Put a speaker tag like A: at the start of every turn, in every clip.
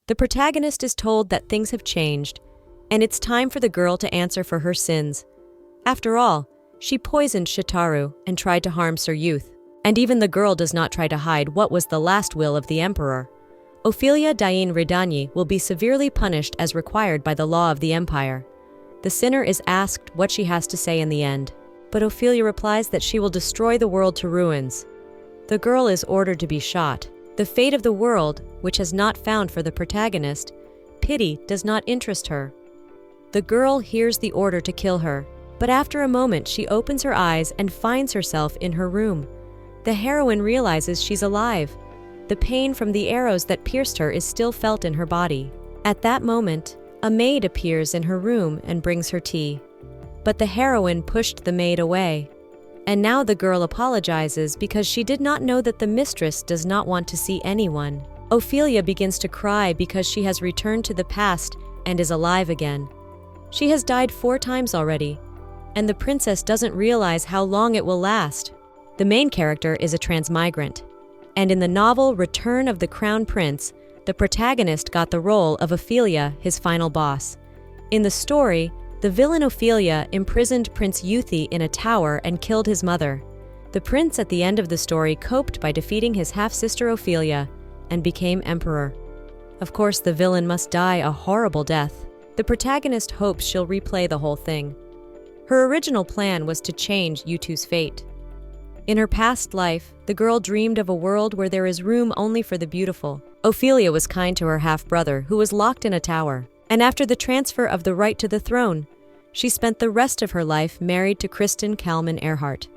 A: The protagonist is told that things have changed, and it's time for the girl to answer for her sins. After all, she poisoned Shitaru and tried to harm Sir Youth. And even the girl does not try to hide what was the last will of the emperor. Ophelia Dain Ridanyi will be severely punished as required by the law of the empire. The sinner is asked what she has to say in the end, but Ophelia replies that she will destroy the world to ruins. The girl is ordered to be shot. The fate of the world, which has not found for the protagonist, pity does not interest her. The girl hears the order to kill her, but after a moment she opens her eyes and finds herself in her room. The heroine realizes she's alive. The pain from the arrows that pierced her is still felt in her body. At that moment, a maid appears in her room and brings her tea. But the heroine pushed the maid away. And now the girl apologizes because she did not know that the mistress does not want to see anyone. Ophelia begins to cry because she has returned to the past and is alive again. She has died 4 times already, and the princess doesn't realize how long it will last. The main character is a transmigrant, and in the novel Return of the Crown Prince, the protagonist got the role of Ophelia, his final boss. In the story, the villain Ophelia imprisoned Prince Youthi in a tower and killed his mother. The prince at the end of the story coped by defeating his half-sister Ophelia and became emperor. Of course, the villain must die a horrible death. The protagonist hopes she'll replay the whole thing. Her original plan was to change Yutu's fate. In her past life, the girl dreamed of a world where there is room only for the beautiful. Ophelia was kind to her half-brother, who was locked in a tower. And after the transfer of the right to the throne, she spent the rest of her life married to Kristen Kalman Earhart.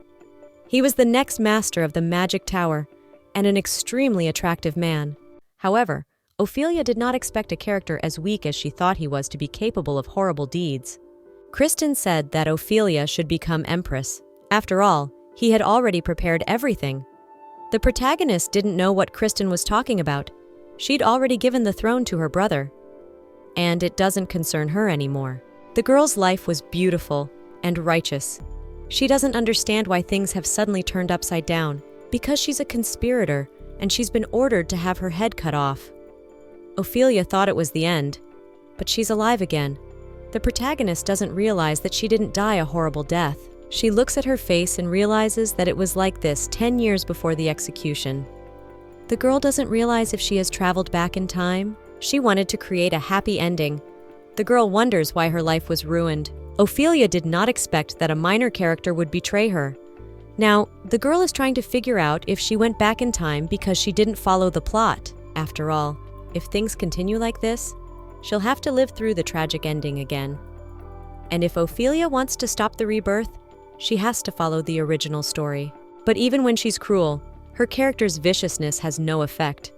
A: He was the next master of the Magic Tower, and an extremely attractive man. However, Ophelia did not expect a character as weak as she thought he was to be capable of horrible deeds. Kristen said that Ophelia should become empress. After all, he had already prepared everything. The protagonist didn't know what Kristen was talking about. She'd already given the throne to her brother. And it doesn't concern her anymore. The girl's life was beautiful and righteous. She doesn't understand why things have suddenly turned upside down, because she's a conspirator and she's been ordered to have her head cut off. Ophelia thought it was the end, but she's alive again. The protagonist doesn't realize that she didn't die a horrible death. She looks at her face and realizes that it was like this 10 years before the execution. The girl doesn't realize if she has traveled back in time. She wanted to create a happy ending. The girl wonders why her life was ruined. Ophelia did not expect that a minor character would betray her. Now, the girl is trying to figure out if she went back in time because she didn't follow the plot. After all, if things continue like this, she'll have to live through the tragic ending again. And if Ophelia wants to stop the rebirth, she has to follow the original story. But even when she's cruel, her character's viciousness has no effect.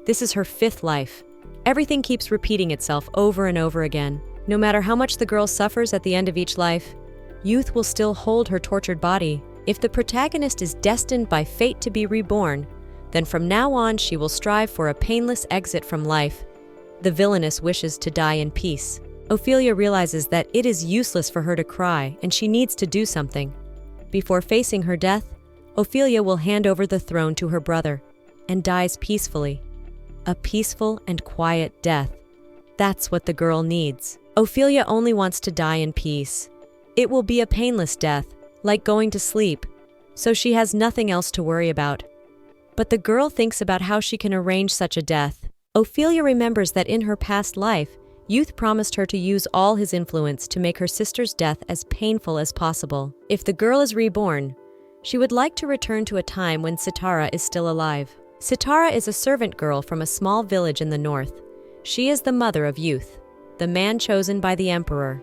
A: This is her 5th life. Everything keeps repeating itself over and over again. No matter how much the girl suffers at the end of each life, youth will still hold her tortured body. If the protagonist is destined by fate to be reborn, then from now on she will strive for a painless exit from life. The villainess wishes to die in peace. Ophelia realizes that it is useless for her to cry and she needs to do something. Before facing her death, Ophelia will hand over the throne to her brother and dies peacefully. A peaceful and quiet death. That's what the girl needs. Ophelia only wants to die in peace. It will be a painless death, like going to sleep, so she has nothing else to worry about. But the girl thinks about how she can arrange such a death. Ophelia remembers that in her past life, Youth promised her to use all his influence to make her sister's death as painful as possible. If the girl is reborn, she would like to return to a time when Sitara is still alive. Sitara is a servant girl from a small village in the north. She is the mother of Youth, the man chosen by the emperor.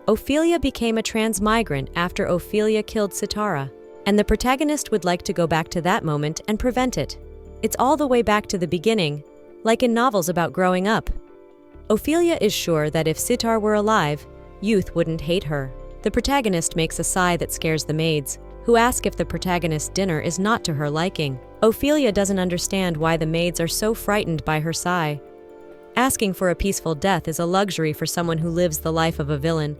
A: Ophelia became a transmigrant after Ophelia killed Sitara, and the protagonist would like to go back to that moment and prevent it. It's all the way back to the beginning, like in novels about growing up. Ophelia is sure that if Sitar were alive, Youth wouldn't hate her. The protagonist makes a sigh that scares the maids, who ask if the protagonist's dinner is not to her liking. Ophelia doesn't understand why the maids are so frightened by her sigh. Asking for a peaceful death is a luxury for someone who lives the life of a villain.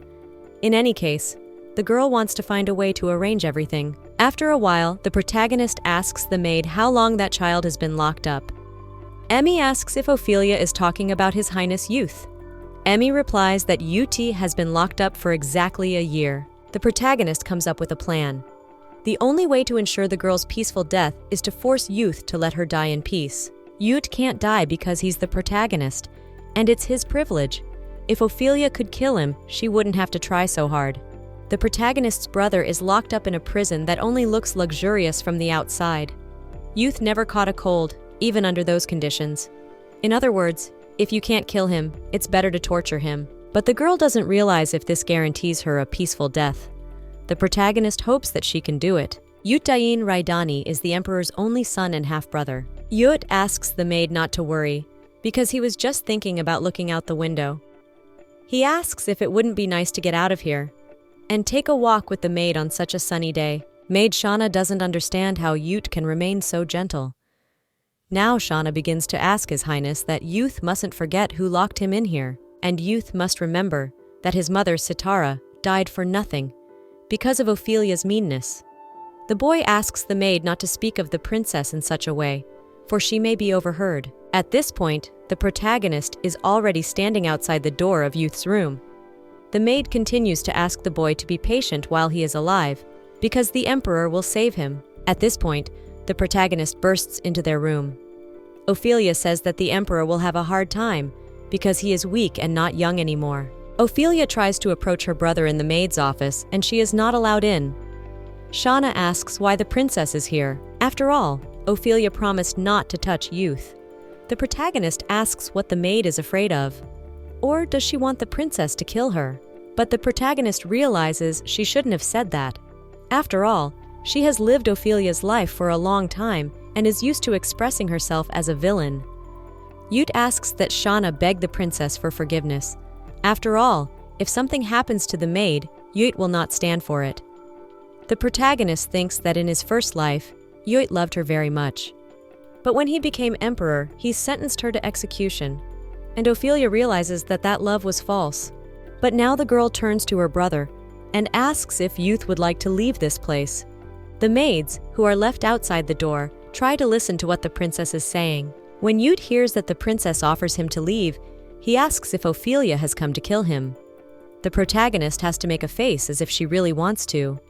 A: In any case, the girl wants to find a way to arrange everything. After a while, the protagonist asks the maid how long that child has been locked up. Emmy asks if Ophelia is talking about His Highness Youth. Emmy replies that UT has been locked up for exactly a year. The protagonist comes up with a plan. The only way to ensure the girl's peaceful death is to force Youth to let her die in peace. Youth can't die because he's the protagonist, and it's his privilege. If Ophelia could kill him, she wouldn't have to try so hard. The protagonist's brother is locked up in a prison that only looks luxurious from the outside. Youth never caught a cold, even under those conditions. In other words, if you can't kill him, it's better to torture him. But the girl doesn't realize if this guarantees her a peaceful death. The protagonist hopes that she can do it. Yutdain Raidani is the emperor's only son and half-brother. Yut asks the maid not to worry, because he was just thinking about looking out the window. He asks if it wouldn't be nice to get out of here and take a walk with the maid on such a sunny day. Maid Shauna doesn't understand how Yut can remain so gentle. Now Shauna begins to ask His Highness that Youth mustn't forget who locked him in here, and Youth must remember that his mother, Sitara, died for nothing, because of Ophelia's meanness. The boy asks the maid not to speak of the princess in such a way, for she may be overheard. At this point, the protagonist is already standing outside the door of Youth's room. The maid continues to ask the boy to be patient while he is alive, because the emperor will save him. At this point, the protagonist bursts into their room. Ophelia says that the emperor will have a hard time because he is weak and not young anymore. Ophelia tries to approach her brother in the maid's office, and she is not allowed in. Shauna asks why the princess is here. After all, Ophelia promised not to touch Youth. The protagonist asks what the maid is afraid of. Or does she want the princess to kill her? But the protagonist realizes she shouldn't have said that. After all, she has lived Ophelia's life for a long time and is used to expressing herself as a villain. Yut asks that Shauna beg the princess for forgiveness. After all, if something happens to the maid, Yut will not stand for it. The protagonist thinks that in his first life, Yut loved her very much. But when he became emperor, he sentenced her to execution, and Ophelia realizes that that love was false. But now the girl turns to her brother and asks if Youth would like to leave this place. The maids, who are left outside the door, try to listen to what the princess is saying. When Yut hears that the princess offers him to leave, he asks if Ophelia has come to kill him. The protagonist has to make a face as if she really wants to.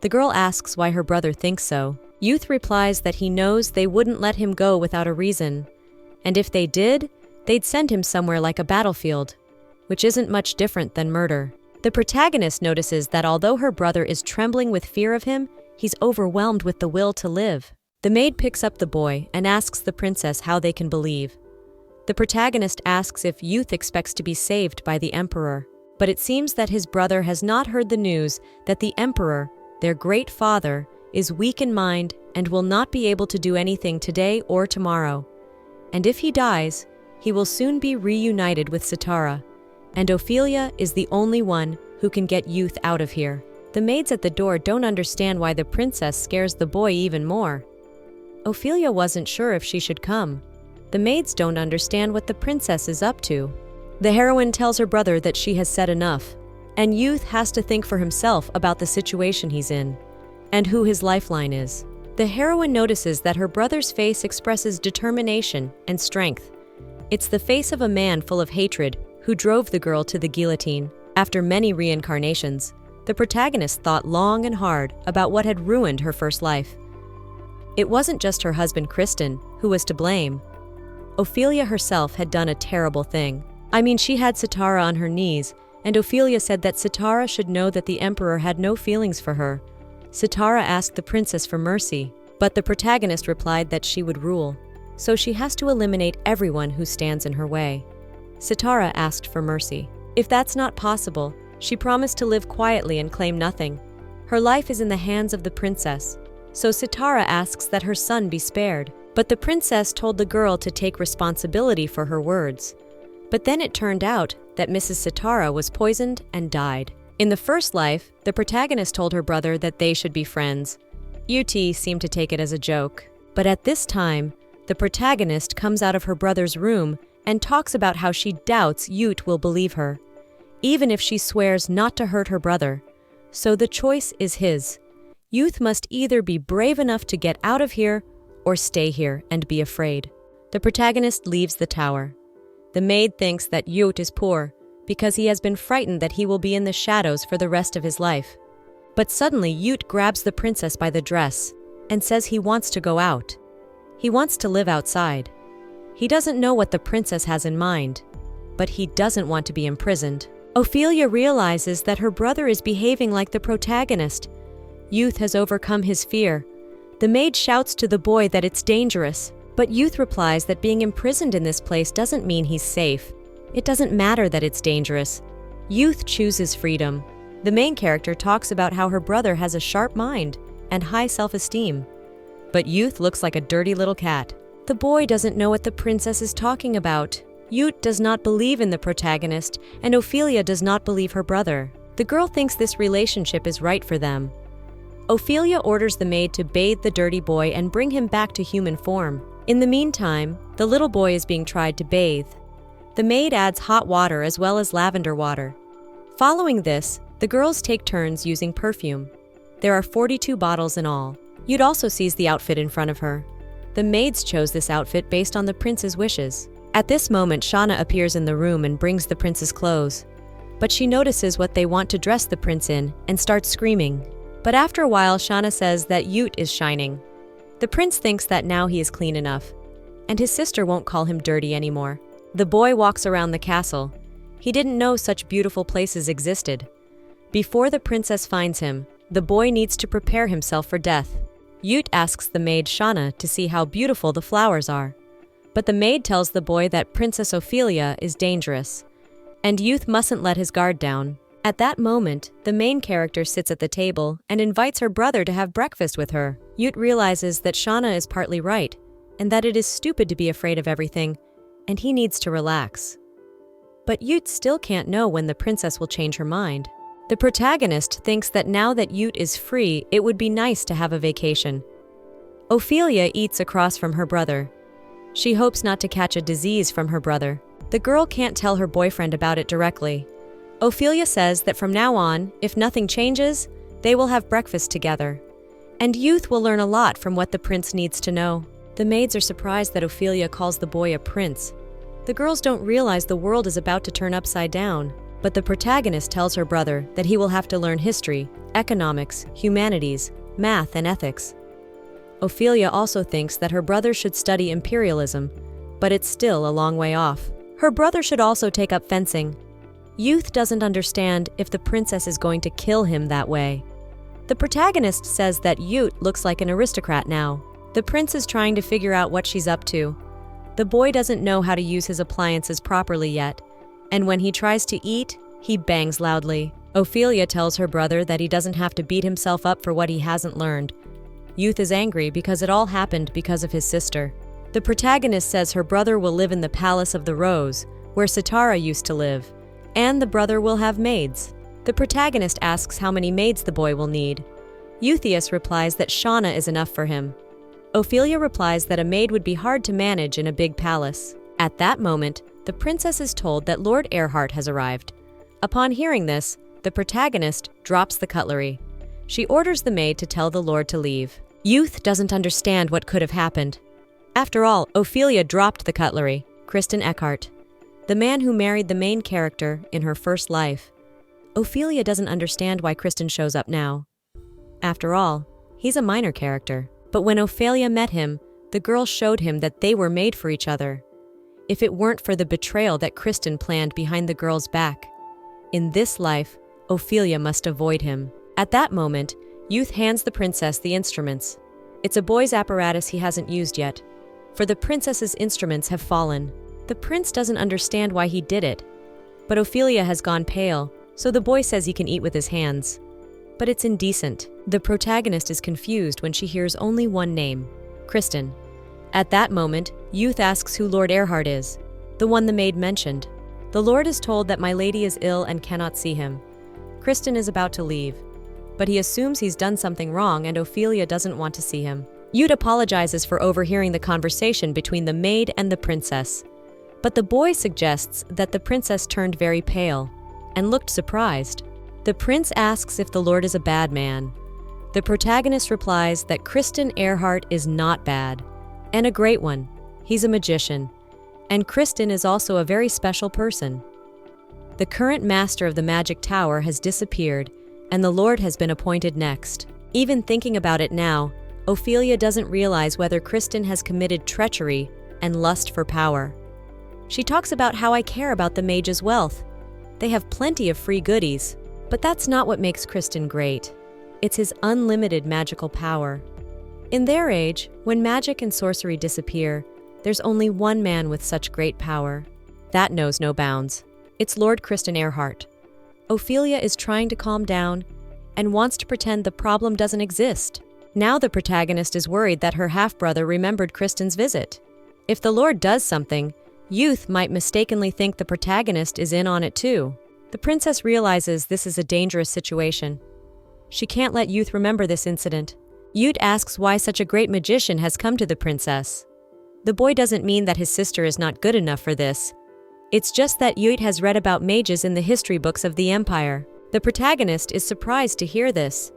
A: The girl asks why her brother thinks so. Youth replies that he knows they wouldn't let him go without a reason, and if they did, they'd send him somewhere like a battlefield, which isn't much different than murder. The protagonist notices that although her brother is trembling with fear of him, he's overwhelmed with the will to live. The maid picks up the boy and asks the princess how they can believe. The protagonist asks if Youth expects to be saved by the emperor, but it seems that his brother has not heard the news that the emperor, their great father, is weak in mind and will not be able to do anything today or tomorrow. And if he dies, he will soon be reunited with Sitara, and Ophelia is the only one who can get Youth out of here. The maids at the door don't understand why the princess scares the boy even more. Ophelia wasn't sure if she should come. The maids don't understand what the princess is up to. The heroine tells her brother that she has said enough, and Youth has to think for himself about the situation he's in, and who his lifeline is. The heroine notices that her brother's face expresses determination and strength. It's the face of a man full of hatred who drove the girl to the guillotine. After many reincarnations, the protagonist thought long and hard about what had ruined her first life. It wasn't just her husband Kristen who was to blame. Ophelia herself had done a terrible thing. I mean, she had Sitara on her knees, and Ophelia said that Sitara should know that the emperor had no feelings for her. Sitara asked the princess for mercy, but the protagonist replied that she would rule, so she has to eliminate everyone who stands in her way. Sitara asked for mercy. If that's not possible, she promised to live quietly and claim nothing. Her life is in the hands of the princess, so Sitara asks that her son be spared. But the princess told the girl to take responsibility for her words. But then it turned out that Mrs. Sitara was poisoned and died. In the first life, the protagonist told her brother that they should be friends. UT seemed to take it as a joke. But at this time, the protagonist comes out of her brother's room and talks about how she doubts Yut will believe her, even if she swears not to hurt her brother. So the choice is his. Youth must either be brave enough to get out of here or stay here and be afraid. The protagonist leaves the tower. The maid thinks that Yut is poor because he has been frightened that he will be in the shadows for the rest of his life. But suddenly Yut grabs the princess by the dress and says he wants to go out. He wants to live outside. He doesn't know what the princess has in mind, but he doesn't want to be imprisoned. Ophelia realizes that her brother is behaving like the protagonist. Youth has overcome his fear. The maid shouts to the boy that it's dangerous, but Youth replies that being imprisoned in this place doesn't mean he's safe. It doesn't matter that it's dangerous. Youth chooses freedom. The main character talks about how her brother has a sharp mind and high self-esteem. But Youth looks like a dirty little cat. The boy doesn't know what the princess is talking about. Yut does not believe in the protagonist, and Ophelia does not believe her brother. The girl thinks this relationship is right for them. Ophelia orders the maid to bathe the dirty boy and bring him back to human form. In the meantime, the little boy is being tried to bathe. The maid adds hot water as well as lavender water. Following this, the girls take turns using perfume. There are 42 bottles in all. Yut also sees the outfit in front of her. The maids chose this outfit based on the prince's wishes. At this moment, Shauna appears in the room and brings the prince's clothes. But she notices what they want to dress the prince in and starts screaming. But after a while, Shauna says that Yut is shining. The prince thinks that now he is clean enough, and his sister won't call him dirty anymore. The boy walks around the castle. He didn't know such beautiful places existed. Before the princess finds him, the boy needs to prepare himself for death. Yut asks the maid Shauna to see how beautiful the flowers are. But the maid tells the boy that Princess Ophelia is dangerous, and Youth mustn't let his guard down. At that moment, the main character sits at the table and invites her brother to have breakfast with her. Yut realizes that Shauna is partly right, and that it is stupid to be afraid of everything, and he needs to relax. But Yut still can't know when the princess will change her mind. The protagonist thinks that now that Yut is free, it would be nice to have a vacation. Ophelia eats across from her brother. She hopes not to catch a disease from her brother. The girl can't tell her boyfriend about it directly. Ophelia says that from now on, if nothing changes, they will have breakfast together. And Youth will learn a lot from what the prince needs to know. The maids are surprised that Ophelia calls the boy a prince. The girls don't realize the world is about to turn upside down. But the protagonist tells her brother that he will have to learn history, economics, humanities, math, and ethics. Ophelia also thinks that her brother should study imperialism, but it's still a long way off. Her brother should also take up fencing. Youth doesn't understand if the princess is going to kill him that way. The protagonist says that Yut looks like an aristocrat now. The prince is trying to figure out what she's up to. The boy doesn't know how to use his appliances properly yet, and when he tries to eat, he bangs loudly. Ophelia tells her brother that he doesn't have to beat himself up for what he hasn't learned. Youth is angry because it all happened because of his sister. The protagonist says her brother will live in the Palace of the Rose, where Sitara used to live, and the brother will have maids. The protagonist asks how many maids the boy will need. Euthias replies that Shauna is enough for him. Ophelia replies that a maid would be hard to manage in a big palace. At that moment, the princess is told that Lord Erhard has arrived. Upon hearing this, the protagonist drops the cutlery. She orders the maid to tell the lord to leave. Youth doesn't understand what could have happened. After all, Ophelia dropped the cutlery. Kristen Eckhart, the man who married the main character in her first life. Ophelia doesn't understand why Kristen shows up now. After all, he's a minor character. But when Ophelia met him, the girl showed him that they were made for each other. If it weren't for the betrayal that Kristen planned behind the girl's back, in this life, Ophelia must avoid him. At that moment, Youth hands the princess the instruments. It's a boy's apparatus he hasn't used yet, for the princess's instruments have fallen. The prince doesn't understand why he did it, but Ophelia has gone pale, so the boy says he can eat with his hands. But it's indecent. The protagonist is confused when she hears only one name, Kristen. At that moment, Youth asks who Lord Erhard is, the one the maid mentioned. The lord is told that my lady is ill and cannot see him. Kristen is about to leave, but he assumes he's done something wrong and Ophelia doesn't want to see him. Youth apologizes for overhearing the conversation between the maid and the princess. But the boy suggests that the princess turned very pale and looked surprised. The prince asks if the lord is a bad man. The protagonist replies that Kristen Erhard is not bad, and a great one. He's a magician. And Kristen is also a very special person. The current master of the magic tower has disappeared, and the Lord has been appointed next. Even thinking about it now, Ophelia doesn't realize whether Kristen has committed treachery and lust for power. She talks about how I care about the mage's wealth. They have plenty of free goodies, but that's not what makes Kristen great. It's his unlimited magical power. In their age, when magic and sorcery disappear, there's only one man with such great power. That knows no bounds. It's Lord Kristen Earhart. Ophelia is trying to calm down and wants to pretend the problem doesn't exist. Now the protagonist is worried that her half-brother remembered Kristen's visit. If the Lord does something, Youth might mistakenly think the protagonist is in on it too. The princess realizes this is a dangerous situation. She can't let Youth remember this incident. Youth asks why such a great magician has come to the princess. The boy doesn't mean that his sister is not good enough for this. It's just that Youth has read about mages in the history books of the empire. The protagonist is surprised to hear this.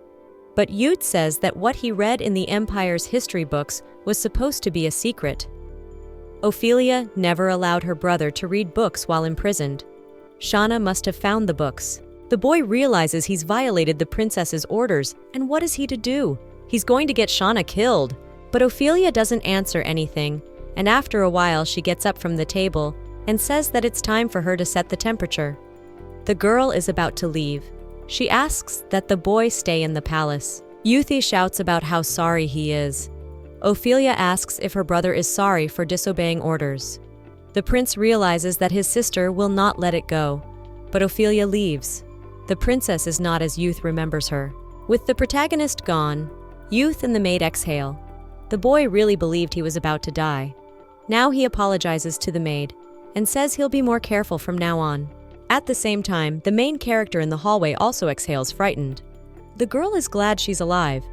A: But Youth says that what he read in the empire's history books was supposed to be a secret. Ophelia never allowed her brother to read books while imprisoned. Shauna must have found the books. The boy realizes he's violated the princess's orders, and what is he to do? He's going to get Shauna killed. But Ophelia doesn't answer anything, and after a while she gets up from the table and says that it's time for her to set the temperature. The girl is about to leave. She asks that the boy stay in the palace. Youthie shouts about how sorry he is. Ophelia asks if her brother is sorry for disobeying orders. The prince realizes that his sister will not let it go, but Ophelia leaves. The princess is not as Youth remembers her. With the protagonist gone, Youth and the maid exhale. The boy really believed he was about to die. Now he apologizes to the maid and says he'll be more careful from now on. At the same time, the main character in the hallway also exhales frightened. The girl is glad she's alive.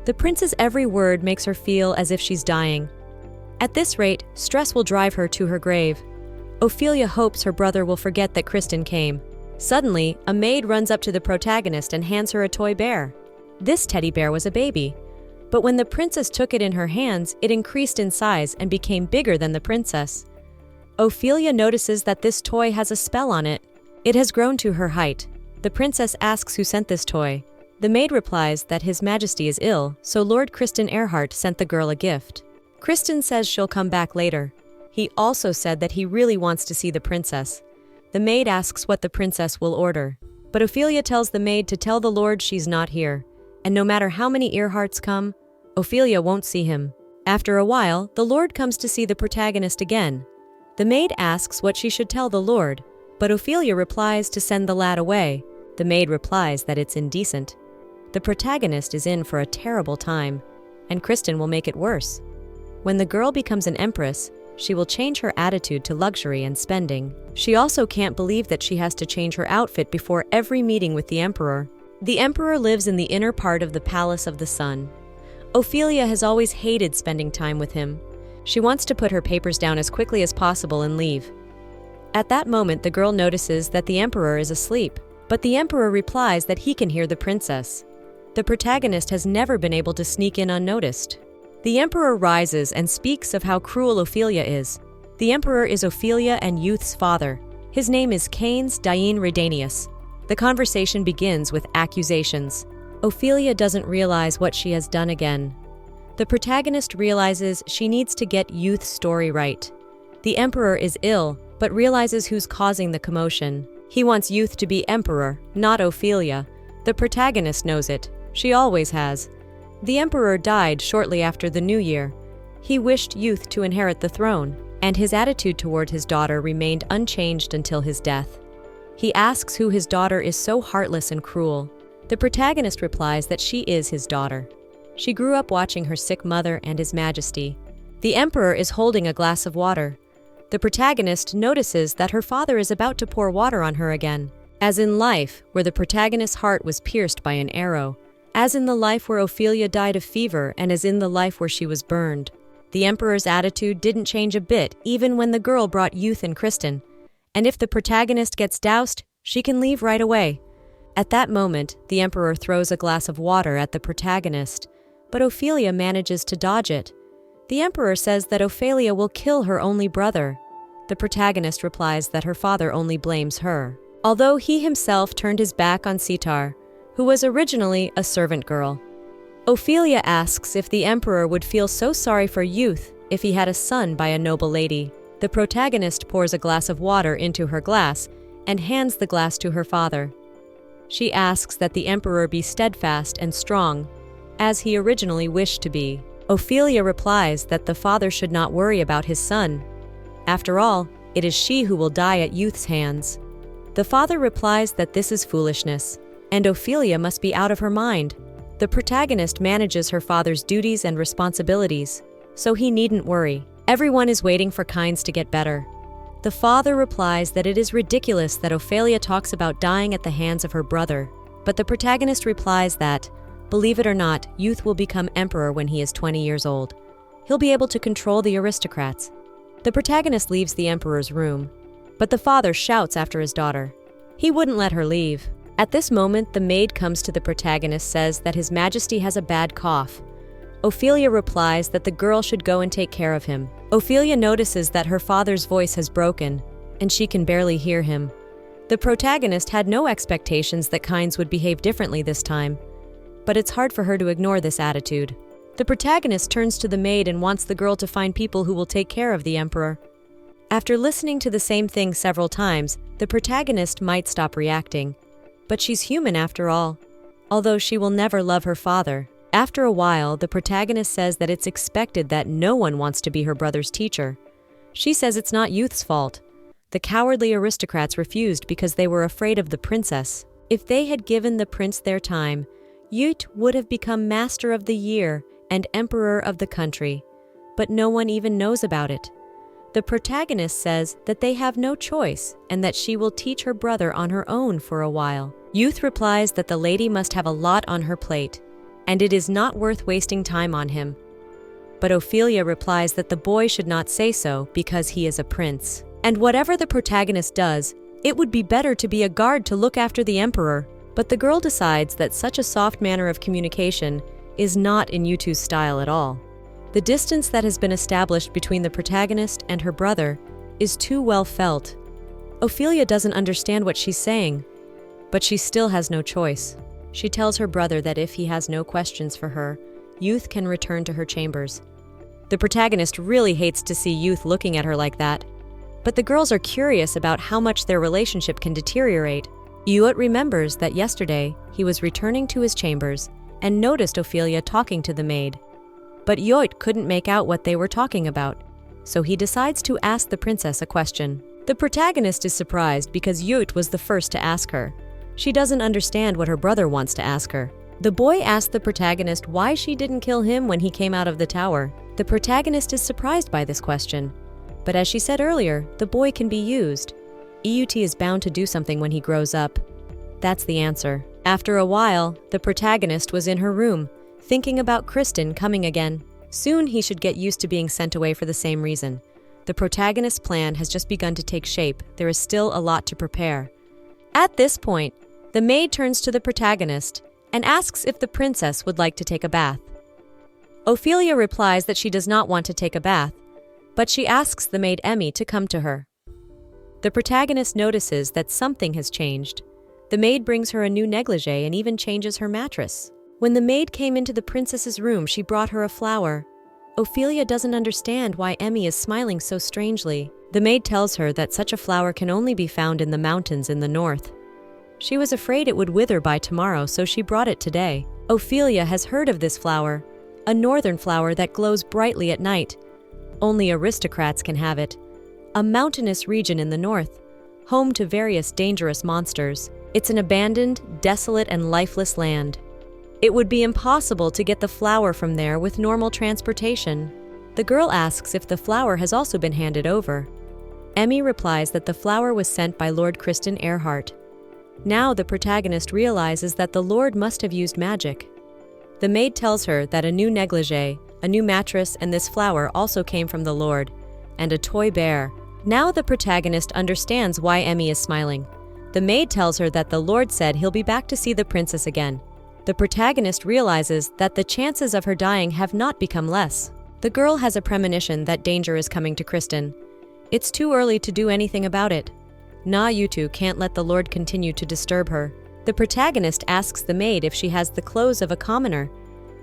A: The prince's every word makes her feel as if she's dying. At this rate, stress will drive her to her grave. Ophelia hopes her brother will forget that Kristen came. Suddenly, a maid runs up to the protagonist and hands her a toy bear. This teddy bear was a baby. But when the princess took it in her hands, it increased in size and became bigger than the princess. Ophelia notices that this toy has a spell on it. It has grown to her height. The princess asks who sent this toy. The maid replies that His Majesty is ill, so Lord Kristen Earhart sent the girl a gift. Kristen says she'll come back later. He also said that he really wants to see the princess. The maid asks what the princess will order. But Ophelia tells the maid to tell the Lord she's not here. And no matter how many Earharts come, Ophelia won't see him. After a while, the Lord comes to see the protagonist again. The maid asks what she should tell the Lord, but Ophelia replies to send the lad away. The maid replies that it's indecent. The protagonist is in for a terrible time, and Kristen will make it worse. When the girl becomes an empress, she will change her attitude to luxury and spending. She also can't believe that she has to change her outfit before every meeting with the emperor. The emperor lives in the inner part of the Palace of the Sun. Ophelia has always hated spending time with him. She wants to put her papers down as quickly as possible and leave. At that moment, the girl notices that the emperor is asleep, but the emperor replies that he can hear the princess. The protagonist has never been able to sneak in unnoticed. The emperor rises and speaks of how cruel Ophelia is. The emperor is Ophelia and Youth's father. His name is Canes Dain Redanius. The conversation begins with accusations. Ophelia doesn't realize what she has done again. The protagonist realizes she needs to get Youth's story right. The emperor is ill, but realizes who's causing the commotion. He wants Youth to be emperor, not Ophelia. The protagonist knows it. She always has. The emperor died shortly after the new year. He wished Youth to inherit the throne, and his attitude toward his daughter remained unchanged until his death. He asks who his daughter is so heartless and cruel. The protagonist replies that she is his daughter. She grew up watching her sick mother and His Majesty. The emperor is holding a glass of water. The protagonist notices that her father is about to pour water on her again. As in life, where the protagonist's heart was pierced by an arrow, as in the life where Ophelia died of fever, and as in the life where she was burned. The emperor's attitude didn't change a bit, even when the girl brought Youth and Kristen. And if the protagonist gets doused, she can leave right away. At that moment, the emperor throws a glass of water at the protagonist, but Ophelia manages to dodge it. The emperor says that Ophelia will kill her only brother. The protagonist replies that her father only blames her, although he himself turned his back on Sitar, who was originally a servant girl. Ophelia asks if the emperor would feel so sorry for youth if he had a son by a noble lady. The protagonist pours a glass of water into her glass and hands the glass to her father. She asks that the emperor be steadfast and strong, as he originally wished to be. Ophelia replies that the father should not worry about his son. After all, it is she who will die at youth's hands. The father replies that this is foolishness, and Ophelia must be out of her mind. The protagonist manages her father's duties and responsibilities, so he needn't worry. Everyone is waiting for Kynes to get better. The father replies that it is ridiculous that Ophelia talks about dying at the hands of her brother, but the protagonist replies that, believe it or not, youth will become emperor when he is 20 years old. He'll be able to control the aristocrats. The protagonist leaves the emperor's room, but the father shouts after his daughter. He wouldn't let her leave. At this moment, the maid comes to the protagonist, says that His Majesty has a bad cough. Ophelia replies that the girl should go and take care of him. Ophelia notices that her father's voice has broken, and she can barely hear him. The protagonist had no expectations that Kynes would behave differently this time, but it's hard for her to ignore this attitude. The protagonist turns to the maid and wants the girl to find people who will take care of the emperor. After listening to the same thing several times, the protagonist might stop reacting. But she's human after all, although she will never love her father. After a while, the protagonist says that it's expected that no one wants to be her brother's teacher. She says it's not youth's fault. The cowardly aristocrats refused because they were afraid of the princess. If they had given the prince their time, Youth would have become master of the year and emperor of the country, but no one even knows about it. The protagonist says that they have no choice and that she will teach her brother on her own for a while. Youth replies that the lady must have a lot on her plate, and it is not worth wasting time on him. But Ophelia replies that the boy should not say so because he is a prince. And whatever the protagonist does, it would be better to be a guard to look after the emperor. But the girl decides that such a soft manner of communication is not in Yutu's style at all. The distance that has been established between the protagonist and her brother is too well felt. Ophelia doesn't understand what she's saying, but she still has no choice. She tells her brother that if he has no questions for her, Youth can return to her chambers. The protagonist really hates to see Youth looking at her like that, but the girls are curious about how much their relationship can deteriorate. Yuut remembers that yesterday he was returning to his chambers and noticed Ophelia talking to the maid. But Yuut couldn't make out what they were talking about, so he decides to ask the princess a question. The protagonist is surprised because Yuut was the first to ask her. She doesn't understand what her brother wants to ask her. The boy asks the protagonist why she didn't kill him when he came out of the tower. The protagonist is surprised by this question. But as she said earlier, the boy can be used. Eut is bound to do something when he grows up. That's the answer. After a while, the protagonist was in her room, thinking about Kristen coming again. Soon he should get used to being sent away for the same reason. The protagonist's plan has just begun to take shape. There is still a lot to prepare. At this point, the maid turns to the protagonist and asks if the princess would like to take a bath. Ophelia replies that she does not want to take a bath, but she asks the maid Emmy to come to her. The protagonist notices that something has changed. The maid brings her a new negligee and even changes her mattress. When the maid came into the princess's room, she brought her a flower. Ophelia doesn't understand why Emmy is smiling so strangely. The maid tells her that such a flower can only be found in the mountains in the north. She was afraid it would wither by tomorrow, so she brought it today. Ophelia has heard of this flower, a northern flower that glows brightly at night. Only aristocrats can have it. A mountainous region in the north, home to various dangerous monsters. It's an abandoned, desolate, and lifeless land. It would be impossible to get the flower from there with normal transportation. The girl asks if the flower has also been handed over. Emmy replies that the flower was sent by Lord Kristen Earhart. Now the protagonist realizes that the Lord must have used magic. The maid tells her that a new negligee, a new mattress, and this flower also came from the Lord, and a toy bear. Now the protagonist understands why Emmy is smiling. The maid tells her that the Lord said he'll be back to see the princess again. The protagonist realizes that the chances of her dying have not become less. The girl has a premonition that danger is coming to Kristen. It's too early to do anything about it. Na Yutu can't let the Lord continue to disturb her. The protagonist asks the maid if she has the clothes of a commoner.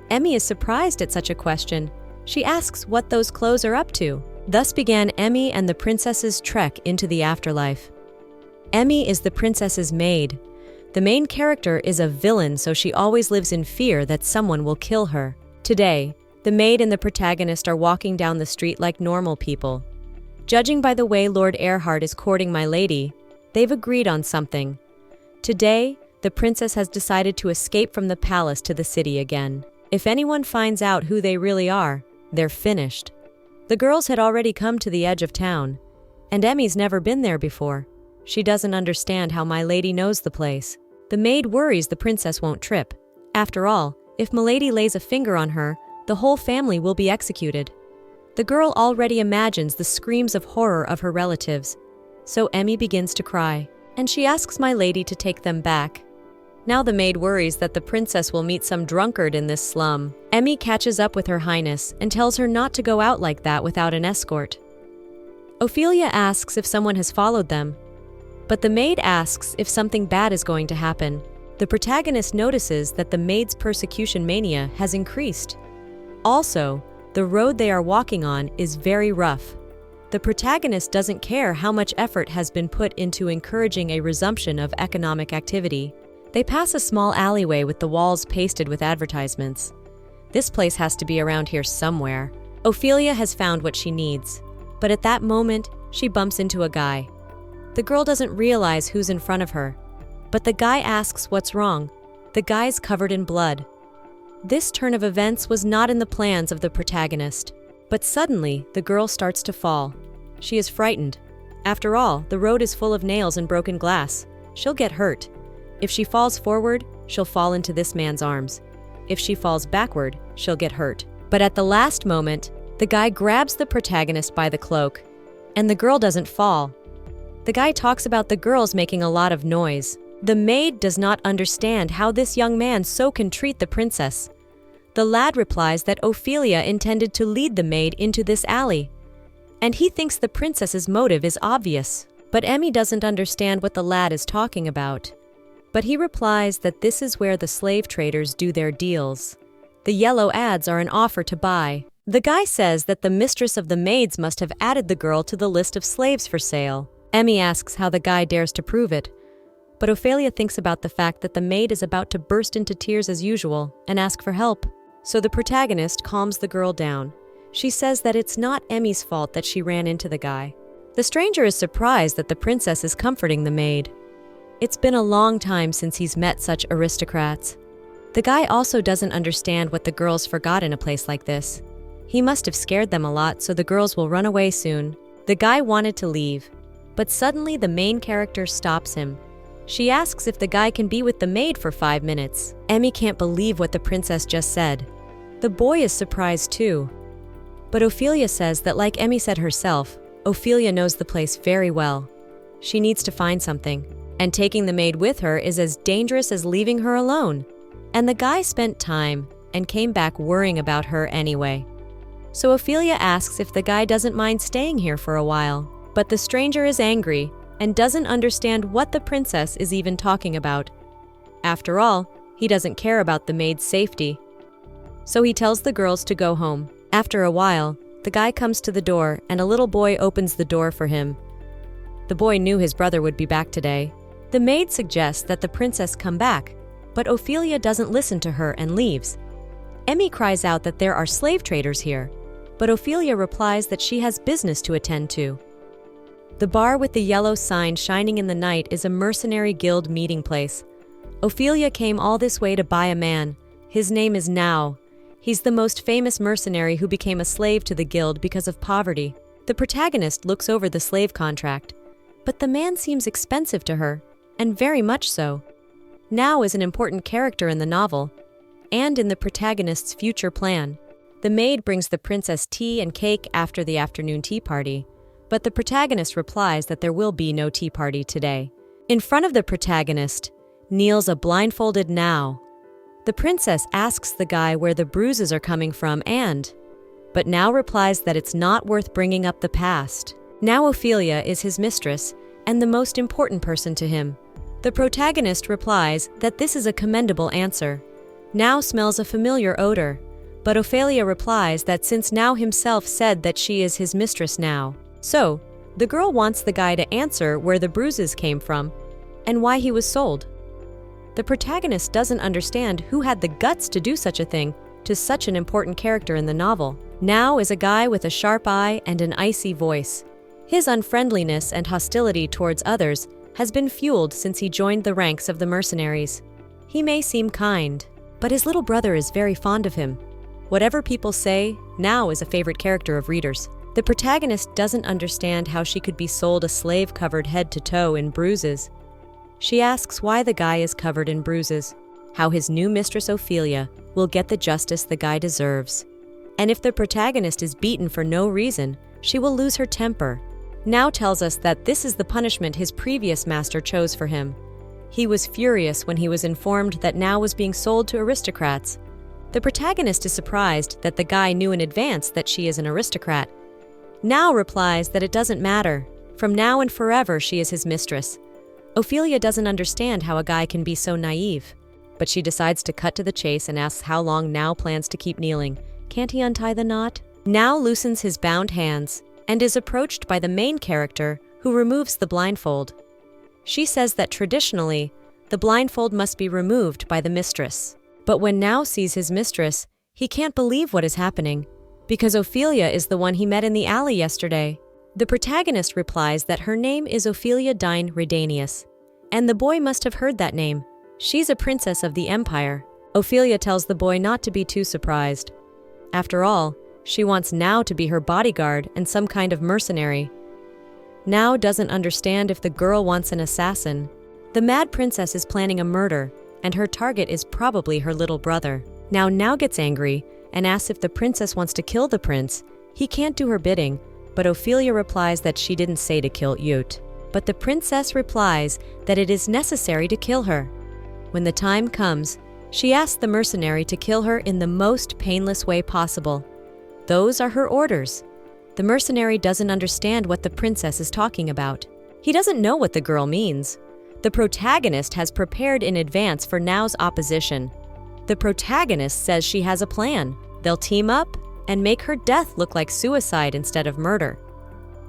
A: Emmy is surprised at such a question. She asks what those clothes are up to. Thus began Emmy and the princess's trek into the afterlife. Emmy is the princess's maid. The main character is a villain, so she always lives in fear that someone will kill her. Today, the maid and the protagonist are walking down the street like normal people. Judging by the way Lord Erhard is courting my lady, they've agreed on something. Today, the princess has decided to escape from the palace to the city again. If anyone finds out who they really are, they're finished. The girls had already come to the edge of town, and Emmy's never been there before. She doesn't understand how my lady knows the place. The maid worries the princess won't trip. After all, if milady lays a finger on her, the whole family will be executed. The girl already imagines the screams of horror of her relatives. So Emmy begins to cry, and she asks my lady to take them back. Now the maid worries that the princess will meet some drunkard in this slum. Emmy catches up with her highness and tells her not to go out like that without an escort. Ophelia asks if someone has followed them, but the maid asks if something bad is going to happen. The protagonist notices that the maid's persecution mania has increased. Also, the road they are walking on is very rough. The protagonist doesn't care how much effort has been put into encouraging a resumption of economic activity. They pass a small alleyway with the walls pasted with advertisements. This place has to be around here somewhere. Ophelia has found what she needs, but at that moment, she bumps into a guy. The girl doesn't realize who's in front of her, but the guy asks what's wrong. The guy's covered in blood. This turn of events was not in the plans of the protagonist, but suddenly the girl starts to fall. She is frightened. After all, the road is full of nails and broken glass. She'll get hurt. If she falls forward, she'll fall into this man's arms. If she falls backward, she'll get hurt. But at the last moment, the guy grabs the protagonist by the cloak, and the girl doesn't fall. The guy talks about the girls making a lot of noise. The maid does not understand how this young man so can treat the princess. The lad replies that Ophelia intended to lead the maid into this alley, and he thinks the princess's motive is obvious. But Emmy doesn't understand what the lad is talking about. But he replies that this is where the slave traders do their deals. The yellow ads are an offer to buy. The guy says that the mistress of the maids must have added the girl to the list of slaves for sale. Emmy asks how the guy dares to prove it. But Ophelia thinks about the fact that the maid is about to burst into tears as usual and ask for help. So the protagonist calms the girl down. She says that it's not Emmy's fault that she ran into the guy. The stranger is surprised that the princess is comforting the maid. It's been a long time since he's met such aristocrats. The guy also doesn't understand what the girls forgot in a place like this. He must have scared them a lot, so the girls will run away soon. The guy wanted to leave, but suddenly the main character stops him. She asks if the guy can be with the maid for 5 minutes. Emmy can't believe what the princess just said. The boy is surprised too. But Ophelia says that, like Emmy said herself, Ophelia knows the place very well. She needs to find something, and taking the maid with her is as dangerous as leaving her alone. And the guy spent time and came back worrying about her anyway. So Ophelia asks if the guy doesn't mind staying here for a while. But the stranger is angry and doesn't understand what the princess is even talking about. After all, he doesn't care about the maid's safety. So he tells the girls to go home. After a while, the guy comes to the door and a little boy opens the door for him. The boy knew his brother would be back today. The maid suggests that the princess come back, but Ophelia doesn't listen to her and leaves. Emmy cries out that there are slave traders here, but Ophelia replies that she has business to attend to. The bar with the yellow sign shining in the night is a mercenary guild meeting place. Ophelia came all this way to buy a man. His name is Now. He's the most famous mercenary who became a slave to the guild because of poverty. The protagonist looks over the slave contract, but the man seems expensive to her, and very much so. Now is an important character in the novel, and in the protagonist's future plan. The maid brings the princess tea and cake after the afternoon tea party, but the protagonist replies that there will be no tea party today. In front of the protagonist kneels a blindfolded Now. The princess asks the guy where the bruises are coming from, and but now replies that it's not worth bringing up the past. Now Ophelia is his mistress and the most important person to him. The protagonist replies that this is a commendable answer. Now smells a familiar odor, but Ophelia replies that since Now himself said that she is his mistress now. So, the girl wants the guy to answer where the bruises came from and why he was sold. The protagonist doesn't understand who had the guts to do such a thing to such an important character in the novel. Now is a guy with a sharp eye and an icy voice. His unfriendliness and hostility towards others has been fueled since he joined the ranks of the mercenaries. He may seem kind, but his little brother is very fond of him. Whatever people say, Now is a favorite character of readers. The protagonist doesn't understand how she could be sold a slave covered head to toe in bruises. She asks why the guy is covered in bruises, how his new mistress Ophelia will get the justice the guy deserves. And if the protagonist is beaten for no reason, she will lose her temper. Now tells us that this is the punishment his previous master chose for him. He was furious when he was informed that Now was being sold to aristocrats. The protagonist is surprised that the guy knew in advance that she is an aristocrat. Now replies that it doesn't matter. From now and forever she is his mistress. Ophelia doesn't understand how a guy can be so naive, but she decides to cut to the chase and asks how long Now plans to keep kneeling. Can't he untie the knot? Now loosens his bound hands and is approached by the main character, who removes the blindfold. She says that traditionally, the blindfold must be removed by the mistress. But when Now sees his mistress, he can't believe what is happening, because Ophelia is the one he met in the alley yesterday. The protagonist replies that her name is Ophelia Dine Redanius, and the boy must have heard that name. She's a princess of the empire. Ophelia tells the boy not to be too surprised. After all, she wants Now to be her bodyguard and some kind of mercenary. Now doesn't understand if the girl wants an assassin. The mad princess is planning a murder, and her target is probably her little brother. Now gets angry and asks if the princess wants to kill the prince. He can't do her bidding, but Ophelia replies that she didn't say to kill Ute. But the princess replies that it is necessary to kill her. When the time comes, she asks the mercenary to kill her in the most painless way possible. Those are her orders. The mercenary doesn't understand what the princess is talking about. He doesn't know what the girl means. The protagonist has prepared in advance for Now's opposition. The protagonist says she has a plan. They'll team up and make her death look like suicide instead of murder.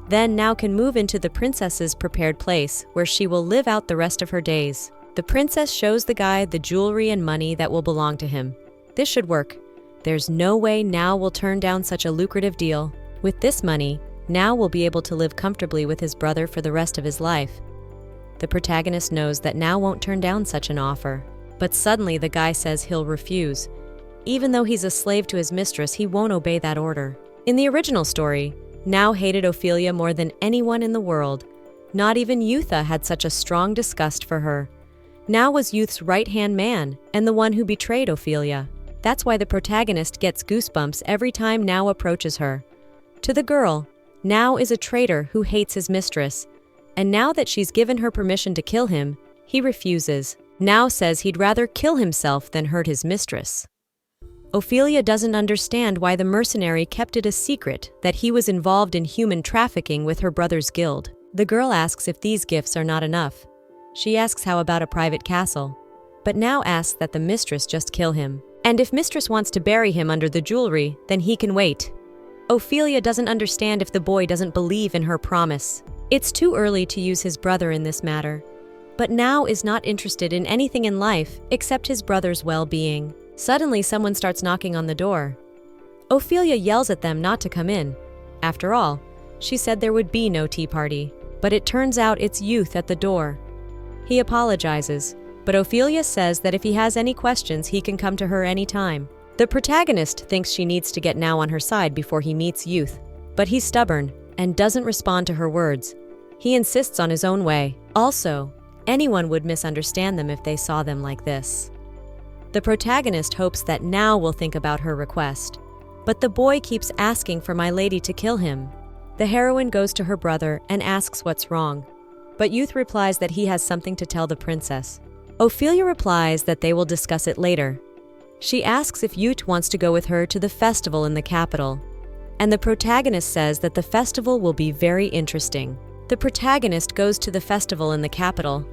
A: Then Now can move into the princess's prepared place, where she will live out the rest of her days. The princess shows the guy the jewelry and money that will belong to him. This should work. There's no way Now will turn down such a lucrative deal. With this money, Now will be able to live comfortably with his brother for the rest of his life. The protagonist knows that Now won't turn down such an offer. But suddenly the guy says he'll refuse. Even though he's a slave to his mistress, he won't obey that order. In the original story, Now hated Ophelia more than anyone in the world. Not even Eutha had such a strong disgust for her. Now was Youth's right-hand man and the one who betrayed Ophelia. That's why the protagonist gets goosebumps every time Now approaches her. To the girl, Now is a traitor who hates his mistress, and now that she's given her permission to kill him, he refuses. Now says he'd rather kill himself than hurt his mistress. Ophelia doesn't understand why the mercenary kept it a secret that he was involved in human trafficking with her brother's guild. The girl asks if these gifts are not enough. She asks how about a private castle, but Now asks that the mistress just kill him. And if mistress wants to bury him under the jewelry, then he can wait. Ophelia doesn't understand if the boy doesn't believe in her promise. It's too early to use his brother in this matter. But Now is not interested in anything in life except his brother's well-being. Suddenly, someone starts knocking on the door. Ophelia yells at them not to come in. After all, she said there would be no tea party. But it turns out it's Youth at the door. He apologizes, but Ophelia says that if he has any questions, he can come to her anytime. The protagonist thinks she needs to get Now on her side before he meets Youth, but he's stubborn and doesn't respond to her words. He insists on his own way. Also, anyone would misunderstand them if they saw them like this. The protagonist hopes that Now will think about her request, but the boy keeps asking for my lady to kill him. The heroine goes to her brother and asks what's wrong, but Youth replies that he has something to tell the princess. Ophelia replies that they will discuss it later. She asks if Youth wants to go with her to the festival in the capital. and the protagonist says that the festival will be very interesting. The protagonist goes to the festival in the capital.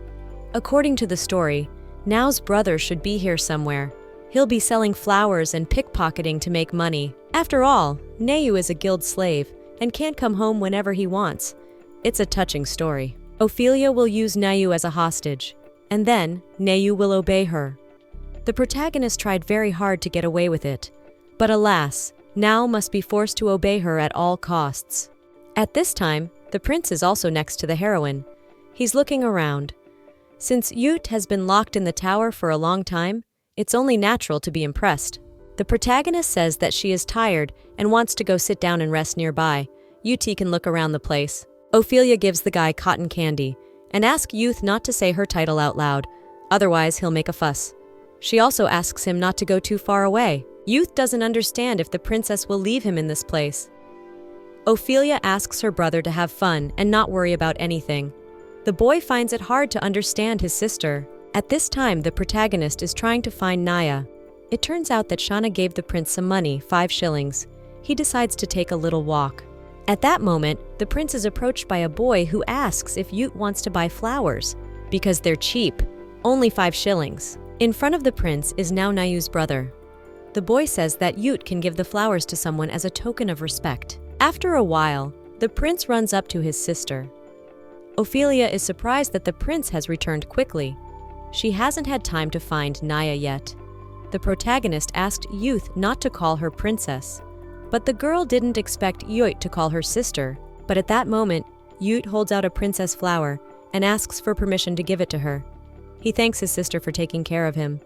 A: According to the story, Nao's brother should be here somewhere. He'll be selling flowers and pickpocketing to make money. After all, Neu is a guild slave and can't come home whenever he wants. It's a touching story. Ophelia will use Neu as a hostage, and then Neu will obey her. The protagonist tried very hard to get away with it, but alas, Nao must be forced to obey her at all costs. At this time, the prince is also next to the heroine. He's looking around. Since Yut has been locked in the tower for a long time, it's only natural to be impressed. The protagonist says that she is tired and wants to go sit down and rest nearby. Yuti can look around the place. Ophelia gives the guy cotton candy and asks Youth not to say her title out loud, otherwise he'll make a fuss. She also asks him not to go too far away. Youth doesn't understand if the princess will leave him in this place. Ophelia asks her brother to have fun and not worry about anything. The boy finds it hard to understand his sister. At this time, the protagonist is trying to find Naya. It turns out that Shana gave the prince some money, 5 shillings. He decides to take a little walk. At that moment, the prince is approached by a boy who asks if Yut wants to buy flowers, because they're cheap, only 5 shillings. In front of the prince is now Nayu's brother. The boy says that Yut can give the flowers to someone as a token of respect. After a while, the prince runs up to his sister. Ophelia is surprised that the prince has returned quickly. She hasn't had time to find Naya yet. The protagonist asked Youth not to call her princess, but the girl didn't expect Yut to call her sister. But at that moment, Yut holds out a princess flower and asks for permission to give it to her. He thanks his sister for taking care of him.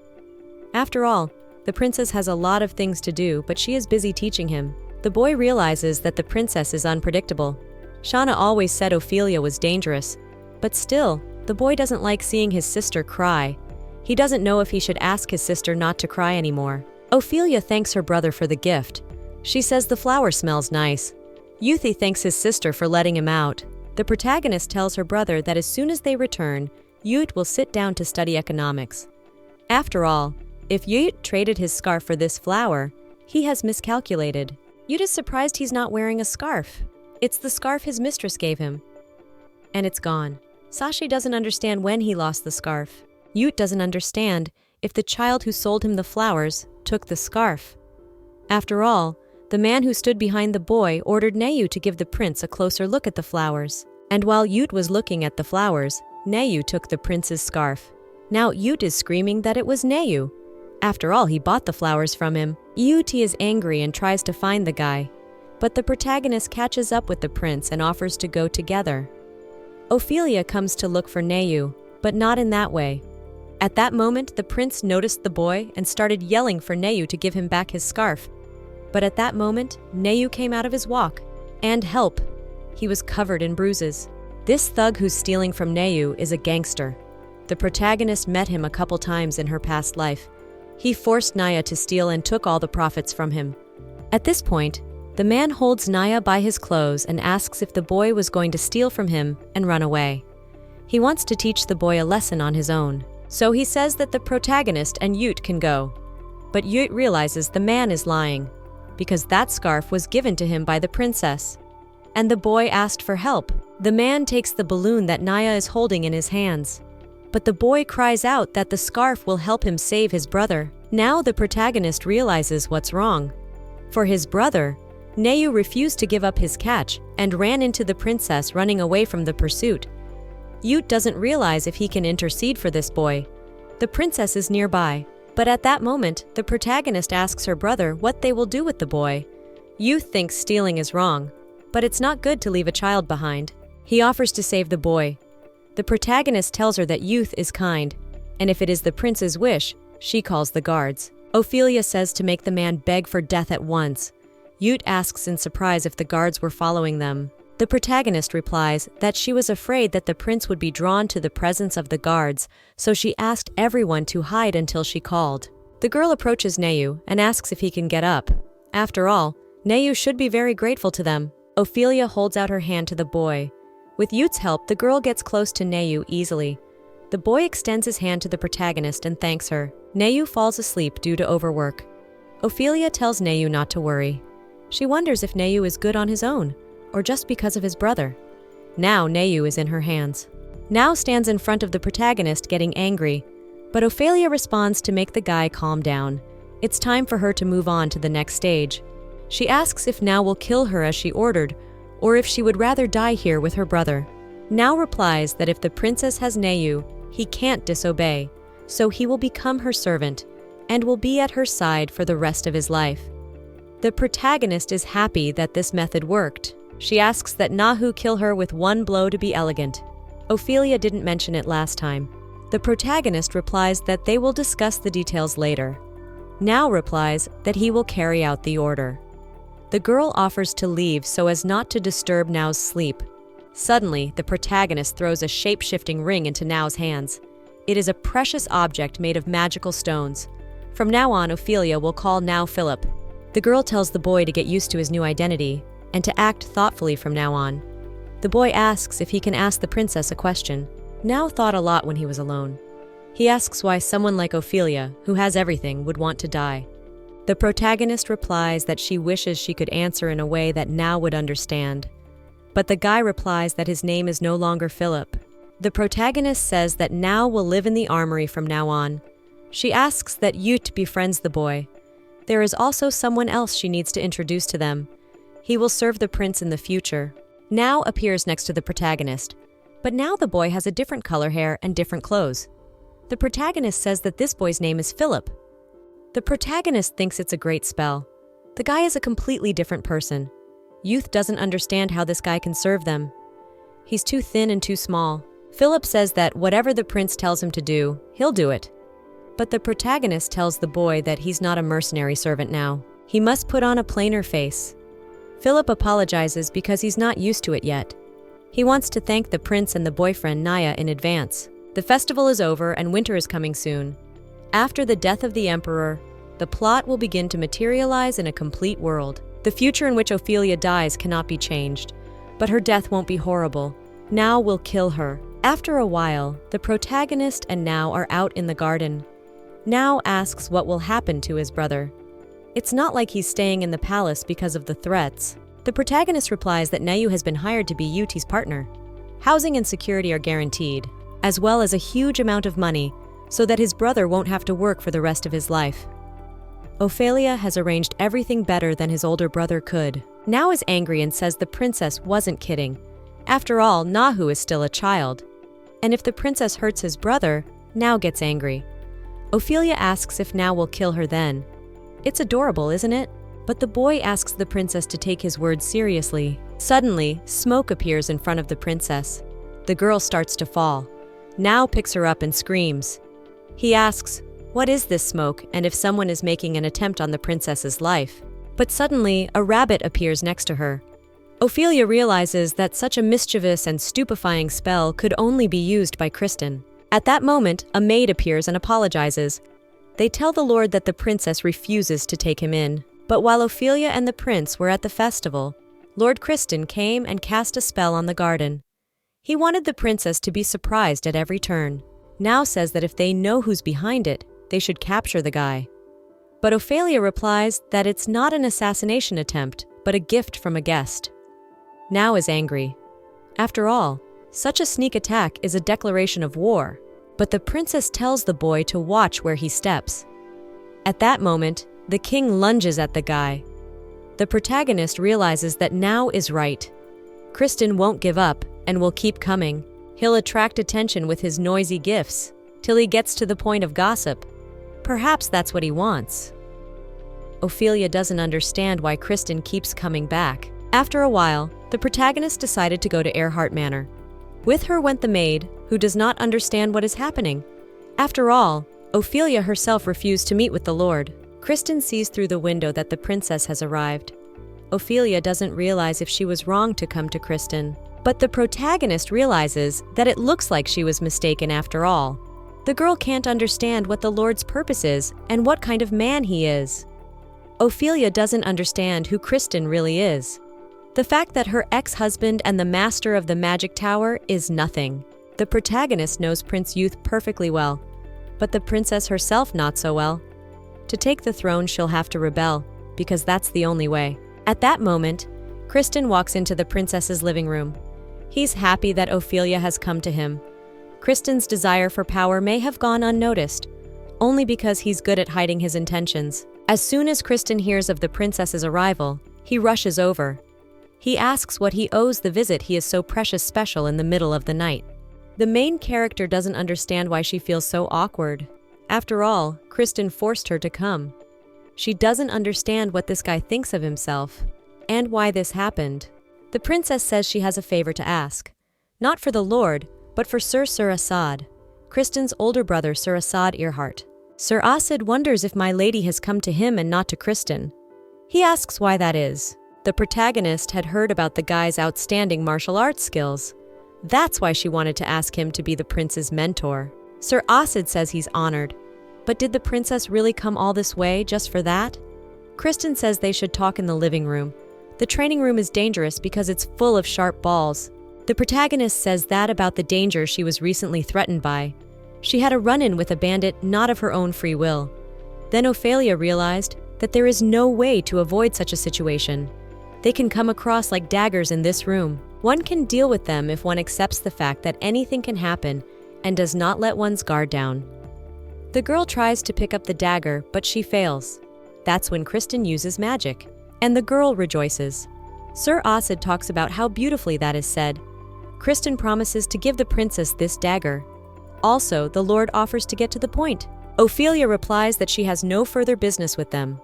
A: After all, the princess has a lot of things to do, but she is busy teaching him. The boy realizes that the princess is unpredictable. Shana always said Ophelia was dangerous, but still, the boy doesn't like seeing his sister cry. He doesn't know if he should ask his sister not to cry anymore. Ophelia thanks her brother for the gift. She says the flower smells nice. Yuthi thanks his sister for letting him out. The protagonist tells her brother that as soon as they return, Yut will sit down to study economics. After all, if Yut traded his scarf for this flower, he has miscalculated. Yut is surprised he's not wearing a scarf. It's the scarf his mistress gave him. And it's gone. Sashi doesn't understand when he lost the scarf. Yut doesn't understand if the child who sold him the flowers took the scarf. After all, the man who stood behind the boy ordered Neu to give the prince a closer look at the flowers. And while Yut was looking at the flowers, Neu took the prince's scarf. Now Yut is screaming that it was Neu. After all, he bought the flowers from him. Yut is angry and tries to find the guy. But the protagonist catches up with the prince and offers to go together. Ophelia comes to look for Neu, but not in that way. At that moment, the prince noticed the boy and started yelling for Neu to give him back his scarf. But at that moment, Neu came out of his walk. And help! He was covered in bruises. This thug who's stealing from Neu is a gangster. The protagonist met him a couple times in her past life. He forced Naya to steal and took all the profits from him. At this point, the man holds Naya by his clothes and asks if the boy was going to steal from him and run away. He wants to teach the boy a lesson on his own. So he says that the protagonist and Yut can go. But Yut realizes the man is lying, because that scarf was given to him by the princess. And the boy asked for help. The man takes the balloon that Naya is holding in his hands. But the boy cries out that the scarf will help him save his brother. Now the protagonist realizes what's wrong. For his brother, Neu refused to give up his catch and ran into the princess, running away from the pursuit. Yut doesn't realize if he can intercede for this boy. The princess is nearby, but at that moment, the protagonist asks her brother what they will do with the boy. Yut thinks stealing is wrong, but it's not good to leave a child behind. He offers to save the boy. The protagonist tells her that Youth is kind, and if it is the prince's wish, she calls the guards. Ophelia says to make the man beg for death at once. Yut asks in surprise if the guards were following them. The protagonist replies that she was afraid that the prince would be drawn to the presence of the guards, so she asked everyone to hide until she called. The girl approaches Neu and asks if he can get up. After all, Neu should be very grateful to them. Ophelia holds out her hand to the boy. With Yut's help, the girl gets close to Neu easily. The boy extends his hand to the protagonist and thanks her. Neu falls asleep due to overwork. Ophelia tells Neu not to worry. She wonders if Neu is good on his own, or just because of his brother. Now Neu is in her hands. Now stands in front of the protagonist getting angry, but Ophelia responds to make the guy calm down. It's time for her to move on to the next stage. She asks if Now will kill her as she ordered, or if she would rather die here with her brother. Now replies that if the princess has Neu, he can't disobey, so he will become her servant and will be at her side for the rest of his life. The protagonist is happy that this method worked. She asks that Nahu kill her with one blow to be elegant. Ophelia didn't mention it last time. The protagonist replies that they will discuss the details later. Now replies that he will carry out the order. The girl offers to leave so as not to disturb Nao's sleep. Suddenly, the protagonist throws a shape-shifting ring into Nao's hands. It is a precious object made of magical stones. From now on, Ophelia will call Nao Philip. The girl tells the boy to get used to his new identity and to act thoughtfully from now on. The boy asks if he can ask the princess a question. Nao thought a lot when he was alone. He asks why someone like Ophelia, who has everything, would want to die. The protagonist replies that she wishes she could answer in a way that Nao would understand. But the guy replies that his name is no longer Philip. The protagonist says that Nao will live in the armory from now on. She asks that Yut befriends the boy. There is also someone else she needs to introduce to them. He will serve the prince in the future. Nao appears next to the protagonist, but now the boy has a different color hair and different clothes. The protagonist says that this boy's name is Philip. The protagonist thinks it's a great spell. The guy is a completely different person. Youth doesn't understand how this guy can serve them. He's too thin and too small. Philip says that whatever the prince tells him to do, he'll do it. But the protagonist tells the boy that he's not a mercenary servant now. He must put on a plainer face. Philip apologizes because he's not used to it yet. He wants to thank the prince and the boyfriend Naya in advance. The festival is over and winter is coming soon. After the death of the emperor, the plot will begin to materialize in a complete world. The future in which Ophelia dies cannot be changed, but her death won't be horrible. Nao will kill her. After a while, the protagonist and Nao are out in the garden. Nao asks what will happen to his brother. It's not like he's staying in the palace because of the threats. The protagonist replies that Nao has been hired to be Yuti's partner. Housing and security are guaranteed, as well as a huge amount of money, so that his brother won't have to work for the rest of his life. Ophelia has arranged everything better than his older brother could. Nao is angry and says the princess wasn't kidding. After all, Nahu is still a child. And if the princess hurts his brother, Nao gets angry. Ophelia asks if Nao will kill her then. It's adorable, isn't it? But the boy asks the princess to take his words seriously. Suddenly, smoke appears in front of the princess. The girl starts to fall. Nao picks her up and screams. He asks, "What is this smoke?" and if someone is making an attempt on the princess's life. But suddenly, a rabbit appears next to her. Ophelia realizes that such a mischievous and stupefying spell could only be used by Kristen. At that moment, a maid appears and apologizes. They tell the lord that the princess refuses to take him in. But while Ophelia and the prince were at the festival, Lord Kristen came and cast a spell on the garden. He wanted the princess to be surprised at every turn. Nao says that if they know who's behind it, they should capture the guy. But Ophelia replies that it's not an assassination attempt, but a gift from a guest. Nao is angry. After all, such a sneak attack is a declaration of war. But the princess tells the boy to watch where he steps. At that moment, the king lunges at the guy. The protagonist realizes that Nao is right. Kristen won't give up and will keep coming. He'll attract attention with his noisy gifts, till he gets to the point of gossip. Perhaps that's what he wants. Ophelia doesn't understand why Kristen keeps coming back. After a while, the protagonist decided to go to Earhart Manor. With her went the maid, who does not understand what is happening. After all, Ophelia herself refused to meet with the lord. Kristen sees through the window that the princess has arrived. Ophelia doesn't realize if she was wrong to come to Kristen. But the protagonist realizes that it looks like she was mistaken after all. The girl can't understand what the lord's purpose is and what kind of man he is. Ophelia doesn't understand who Kristen really is. The fact that her ex-husband and the master of the magic tower is nothing. The protagonist knows Prince Youth perfectly well, but the princess herself not so well. To take the throne, she'll have to rebel, because that's the only way. At that moment, Kristen walks into the princess's living room. He's happy that Ophelia has come to him. Kristen's desire for power may have gone unnoticed, only because he's good at hiding his intentions. As soon as Kristen hears of the princess's arrival, he rushes over. He asks what he owes the visit he is so precious special in the middle of the night. The main character doesn't understand why she feels so awkward. After all, Kristen forced her to come. She doesn't understand what this guy thinks of himself, and why this happened. The princess says she has a favor to ask. Not for the Lord, but for Sir Assad, Kristen's older brother Sir Assad Earhart. Sir Assad wonders if my lady has come to him and not to Kristen. He asks why that is. The protagonist had heard about the guy's outstanding martial arts skills. That's why she wanted to ask him to be the prince's mentor. Sir Assad says he's honored. But did the princess really come all this way just for that? Kristen says they should talk in the living room. The training room is dangerous because it's full of sharp balls. The protagonist says that about the danger she was recently threatened by. She had a run-in with a bandit not of her own free will. Then Ophelia realized that there is no way to avoid such a situation. They can come across like daggers in this room. One can deal with them if one accepts the fact that anything can happen and does not let one's guard down. The girl tries to pick up the dagger, but she fails. That's when Kristen uses magic, and the girl rejoices. Sir Assad talks about how beautifully that is said. Kristen promises to give the princess this dagger. Also, the Lord offers to get to the point. Ophelia replies that she has no further business with them.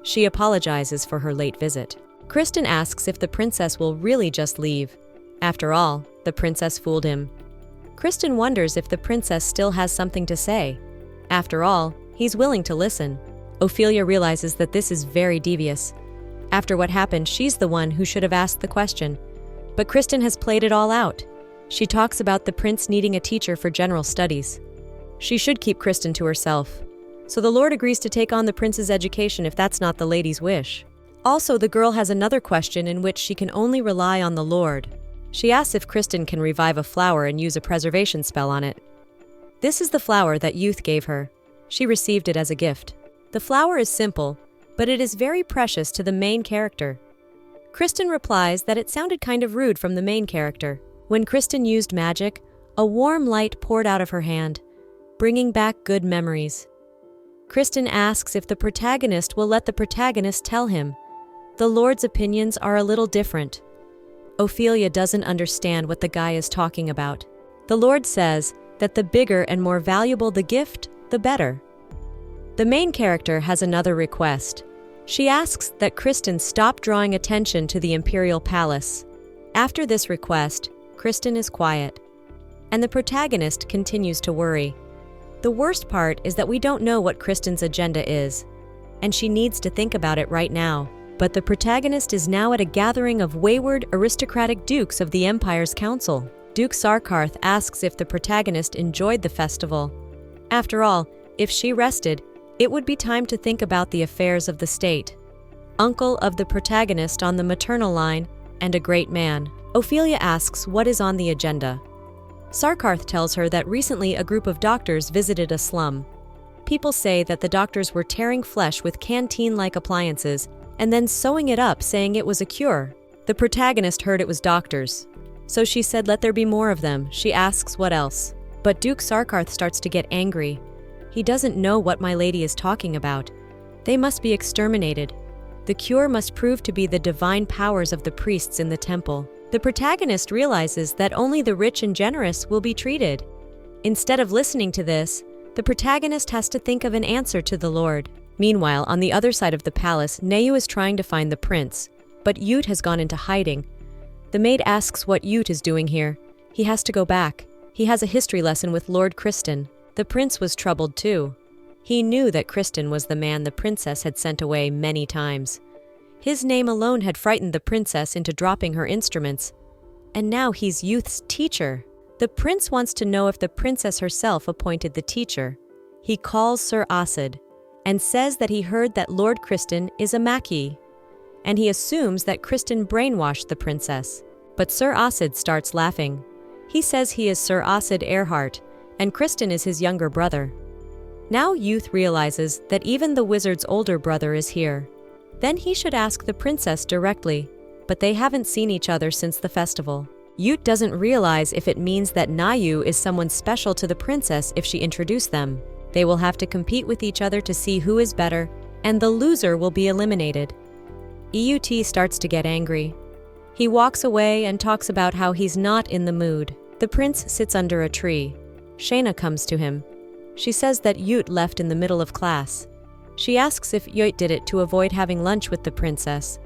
A: She apologizes for her late visit. Kristen asks if the princess will really just leave. After all, the princess fooled him. Kristen wonders if the princess still has something to say. After all, he's willing to listen. Ophelia realizes that this is very devious. After what happened, she's the one who should have asked the question. But Kristen has played it all out. She talks about the prince needing a teacher for general studies. She should keep Kristen to herself. So the Lord agrees to take on the prince's education if that's not the lady's wish. Also, the girl has another question in which she can only rely on the Lord. She asks if Kristen can revive a flower and use a preservation spell on it. This is the flower that Youth gave her. She received it as a gift. The flower is simple, but it is very precious to the main character. Kristen replies that it sounded kind of rude from the main character. When Kristen used magic, a warm light poured out of her hand, bringing back good memories. Kristen asks if the protagonist will let the protagonist tell him. The Lord's opinions are a little different. Ophelia doesn't understand what the guy is talking about. The Lord says that the bigger and more valuable the gift, the better. The main character has another request. She asks that Kristen stop drawing attention to the imperial palace. After this request, Kristen is quiet, and the protagonist continues to worry. The worst part is that we don't know what Kristen's agenda is, and she needs to think about it right now. But the protagonist is now at a gathering of wayward, aristocratic dukes of the Empire's council. Duke Sarkarth asks if the protagonist enjoyed the festival. After all, if she rested, it would be time to think about the affairs of the state. Uncle of the protagonist on the maternal line, and a great man. Ophelia asks what is on the agenda. Sarkarth tells her that recently a group of doctors visited a slum. People say that the doctors were tearing flesh with canteen-like appliances and then sewing it up, saying it was a cure. The protagonist heard it was doctors, so she said let there be more of them. She asks what else. But Duke Sarkarth starts to get angry. He doesn't know what my lady is talking about. They must be exterminated. The cure must prove to be the divine powers of the priests in the temple. The protagonist realizes that only the rich and generous will be treated. Instead of listening to this, the protagonist has to think of an answer to the Lord. Meanwhile, on the other side of the palace, Neyu is trying to find the prince, but Yut has gone into hiding. The maid asks what Yut is doing here. He has to go back. He has a history lesson with Lord Kristen. The prince was troubled too. He knew that Kristen was the man the princess had sent away many times. His name alone had frightened the princess into dropping her instruments. And now he's Youth's teacher. The prince wants to know if the princess herself appointed the teacher. He calls Sir Assad and says that he heard that Lord Kristen is a Maquis, and he assumes that Kristen brainwashed the princess. But Sir Assad starts laughing. He says he is Sir Assad Earhart, and Kristen is his younger brother. Now Youth realizes that even the wizard's older brother is here. Then he should ask the princess directly, but they haven't seen each other since the festival. Yut doesn't realize if it means that Nayu is someone special to the princess if she introduced them. They will have to compete with each other to see who is better, and the loser will be eliminated. Eut starts to get angry. He walks away and talks about how he's not in the mood. The prince sits under a tree. Shayna comes to him. She says that Yut left in the middle of class. She asks if Yut did it to avoid having lunch with the princess.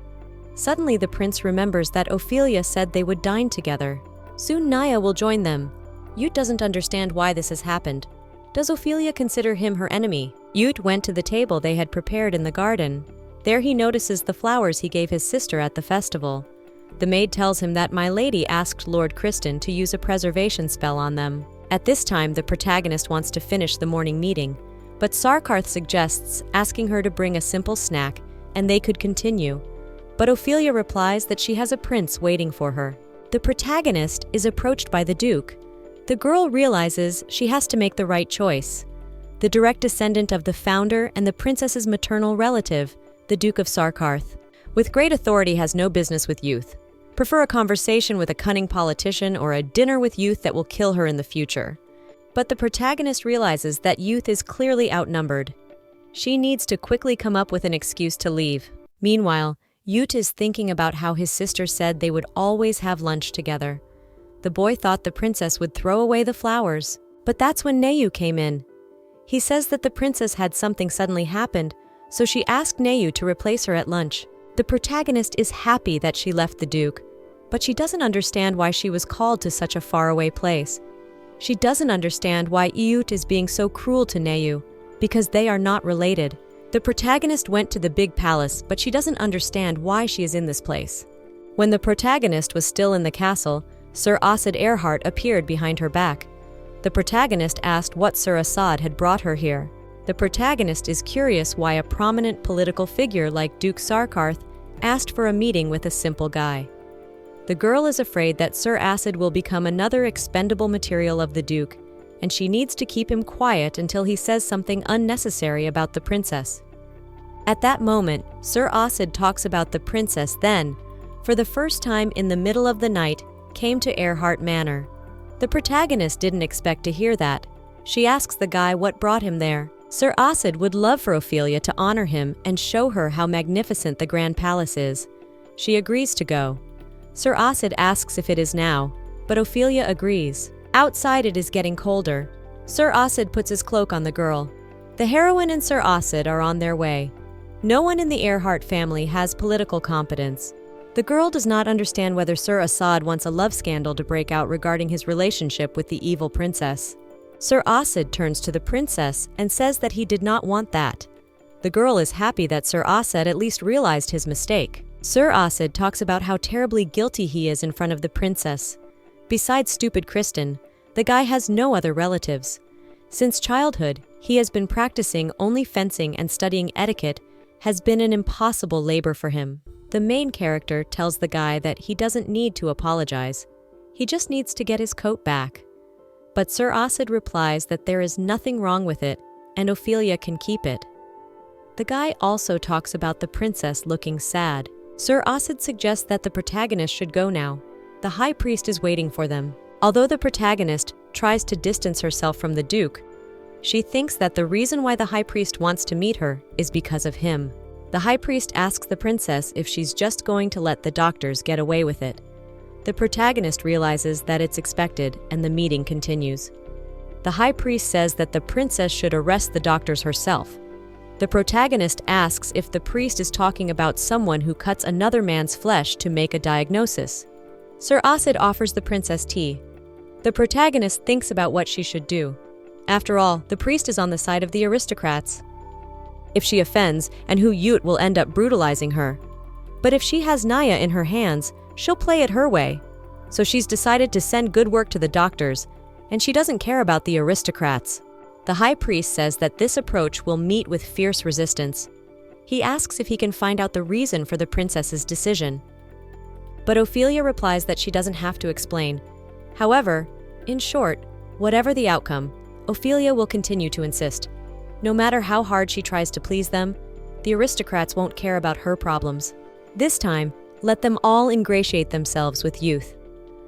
A: Suddenly the prince remembers that Ophelia said they would dine together. Soon Naya will join them. Yut doesn't understand why this has happened. Does Ophelia consider him her enemy? Yut went to the table they had prepared in the garden. There he notices the flowers he gave his sister at the festival. The maid tells him that My Lady asked Lord Kristen to use a preservation spell on them. At this time, the protagonist wants to finish the morning meeting, but Sarkarth suggests asking her to bring a simple snack, and they could continue. But Ophelia replies that she has a prince waiting for her. The protagonist is approached by the Duke. The girl realizes she has to make the right choice. The direct descendant of the founder and the princess's maternal relative, the Duke of Sarkarth, with great authority, has no business with youth. Prefer a conversation with a cunning politician or a dinner with youth that will kill her in the future. But the protagonist realizes that youth is clearly outnumbered. She needs to quickly come up with an excuse to leave. Meanwhile, Yut is thinking about how his sister said they would always have lunch together. The boy thought the princess would throw away the flowers, but that's when Nayu came in. He says that the princess had something suddenly happened, so she asked Nayu to replace her at lunch. The protagonist is happy that she left the Duke, but she doesn't understand why she was called to such a faraway place. She doesn't understand why Eut is being so cruel to Nayu, because they are not related. The protagonist went to the big palace, but she doesn't understand why she is in this place. When the protagonist was still in the castle, Sir Asad Earhart appeared behind her back. The protagonist asked what Sir Asad had brought her here. The protagonist is curious why a prominent political figure like Duke Sarkarth asked for a meeting with a simple guy. The girl is afraid that Sir Asad will become another expendable material of the Duke, and she needs to keep him quiet until he says something unnecessary about the princess. At that moment, Sir Asad talks about the princess then, for the first time in the middle of the night, came to Earhart Manor. The protagonist didn't expect to hear that. She asks the guy what brought him there. Sir Asad would love for Ophelia to honor him and show her how magnificent the Grand Palace is. She agrees to go. Sir Asad asks if it is now, but Ophelia agrees. Outside it is getting colder. Sir Asad puts his cloak on the girl. The heroine and Sir Asad are on their way. No one in the Earhart family has political competence. The girl does not understand whether Sir Asad wants a love scandal to break out regarding his relationship with the evil princess. Sir Asad turns to the princess and says that he did not want that. The girl is happy that Sir Asad at least realized his mistake. Sir Asad talks about how terribly guilty he is in front of the princess. Besides stupid Kristen, the guy has no other relatives. Since childhood, he has been practicing only fencing, and studying etiquette has been an impossible labor for him. The main character tells the guy that he doesn't need to apologize. He just needs to get his coat back. But Sir Asad replies that there is nothing wrong with it, and Ophelia can keep it. The guy also talks about the princess looking sad. Sir Asad suggests that the protagonist should go now. The high priest is waiting for them. Although the protagonist tries to distance herself from the Duke, she thinks that the reason why the high priest wants to meet her is because of him. The high priest asks the princess if she's just going to let the doctors get away with it. The protagonist realizes that it's expected, and the meeting continues. The high priest says that the princess should arrest the doctors herself. The protagonist asks if the priest is talking about someone who cuts another man's flesh to make a diagnosis. Sir Asad offers the princess tea. The protagonist thinks about what she should do. After all, the priest is on the side of the aristocrats. If she offends, and Yut will end up brutalizing her. But if she has Naya in her hands, she'll play it her way. So she's decided to send good work to the doctors, and she doesn't care about the aristocrats. The high priest says that this approach will meet with fierce resistance. He asks if he can find out the reason for the princess's decision. But Ophelia replies that she doesn't have to explain. However, in short, whatever the outcome, Ophelia will continue to insist. No matter how hard she tries to please them, the aristocrats won't care about her problems. This time, let them all ingratiate themselves with youth.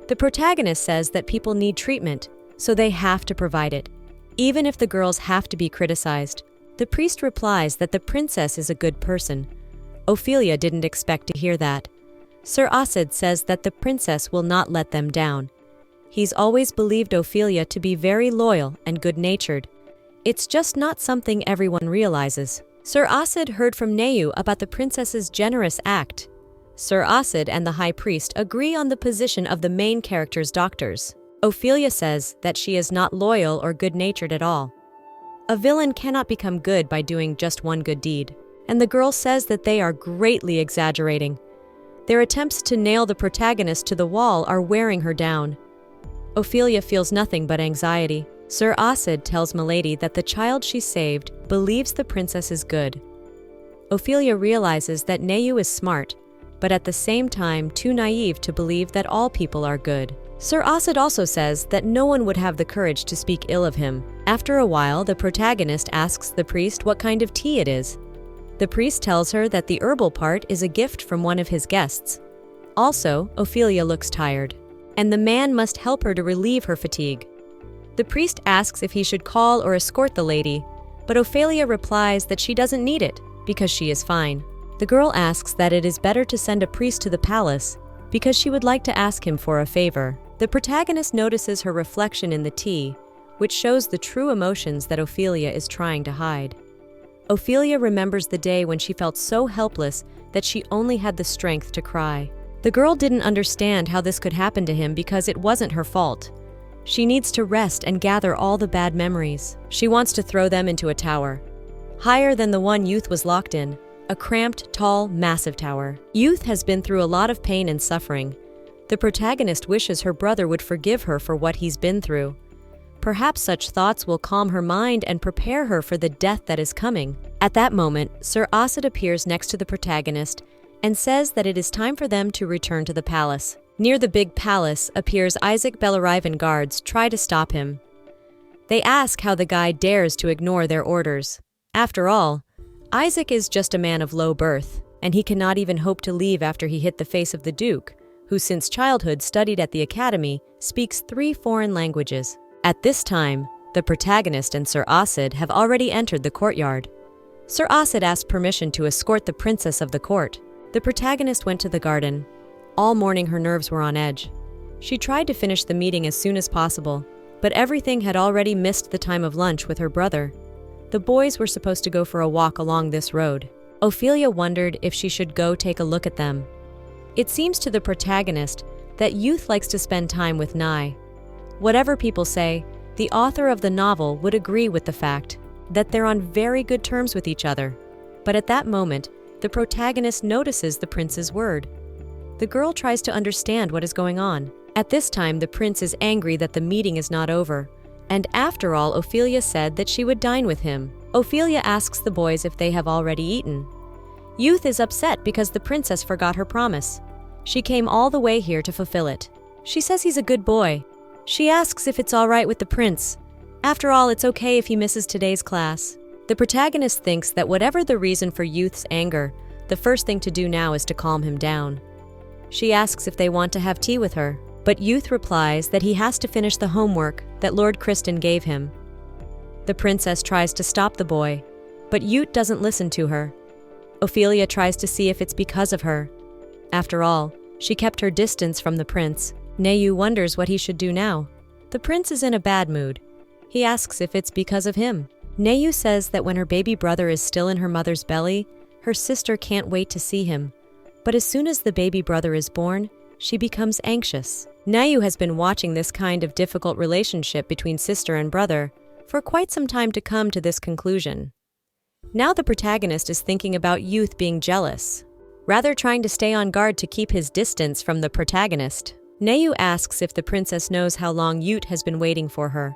A: The protagonist says that people need treatment, so they have to provide it, even if the girls have to be criticized. The priest replies that the princess is a good person. Ophelia didn't expect to hear that. Sir Asad says that the princess will not let them down. He's always believed Ophelia to be very loyal and good-natured. It's just not something everyone realizes. Sir Asad heard from Neyu about the princess's generous act. Sir Asad and the high priest agree on the position of the main character's doctors. Ophelia says that she is not loyal or good-natured at all. A villain cannot become good by doing just one good deed. And the girl says that they are greatly exaggerating. Their attempts to nail the protagonist to the wall are wearing her down. Ophelia feels nothing but anxiety. Sir Asad tells Milady that the child she saved believes the princess is good. Ophelia realizes that Neyu is smart, but at the same time too naive to believe that all people are good. Sir Asad also says that no one would have the courage to speak ill of him. After a while, the protagonist asks the priest what kind of tea it is. The priest tells her that the herbal part is a gift from one of his guests. Also, Ophelia looks tired, and the man must help her to relieve her fatigue. The priest asks if he should call or escort the lady, but Ophelia replies that she doesn't need it because she is fine. The girl asks that it is better to send a priest to the palace because she would like to ask him for a favor. The protagonist notices her reflection in the tea, which shows the true emotions that Ophelia is trying to hide. Ophelia remembers the day when she felt so helpless that she only had the strength to cry. The girl didn't understand how this could happen to him because it wasn't her fault. She needs to rest and gather all the bad memories. She wants to throw them into a tower, higher than the one Youth was locked in, a cramped, tall, massive tower. Youth has been through a lot of pain and suffering. The protagonist wishes her brother would forgive her for what he's been through. Perhaps such thoughts will calm her mind and prepare her for the death that is coming. At that moment, Sir Asad appears next to the protagonist and says that it is time for them to return to the palace. Near the big palace appears Isaac Belerive guards try to stop him. They ask how the guy dares to ignore their orders. After all, Isaac is just a man of low birth, and he cannot even hope to leave after he hit the face of the Duke, who since childhood studied at the academy, speaks 3 foreign languages. At this time, the protagonist and Sir Asad have already entered the courtyard. Sir Asad asked permission to escort the princess of the court. The protagonist went to the garden. All morning her nerves were on edge. She tried to finish the meeting as soon as possible, but everything had already missed the time of lunch with her brother. The boys were supposed to go for a walk along this road. Ophelia wondered if she should go take a look at them. It seems to the protagonist that Youth likes to spend time with Nai. Whatever people say, the author of the novel would agree with the fact that they're on very good terms with each other. But at that moment, the protagonist notices the prince's word. The girl tries to understand what is going on. At this time, the prince is angry that the meeting is not over, and after all, Ophelia said that she would dine with him. Ophelia asks the boys if they have already eaten. Youth is upset because the princess forgot her promise. She came all the way here to fulfill it. She says he's a good boy. She asks if it's all right with the prince. After all, it's okay if he misses today's class. The protagonist thinks that whatever the reason for Youth's anger, the first thing to do now is to calm him down. She asks if they want to have tea with her, but Youth replies that he has to finish the homework that Lord Kristen gave him. The princess tries to stop the boy, but Youth doesn't listen to her. Ophelia tries to see if it's because of her. After all, she kept her distance from the prince. Neyu wonders what he should do now. The prince is in a bad mood. He asks if it's because of him. Neyu says that when her baby brother is still in her mother's belly, her sister can't wait to see him. But as soon as the baby brother is born, she becomes anxious. Neyu has been watching this kind of difficult relationship between sister and brother for quite some time to come to this conclusion. Now the protagonist is thinking about Youth being jealous, rather trying to stay on guard to keep his distance from the protagonist. Neyu asks if the princess knows how long Youth has been waiting for her.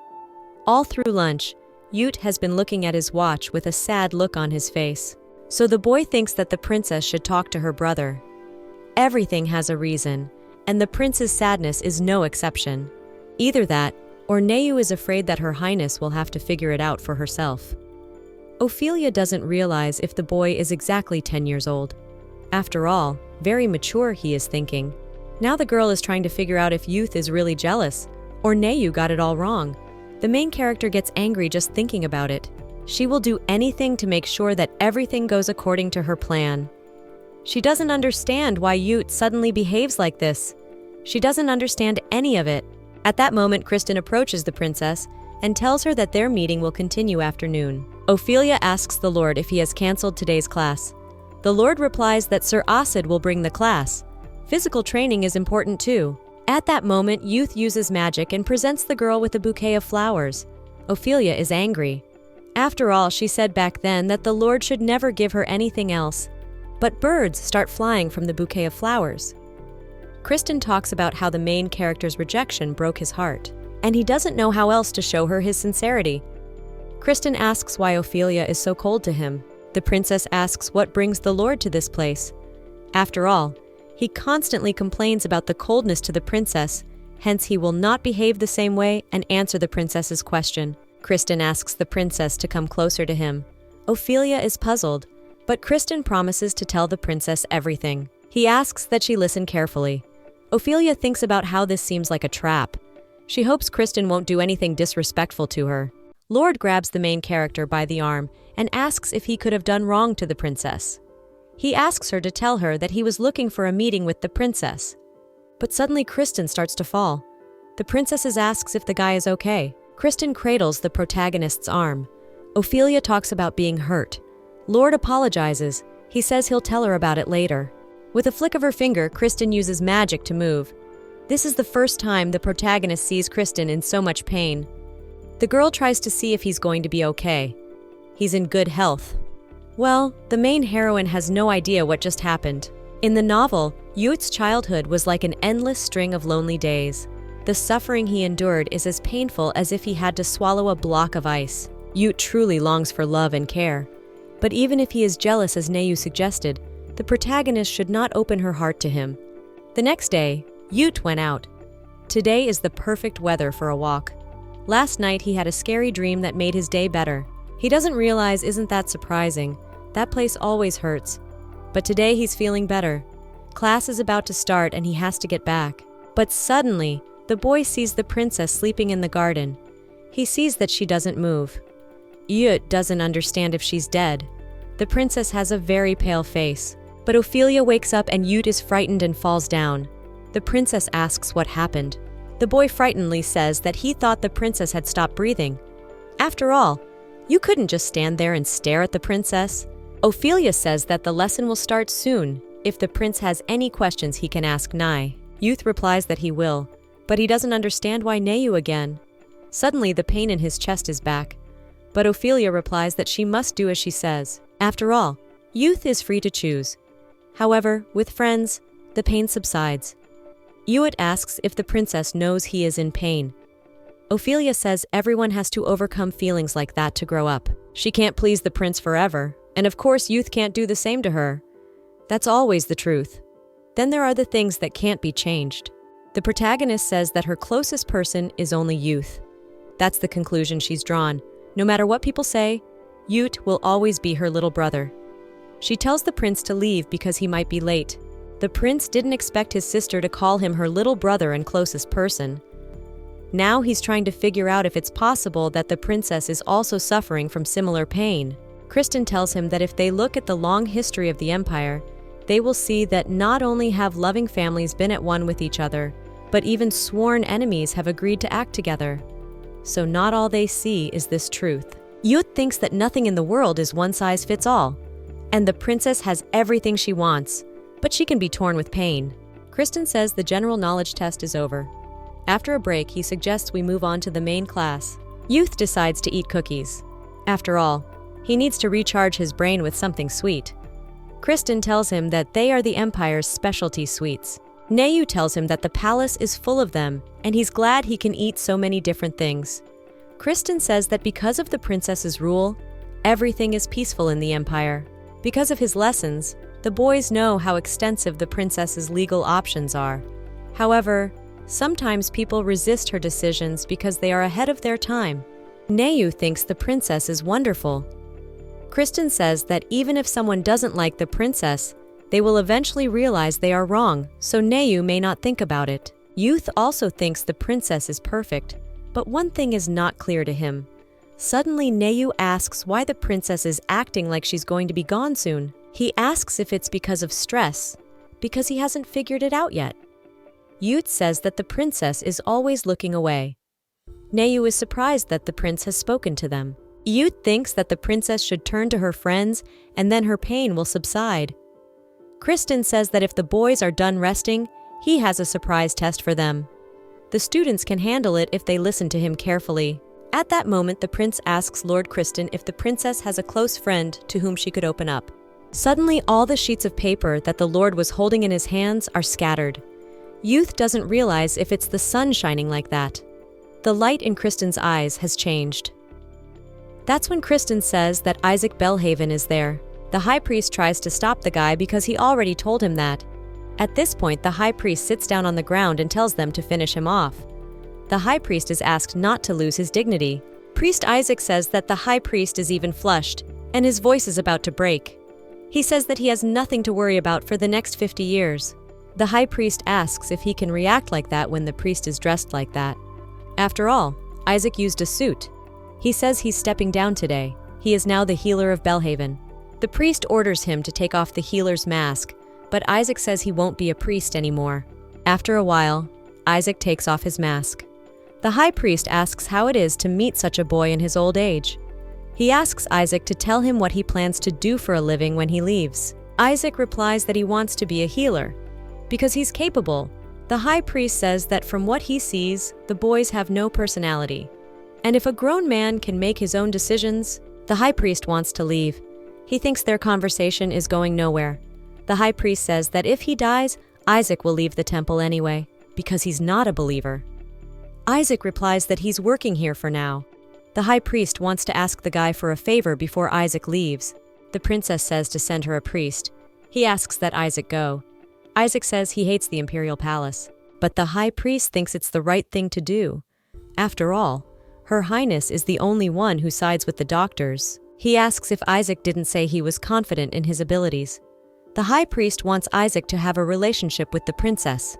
A: All through lunch, Youth has been looking at his watch with a sad look on his face. So the boy thinks that the princess should talk to her brother. Everything has a reason, and the prince's sadness is no exception. Either that, or Neyu is afraid that her highness will have to figure it out for herself. Ophelia doesn't realize if the boy is exactly 10 years old. After all, very mature, he is thinking. Now the girl is trying to figure out if Youth is really jealous, or Nayu got it all wrong. The main character gets angry just thinking about it. She will do anything to make sure that everything goes according to her plan. She doesn't understand why Youth suddenly behaves like this. She doesn't understand any of it. At that moment, Kristen approaches the princess and tells her that their meeting will continue after noon. Ophelia asks the Lord if he has cancelled today's class. The Lord replies that Sir Asid will bring the class. Physical training is important too. At that moment, Youth uses magic and presents the girl with a bouquet of flowers. Ophelia is angry. After all, she said back then that the Lord should never give her anything else. But birds start flying from the bouquet of flowers. Kristen talks about how the main character's rejection broke his heart, and he doesn't know how else to show her his sincerity. Kristen asks why Ophelia is so cold to him. The princess asks what brings the Lord to this place. After all, he constantly complains about the coldness to the princess, hence he will not behave the same way and answer the princess's question. Kristen asks the princess to come closer to him. Ophelia is puzzled, but Kristen promises to tell the princess everything. He asks that she listen carefully. Ophelia thinks about how this seems like a trap. She hopes Kristen won't do anything disrespectful to her. Lord grabs the main character by the arm and asks if he could have done wrong to the princess. He asks her to tell her that he was looking for a meeting with the princess. But suddenly Kristen starts to fall. The princess asks if the guy is okay. Kristen cradles the protagonist's arm. Ophelia talks about being hurt. Lord apologizes. He says he'll tell her about it later. With a flick of her finger, Kristen uses magic to move. This is the first time the protagonist sees Kristen in so much pain. The girl tries to see if he's going to be okay. He's in good health. Well, the main heroine has no idea what just happened. In the novel, Youth's childhood was like an endless string of lonely days. The suffering he endured is as painful as if he had to swallow a block of ice. Youth truly longs for love and care. But even if he is jealous, as Nayu suggested, the protagonist should not open her heart to him. The next day, Youth went out. Today is the perfect weather for a walk. Last night he had a scary dream that made his day better. He doesn't realize, isn't that surprising? That place always hurts. But today he's feeling better. Class is about to start and he has to get back. But suddenly, the boy sees the princess sleeping in the garden. He sees that she doesn't move. Youth doesn't understand if she's dead. The princess has a very pale face. But Ophelia wakes up and Youth is frightened and falls down. The princess asks what happened. The boy frightenedly says that he thought the princess had stopped breathing. After all, you couldn't just stand there and stare at the princess. Ophelia says that the lesson will start soon. If the prince has any questions, he can ask Nai. Youth replies that he will, but he doesn't understand why Nayu again. Suddenly, the pain in his chest is back. But Ophelia replies that she must do as she says. After all, Youth is free to choose. However, with friends, the pain subsides. Youth asks if the princess knows he is in pain. Ophelia says everyone has to overcome feelings like that to grow up. She can't please the prince forever, and of course Youth can't do the same to her. That's always the truth. Then there are the things that can't be changed. The protagonist says that her closest person is only Youth. That's the conclusion she's drawn. No matter what people say, Youth will always be her little brother. She tells the prince to leave because he might be late. The prince didn't expect his sister to call him her little brother and closest person. Now he's trying to figure out if it's possible that the princess is also suffering from similar pain. Kristen tells him that if they look at the long history of the empire, they will see that not only have loving families been at one with each other, but even sworn enemies have agreed to act together. So not all they see is this truth. Youth thinks that nothing in the world is one size fits all, and the princess has everything she wants, but she can be torn with pain. Kristen says the general knowledge test is over. After a break, he suggests we move on to the main class. Youth decides to eat cookies. After all, he needs to recharge his brain with something sweet. Kristen tells him that they are the Empire's specialty sweets. Nayu tells him that the palace is full of them, and he's glad he can eat so many different things. Kristen says that because of the princess's rule, everything is peaceful in the Empire. Because of his lessons, the boys know how extensive the princess's legal options are. However, sometimes people resist her decisions because they are ahead of their time. Nayu thinks the princess is wonderful. Kristen says that even if someone doesn't like the princess, they will eventually realize they are wrong, so Nayu may not think about it. Youth also thinks the princess is perfect, but one thing is not clear to him. Suddenly, Nayu asks why the princess is acting like she's going to be gone soon. He asks if it's because of stress, because he hasn't figured it out yet. Youth says that the princess is always looking away. Nayu is surprised that the prince has spoken to them. Youth thinks that the princess should turn to her friends and then her pain will subside. Kristen says that if the boys are done resting, he has a surprise test for them. The students can handle it if they listen to him carefully. At that moment, the prince asks Lord Kristen if the princess has a close friend to whom she could open up. Suddenly, all the sheets of paper that the Lord was holding in his hands are scattered. Youth doesn't realize if it's the sun shining like that. The light in Kristen's eyes has changed. That's when Kristen says that Isaac Belhaven is there. The high priest tries to stop the guy because he already told him that. At this point, the high priest sits down on the ground and tells them to finish him off. The high priest is asked not to lose his dignity. Priest Isaac says that the high priest is even flushed, and his voice is about to break. He says that he has nothing to worry about for the next 50 years. The high priest asks if he can react like that when the priest is dressed like that. After all, Isaac used a suit. He says he's stepping down today. He is now the healer of Belhaven. The priest orders him to take off the healer's mask, but Isaac says he won't be a priest anymore. After a while, Isaac takes off his mask. The high priest asks how it is to meet such a boy in his old age. He asks Isaac to tell him what he plans to do for a living when he leaves. Isaac replies that he wants to be a healer, because he's capable. The high priest says that from what he sees, the boys have no personality. And if a grown man can make his own decisions, the high priest wants to leave. He thinks their conversation is going nowhere. The high priest says that if he dies, Isaac will leave the temple anyway, because he's not a believer. Isaac replies that he's working here for now. The high priest wants to ask the guy for a favor before Isaac leaves. The princess says to send her a priest. He asks that Isaac go. Isaac says he hates the imperial palace, but the high priest thinks it's the right thing to do. After all, Her Highness is the only one who sides with the doctors. He asks if Isaac didn't say he was confident in his abilities. The high priest wants Isaac to have a relationship with the princess.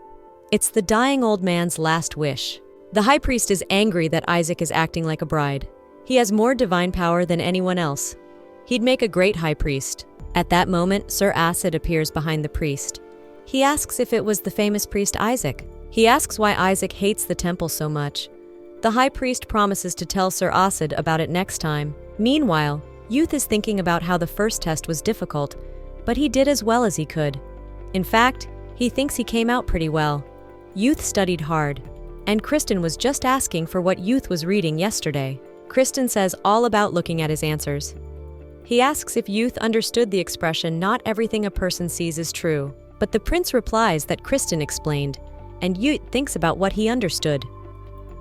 A: It's the dying old man's last wish. The high priest is angry that Isaac is acting like a bride. He has more divine power than anyone else. He'd make a great high priest. At that moment, Sir Acid appears behind the priest. He asks if it was the famous priest Isaac. He asks why Isaac hates the temple so much. The high priest promises to tell Sir Acid about it next time. Meanwhile, Youth is thinking about how the first test was difficult, but he did as well as he could. In fact, he thinks he came out pretty well. Youth studied hard, and Kristen was just asking for what Youth was reading yesterday. Kristen says all about looking at his answers. He asks if Youth understood the expression, "Not everything a person sees is true," but the prince replies that Kristen explained, and Youth thinks about what he understood.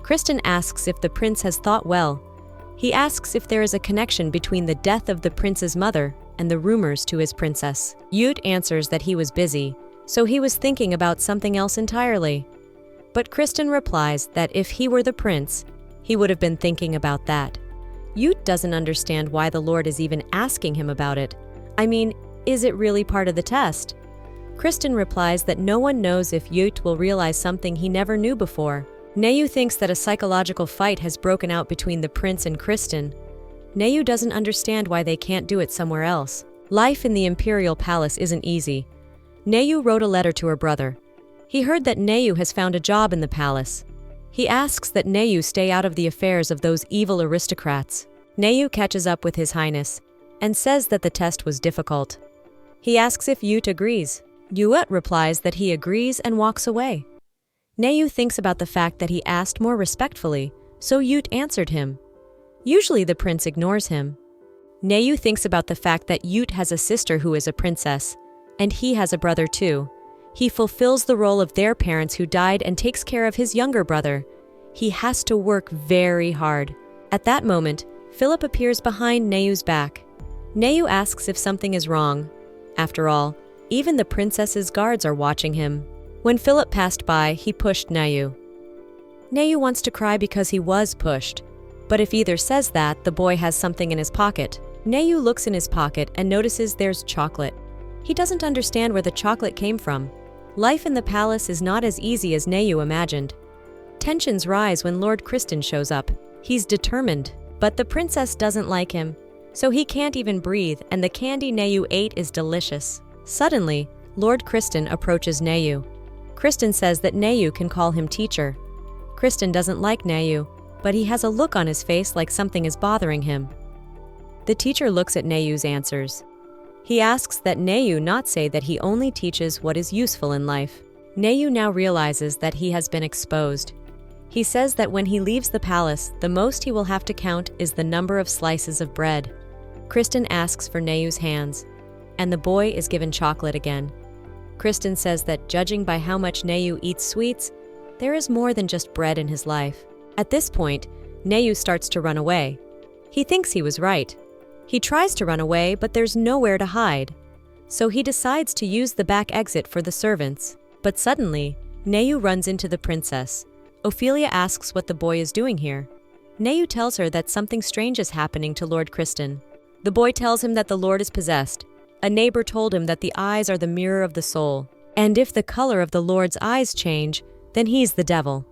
A: Kristen asks if the prince has thought well. He asks if there is a connection between the death of the prince's mother and the rumors to his princess. Yut answers that he was busy, so he was thinking about something else entirely. But Kristen replies that if he were the prince, he would have been thinking about that. Yut doesn't understand why the Lord is even asking him about it. I mean, is it really part of the test? Kristen replies that no one knows if Yut will realize something he never knew before. Nayu thinks that a psychological fight has broken out between the prince and Kristen. Nayu doesn't understand why they can't do it somewhere else. Life in the imperial palace isn't easy. Nayu wrote a letter to her brother. He heard that Nayu has found a job in the palace. He asks that Nayu stay out of the affairs of those evil aristocrats. Nayu catches up with His Highness and says that the test was difficult. He asks if Yut agrees. Yut replies that he agrees and walks away. Nayu thinks about the fact that he asked more respectfully, so Yut answered him. Usually the prince ignores him. Nayu thinks about the fact that Yut has a sister who is a princess, and he has a brother too. He fulfills the role of their parents who died and takes care of his younger brother. He has to work very hard. At that moment, Philip appears behind Nayu's back. Nayu asks if something is wrong. After all, even the princess's guards are watching him. When Philip passed by, he pushed Nayu. Nayu wants to cry because he was pushed, but if either says that, the boy has something in his pocket. Nayu looks in his pocket and notices there's chocolate. He doesn't understand where the chocolate came from. Life in the palace is not as easy as Nayu imagined. Tensions rise when Lord Kristen shows up. He's determined, but the princess doesn't like him, so he can't even breathe, and the candy Nayu ate is delicious. Suddenly, Lord Kristen approaches Nayu. Kristen says that Nayu can call him teacher. Kristen doesn't like Nayu, but he has a look on his face like something is bothering him. The teacher looks at Nayu's answers. He asks that Nayu not say that he only teaches what is useful in life. Nayu now realizes that he has been exposed. He says that when he leaves the palace, the most he will have to count is the number of slices of bread. Kristen asks for Nayu's hands, and the boy is given chocolate again. Kristen says that judging by how much Nayu eats sweets, there is more than just bread in his life. At this point, Nayu starts to run away. He thinks he was right. He tries to run away, but there's nowhere to hide. So he decides to use the back exit for the servants. But suddenly, Nayu runs into the princess. Ophelia asks what the boy is doing here. Nayu tells her that something strange is happening to Lord Kristen. The boy tells him that the Lord is possessed. A neighbor told him that the eyes are the mirror of the soul, and if the color of the Lord's eyes change, then he's the devil.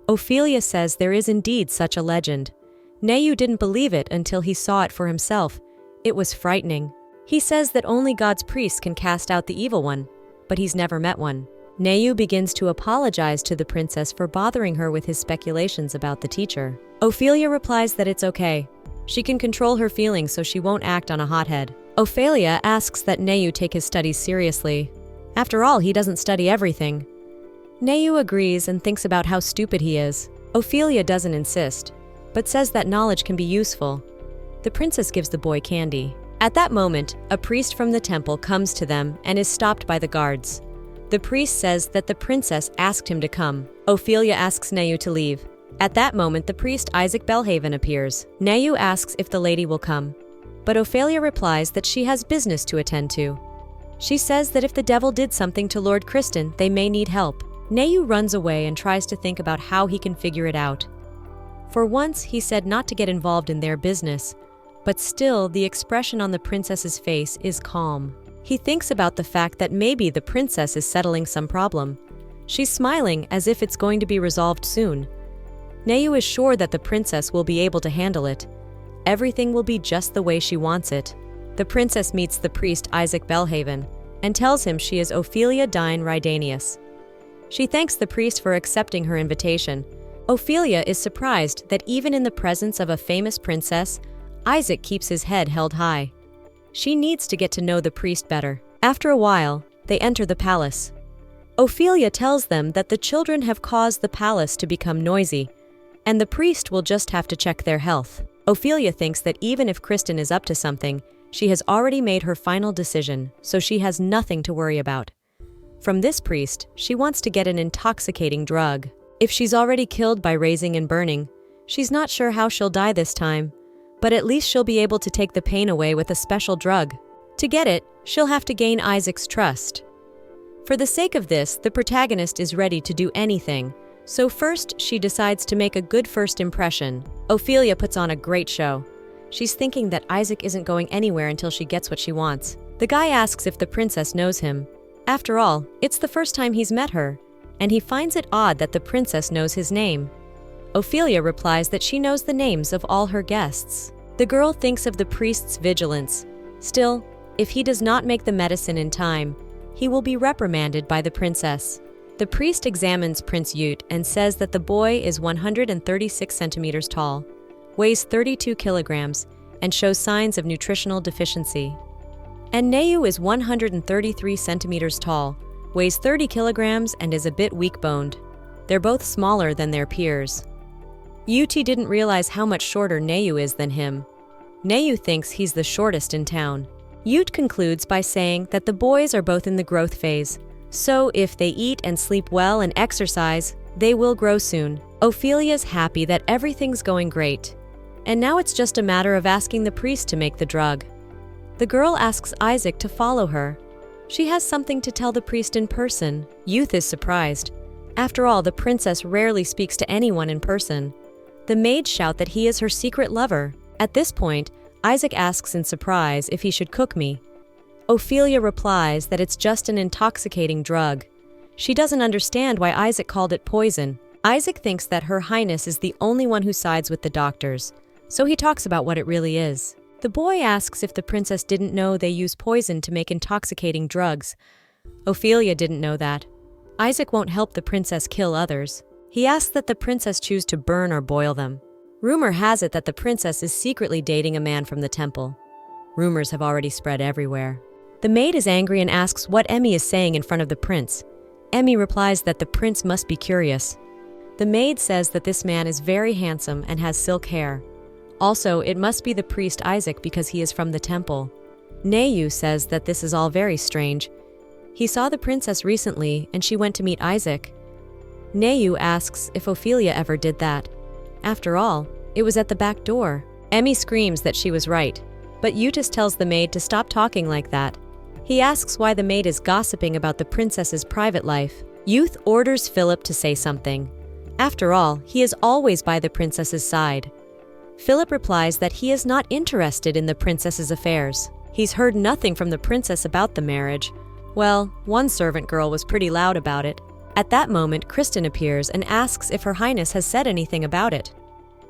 A: Ophelia says there is indeed such a legend. Nayu didn't believe it until he saw it for himself. It was frightening. He says that only God's priest can cast out the evil one, but he's never met one. Nayu begins to apologize to the princess for bothering her with his speculations about the teacher. Ophelia replies that it's okay. She can control her feelings so she won't act on a hothead. Ophelia asks that Nayu take his studies seriously. After all, he doesn't study everything. Nayu agrees and thinks about how stupid he is. Ophelia doesn't insist, but says that knowledge can be useful. The princess gives the boy candy. At that moment, a priest from the temple comes to them and is stopped by the guards. The priest says that the princess asked him to come. Ophelia asks Nayu to leave. At that moment, the priest Isaac Belhaven appears. Nayu asks if the lady will come, but Ophelia replies that she has business to attend to. She says that if the devil did something to Lord Kristen, they may need help. Nayu runs away and tries to think about how he can figure it out. For once, he said not to get involved in their business, but still, the expression on the princess's face is calm. He thinks about the fact that maybe the princess is settling some problem. She's smiling as if it's going to be resolved soon. Nayu is sure that the princess will be able to handle it. Everything will be just the way she wants it. The princess meets the priest Isaac Belhaven and tells him she is Ophelia Dine Rydanius. She thanks the priest for accepting her invitation. Ophelia is surprised that even in the presence of a famous princess, Isaac keeps his head held high. She needs to get to know the priest better. After a while, they enter the palace. Ophelia tells them that the children have caused the palace to become noisy, and the priest will just have to check their health. Ophelia thinks that even if Kristen is up to something, she has already made her final decision, so she has nothing to worry about. From this priest, she wants to get an intoxicating drug. If she's already killed by raising and burning, she's not sure how she'll die this time, but at least she'll be able to take the pain away with a special drug. To get it, she'll have to gain Isaac's trust. For the sake of this, the protagonist is ready to do anything. So first, she decides to make a good first impression. Ophelia puts on a great show. She's thinking that Isaac isn't going anywhere until she gets what she wants. The guy asks if the princess knows him. After all, it's the first time he's met her, and he finds it odd that the princess knows his name. Ophelia replies that she knows the names of all her guests. The girl thinks of the priest's vigilance. Still, if he does not make the medicine in time, he will be reprimanded by the princess. The priest examines Prince Ute and says that the boy is 136 centimeters tall, weighs 32 kilograms, and shows signs of nutritional deficiency. And Nayu is 133 centimeters tall, weighs 30 kilograms, and is a bit weak-boned. They're both smaller than their peers. Ute didn't realize how much shorter Nayu is than him. Nayu thinks he's the shortest in town. Ute concludes by saying that the boys are both in the growth phase, so if they eat and sleep well and exercise, they will grow soon. Ophelia's happy that everything's going great, and now it's just a matter of asking the priest to make the drug. The girl asks Isaac to follow her. She has something to tell the priest in person. Youth is surprised. After all, the princess rarely speaks to anyone in person. The maids shout that he is her secret lover. At this point, Isaac asks in surprise if he should cook me. Ophelia replies that it's just an intoxicating drug. She doesn't understand why Isaac called it poison. Isaac thinks that Her Highness is the only one who sides with the doctors, so he talks about what it really is. The boy asks if the princess didn't know they use poison to make intoxicating drugs. Ophelia didn't know that. Isaac won't help the princess kill others. He asks that the princess choose to burn or boil them. Rumor has it that the princess is secretly dating a man from the temple. Rumors have already spread everywhere. The maid is angry and asks what Emmy is saying in front of the prince. Emmy replies that the prince must be curious. The maid says that this man is very handsome and has silk hair. Also, it must be the priest Isaac because he is from the temple. Nayu says that this is all very strange. He saw the princess recently and she went to meet Isaac. Nayu asks if Ophelia ever did that. After all, it was at the back door. Emmy screams that she was right, but Eutis tells the maid to stop talking like that. He asks why the maid is gossiping about the princess's private life. Youth orders Philip to say something. After all, he is always by the princess's side. Philip replies that he is not interested in the princess's affairs. He's heard nothing from the princess about the marriage. Well, one servant girl was pretty loud about it. At that moment, Kristen appears and asks if Her Highness has said anything about it.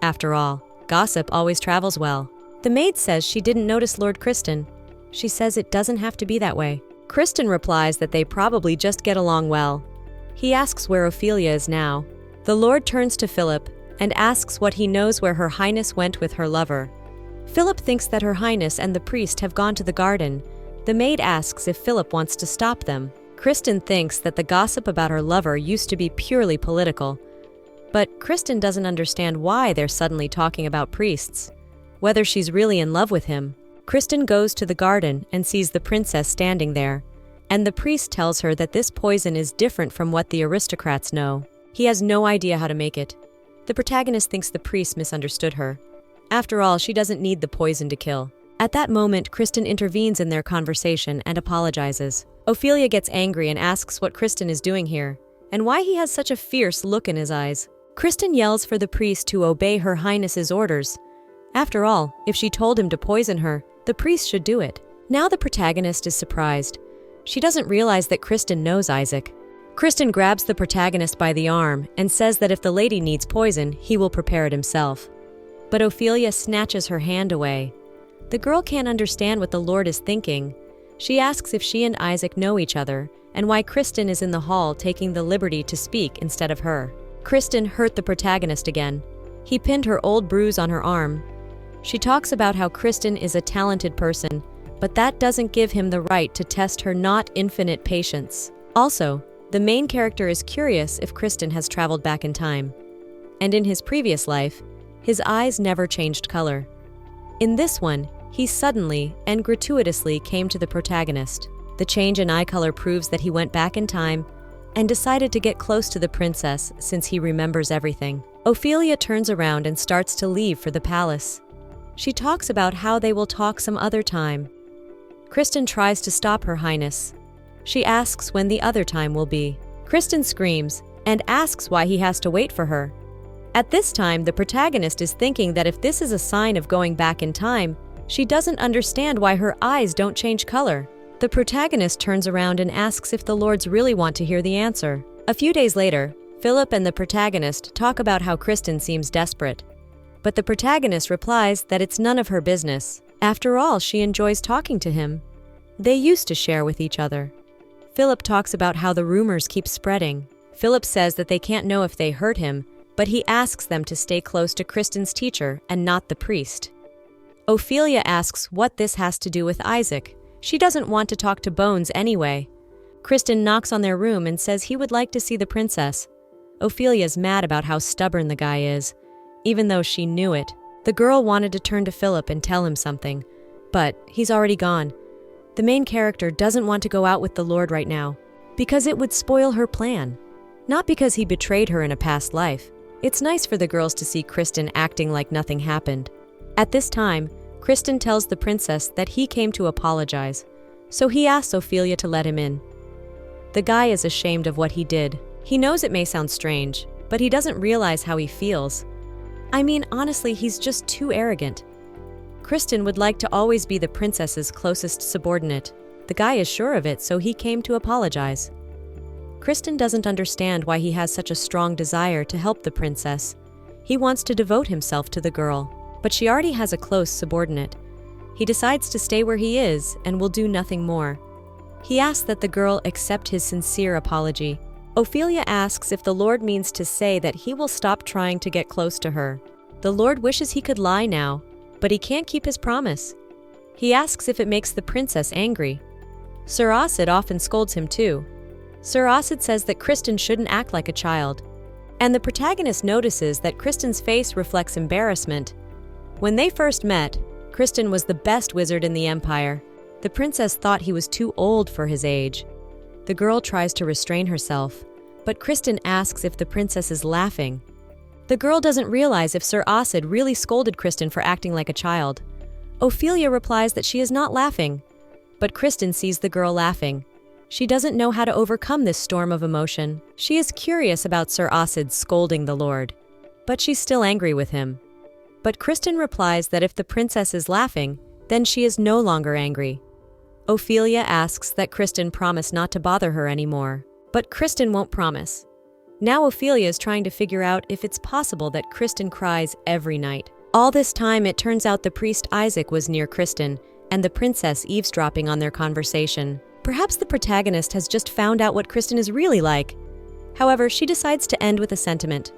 A: After all, gossip always travels well. The maid says she didn't notice Lord Kristen. She says it doesn't have to be that way. Kristen replies that they probably just get along well. He asks where Ophelia is now. The Lord turns to Philip and asks what he knows where Her Highness went with her lover. Philip thinks that Her Highness and the priest have gone to the garden. The maid asks if Philip wants to stop them. Kristen thinks that the gossip about her lover used to be purely political. But Kristen doesn't understand why they're suddenly talking about priests. Whether she's really in love with him. Kristen goes to the garden and sees the princess standing there. And the priest tells her that this poison is different from what the aristocrats know. He has no idea how to make it. The protagonist thinks the priest misunderstood her. After all, she doesn't need the poison to kill. At that moment, Kristen intervenes in their conversation and apologizes. Ophelia gets angry and asks what Kristen is doing here, and why he has such a fierce look in his eyes. Kristen yells for the priest to obey Her Highness's orders. After all, if she told him to poison her, the priest should do it. Now the protagonist is surprised. She doesn't realize that Kristen knows Isaac. Kristen grabs the protagonist by the arm and says that if the lady needs poison, he will prepare it himself. But Ophelia snatches her hand away. The girl can't understand what the Lord is thinking. She asks if she and Isaac know each other, and why Kristen is in the hall taking the liberty to speak instead of her. Kristen hurt the protagonist again. He pinned her old bruise on her arm. She talks about how Kristen is a talented person, but that doesn't give him the right to test her not infinite patience. Also, the main character is curious if Kristen has traveled back in time. And in his previous life, his eyes never changed color. In this one, he suddenly and gratuitously came to the protagonist. The change in eye color proves that he went back in time and decided to get close to the princess since he remembers everything. Ophelia turns around and starts to leave for the palace. She talks about how they will talk some other time. Kristen tries to stop Her Highness. She asks when the other time will be. Kristen screams and asks why he has to wait for her. At this time, the protagonist is thinking that if this is a sign of going back in time, she doesn't understand why her eyes don't change color. The protagonist turns around and asks if the lords really want to hear the answer. A few days later, Philip and the protagonist talk about how Kristen seems desperate. But the protagonist replies that it's none of her business. After all, she enjoys talking to him. They used to share with each other. Philip talks about how the rumors keep spreading. Philip says that they can't know if they hurt him, but he asks them to stay close to Kristen's teacher and not the priest. Ophelia asks what this has to do with Isaac. She doesn't want to talk to Bones anyway. Kristen knocks on their room and says he would like to see the princess. Ophelia's mad about how stubborn the guy is, even though she knew it. The girl wanted to turn to Philip and tell him something, but he's already gone. The main character doesn't want to go out with the Lord right now, because it would spoil her plan. Not because he betrayed her in a past life. It's nice for the girls to see Kristen acting like nothing happened. At this time, Kristen tells the princess that he came to apologize, so he asks Ophelia to let him in. The guy is ashamed of what he did. He knows it may sound strange, but he doesn't realize how he feels. I mean, honestly, he's just too arrogant. Kristen would like to always be the princess's closest subordinate. The guy is sure of it, so he came to apologize. Kristen doesn't understand why he has such a strong desire to help the princess. He wants to devote himself to the girl, but she already has a close subordinate. He decides to stay where he is and will do nothing more. He asks that the girl accept his sincere apology. Ophelia asks if the Lord means to say that he will stop trying to get close to her. The Lord wishes he could lie now, but he can't keep his promise. He asks if it makes the princess angry. Sir Osid often scolds him too. Sir Osid says that Kristen shouldn't act like a child. And the protagonist notices that Kristen's face reflects embarrassment. When they first met, Kristen was the best wizard in the Empire. The princess thought he was too old for his age. The girl tries to restrain herself, but Kristen asks if the princess is laughing. The girl doesn't realize if Sir Osid really scolded Kristen for acting like a child. Ophelia replies that she is not laughing, but Kristen sees the girl laughing. She doesn't know how to overcome this storm of emotion. She is curious about Sir Osid scolding the Lord, but she's still angry with him. But Kristen replies that if the princess is laughing, then she is no longer angry. Ophelia asks that Kristen promise not to bother her anymore, but Kristen won't promise. Now Ophelia is trying to figure out if it's possible that Kristen cries every night. All this time, it turns out the priest Isaac was near Kristen, and the princess eavesdropping on their conversation. Perhaps the protagonist has just found out what Kristen is really like. However, she decides to end with a sentiment.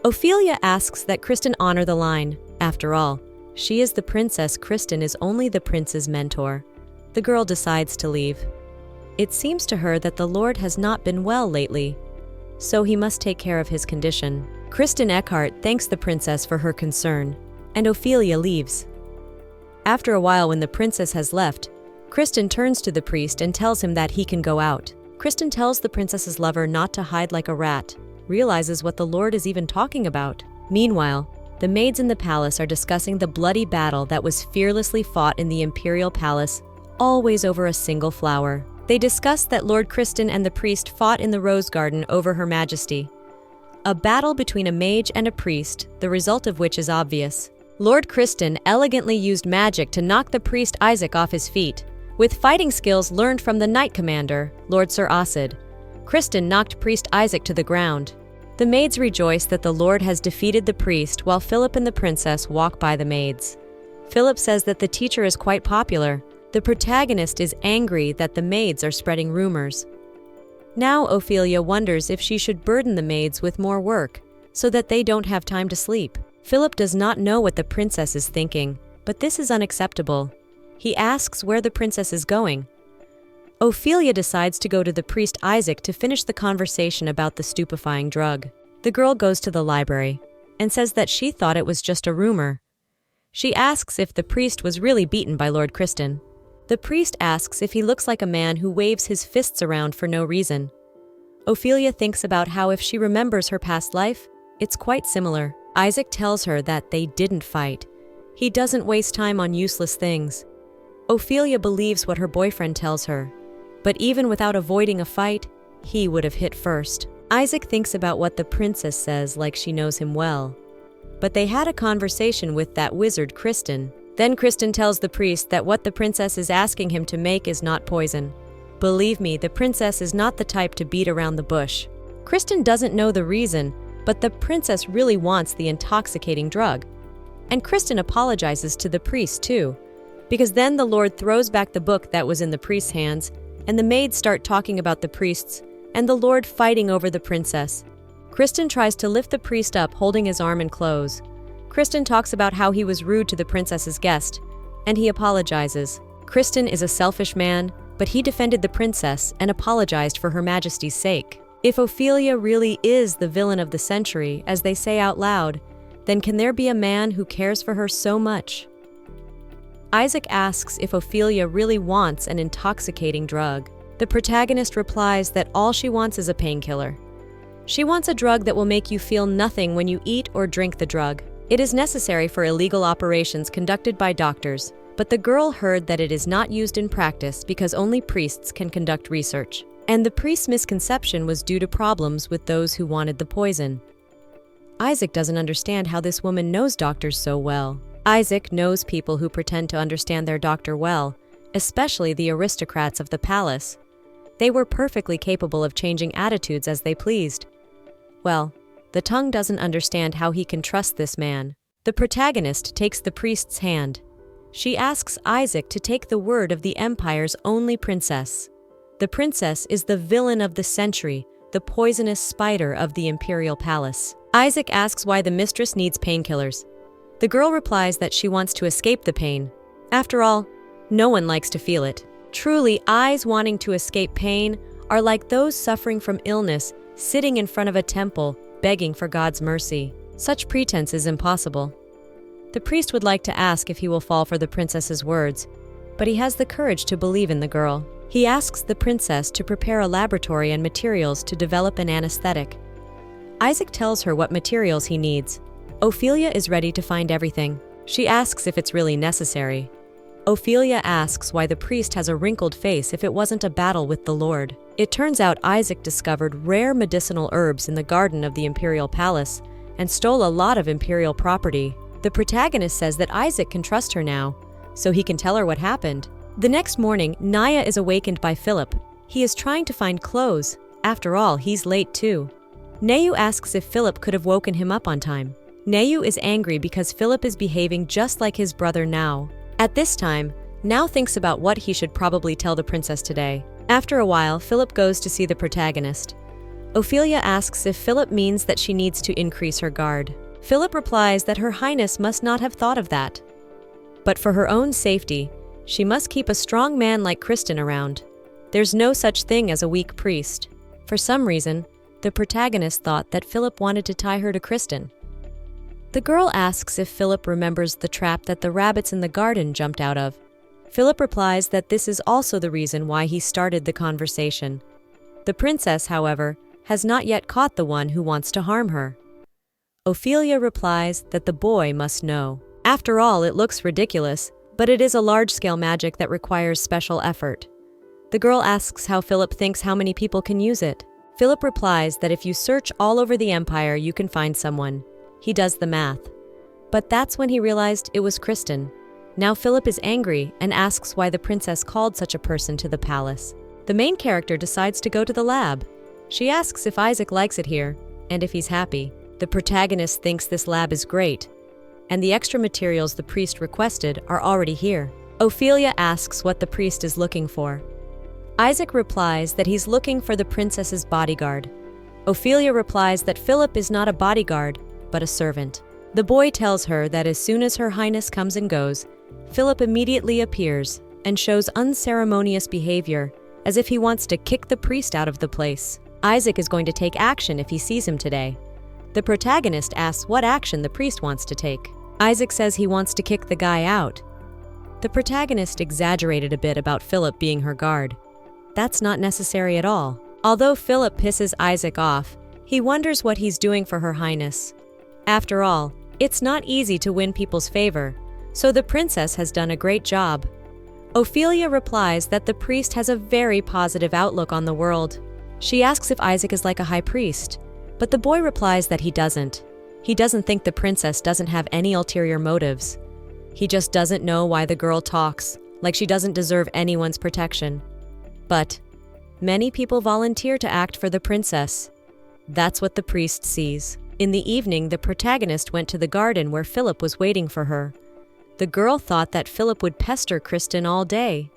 A: Ophelia asks that Kristen honor the line. After all, she is the princess. Kristen is only the prince's mentor. The girl decides to leave. It seems to her that the Lord has not been well lately, so he must take care of his condition. Kristen Eckhart thanks the princess for her concern, and Ophelia leaves. After a while, when the princess has left, Kristen turns to the priest and tells him that he can go out. Kristen tells the princess's lover not to hide like a rat, realizes what the Lord is even talking about. Meanwhile, the maids in the palace are discussing the bloody battle that was fearlessly fought in the imperial palace, always over a single flower. They discuss that Lord Kristen and the priest fought in the rose garden over Her Majesty. A battle between a mage and a priest, the result of which is obvious. Lord Kristen elegantly used magic to knock the priest Isaac off his feet. With fighting skills learned from the Knight Commander, Lord Sir Osid, Kristen knocked priest Isaac to the ground. The maids rejoice that the Lord has defeated the priest while Philip and the princess walk by the maids. Philip says that the teacher is quite popular. The protagonist is angry that the maids are spreading rumors. Now Ophelia wonders if she should burden the maids with more work, so that they don't have time to sleep. Philip does not know what the princess is thinking, but this is unacceptable. He asks where the princess is going. Ophelia decides to go to the priest Isaac to finish the conversation about the stupefying drug. The girl goes to the library and says that she thought it was just a rumor. She asks if the priest was really beaten by Lord Kristen. The priest asks if he looks like a man who waves his fists around for no reason. Ophelia thinks about how if she remembers her past life, it's quite similar. Isaac tells her that they didn't fight. He doesn't waste time on useless things. Ophelia believes what her boyfriend tells her, but even without avoiding a fight, he would have hit first. Isaac thinks about what the princess says like she knows him well. But they had a conversation with that wizard Kristen. Then Kristen tells the priest that what the princess is asking him to make is not poison. Believe me, the princess is not the type to beat around the bush. Kristen doesn't know the reason, but the princess really wants the intoxicating drug. And Kristen apologizes to the priest too, because then the Lord throws back the book that was in the priest's hands, and the maids start talking about the priests and the Lord fighting over the princess. Kristen tries to lift the priest up, holding his arm in clothes. Kristen talks about how he was rude to the princess's guest, and he apologizes. Kristen is a selfish man, but he defended the princess and apologized for Her Majesty's sake. If Ophelia really is the villain of the century, as they say out loud, then can there be a man who cares for her so much? Isaac asks if Ophelia really wants an intoxicating drug. The protagonist replies that all she wants is a painkiller. She wants a drug that will make you feel nothing when you eat or drink the drug. It is necessary for illegal operations conducted by doctors, but the girl heard that it is not used in practice because only priests can conduct research. And the priest's misconception was due to problems with those who wanted the poison. Isaac doesn't understand how this woman knows doctors so well. Isaac knows people who pretend to understand their doctor well, especially the aristocrats of the palace. They were perfectly capable of changing attitudes as they pleased. Well, the tongue doesn't understand how he can trust this man. The protagonist takes the priest's hand. She asks Isaac to take the word of the empire's only princess. The princess is the villain of the century, the poisonous spider of the imperial palace. Isaac asks why the mistress needs painkillers. The girl replies that she wants to escape the pain. After all, no one likes to feel it. Truly, eyes wanting to escape pain are like those suffering from illness, sitting in front of a temple, begging for God's mercy. Such pretense is impossible. The priest would like to ask if he will fall for the princess's words, but he has the courage to believe in the girl. He asks the princess to prepare a laboratory and materials to develop an anesthetic. Isaac tells her what materials he needs. Ophelia is ready to find everything. She asks if it's really necessary. Ophelia asks why the priest has a wrinkled face if it wasn't a battle with the Lord. It turns out Isaac discovered rare medicinal herbs in the garden of the imperial palace and stole a lot of imperial property. The protagonist says that Isaac can trust her now, so he can tell her what happened. The next morning, Naya is awakened by Philip. He is trying to find clothes. After all, he's late too. Nayu asks if Philip could have woken him up on time. Nayu is angry because Philip is behaving just like his brother Now. At this time, Now thinks about what he should probably tell the princess today. After a while, Philip goes to see the protagonist. Ophelia asks if Philip means that she needs to increase her guard. Philip replies that Her Highness must not have thought of that. But for her own safety, she must keep a strong man like Kristen around. There's no such thing as a weak priest. For some reason, the protagonist thought that Philip wanted to tie her to Kristen. The girl asks if Philip remembers the trap that the rabbits in the garden jumped out of. Philip replies that this is also the reason why he started the conversation. The princess, however, has not yet caught the one who wants to harm her. Ophelia replies that the boy must know. After all, it looks ridiculous, but it is a large-scale magic that requires special effort. The girl asks how Philip thinks how many people can use it. Philip replies that if you search all over the empire, you can find someone. He does the math. But that's when he realized it was Kristen. Now Philip is angry and asks why the princess called such a person to the palace. The main character decides to go to the lab. She asks if Isaac likes it here, and if he's happy. The protagonist thinks this lab is great, and the extra materials the priest requested are already here. Ophelia asks what the priest is looking for. Isaac replies that he's looking for the princess's bodyguard. Ophelia replies that Philip is not a bodyguard, but a servant. The boy tells her that as soon as Her Highness comes and goes, Philip immediately appears and shows unceremonious behavior, as if he wants to kick the priest out of the place. Isaac is going to take action if he sees him today. The protagonist asks what action the priest wants to take. Isaac says he wants to kick the guy out. The protagonist exaggerated a bit about Philip being her guard. That's not necessary at all. Although Philip pisses Isaac off, he wonders what he's doing for Her Highness. After all, it's not easy to win people's favor, so the princess has done a great job. Ophelia replies that the priest has a very positive outlook on the world. She asks if Isaac is like a high priest, but the boy replies that he doesn't. He doesn't think the princess doesn't have any ulterior motives. He just doesn't know why the girl talks, like she doesn't deserve anyone's protection. But many people volunteer to act for the princess. That's what the priest sees. In the evening, the protagonist went to the garden where Philip was waiting for her. The girl thought that Philip would pester Kristen all day.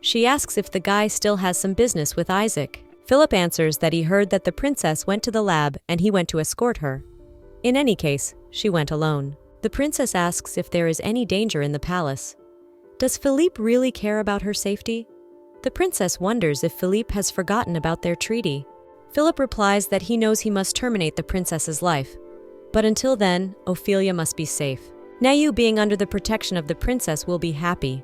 A: She asks if the guy still has some business with Isaac. Philip answers that he heard that the princess went to the lab and he went to escort her. In any case, she went alone. The princess asks if there is any danger in the palace. Does Philippe really care about her safety? The princess wonders if Philippe has forgotten about their treaty. Philip replies that he knows he must terminate the princess's life. But until then, Ophelia must be safe. Nayu, being under the protection of the princess, will be happy.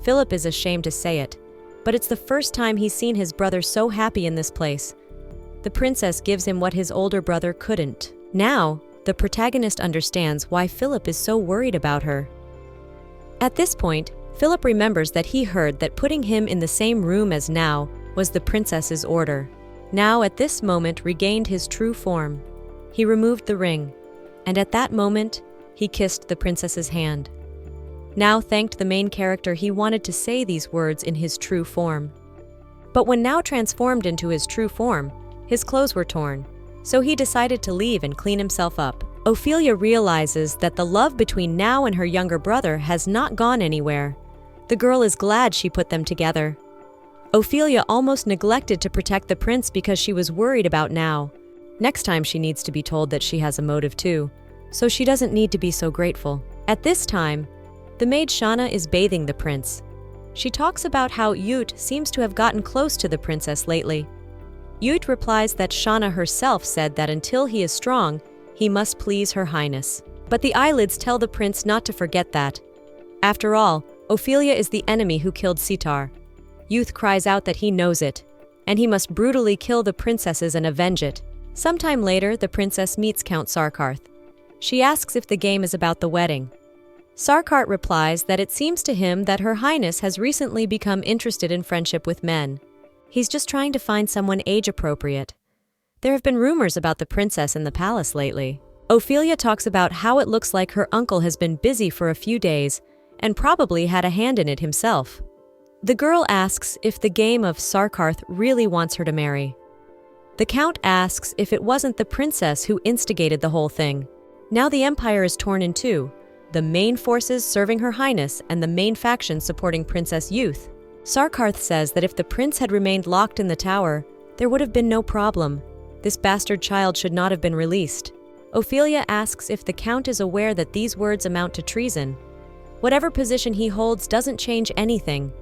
A: Philip is ashamed to say it, but it's the first time he's seen his brother so happy in this place. The princess gives him what his older brother couldn't. Now, the protagonist understands why Philip is so worried about her. At this point, Philip remembers that he heard that putting him in the same room as Now was the princess's order. Now, at this moment, regained his true form. He removed the ring, and at that moment, he kissed the princess's hand. Now thanked the main character he wanted to say these words in his true form. But when Now transformed into his true form, his clothes were torn, so he decided to leave and clean himself up. Ophelia realizes that the love between Now and her younger brother has not gone anywhere. The girl is glad she put them together. Ophelia almost neglected to protect the prince because she was worried about Now. Next time she needs to be told that she has a motive too, so she doesn't need to be so grateful. At this time, the maid Shana is bathing the prince. She talks about how Yut seems to have gotten close to the princess lately. Yut replies that Shana herself said that until he is strong, he must please her highness. But the eyelids tell the prince not to forget that. After all, Ophelia is the enemy who killed Sitar. Youth cries out that he knows it, and he must brutally kill the princesses and avenge it. Sometime later, the princess meets Count Sarkarth. She asks if the game is about the wedding. Sarkarth replies that it seems to him that Her Highness has recently become interested in friendship with men. He's just trying to find someone age-appropriate. There have been rumors about the princess in the palace lately. Ophelia talks about how it looks like her uncle has been busy for a few days and probably had a hand in it himself. The girl asks if the game of Sarkarth really wants her to marry. The count asks if it wasn't the princess who instigated the whole thing. Now the empire is torn in two, the main forces serving Her Highness and the main faction supporting Princess Youth. Sarkarth says that if the prince had remained locked in the tower, there would have been no problem. This bastard child should not have been released. Ophelia asks if the count is aware that these words amount to treason. Whatever position he holds doesn't change anything.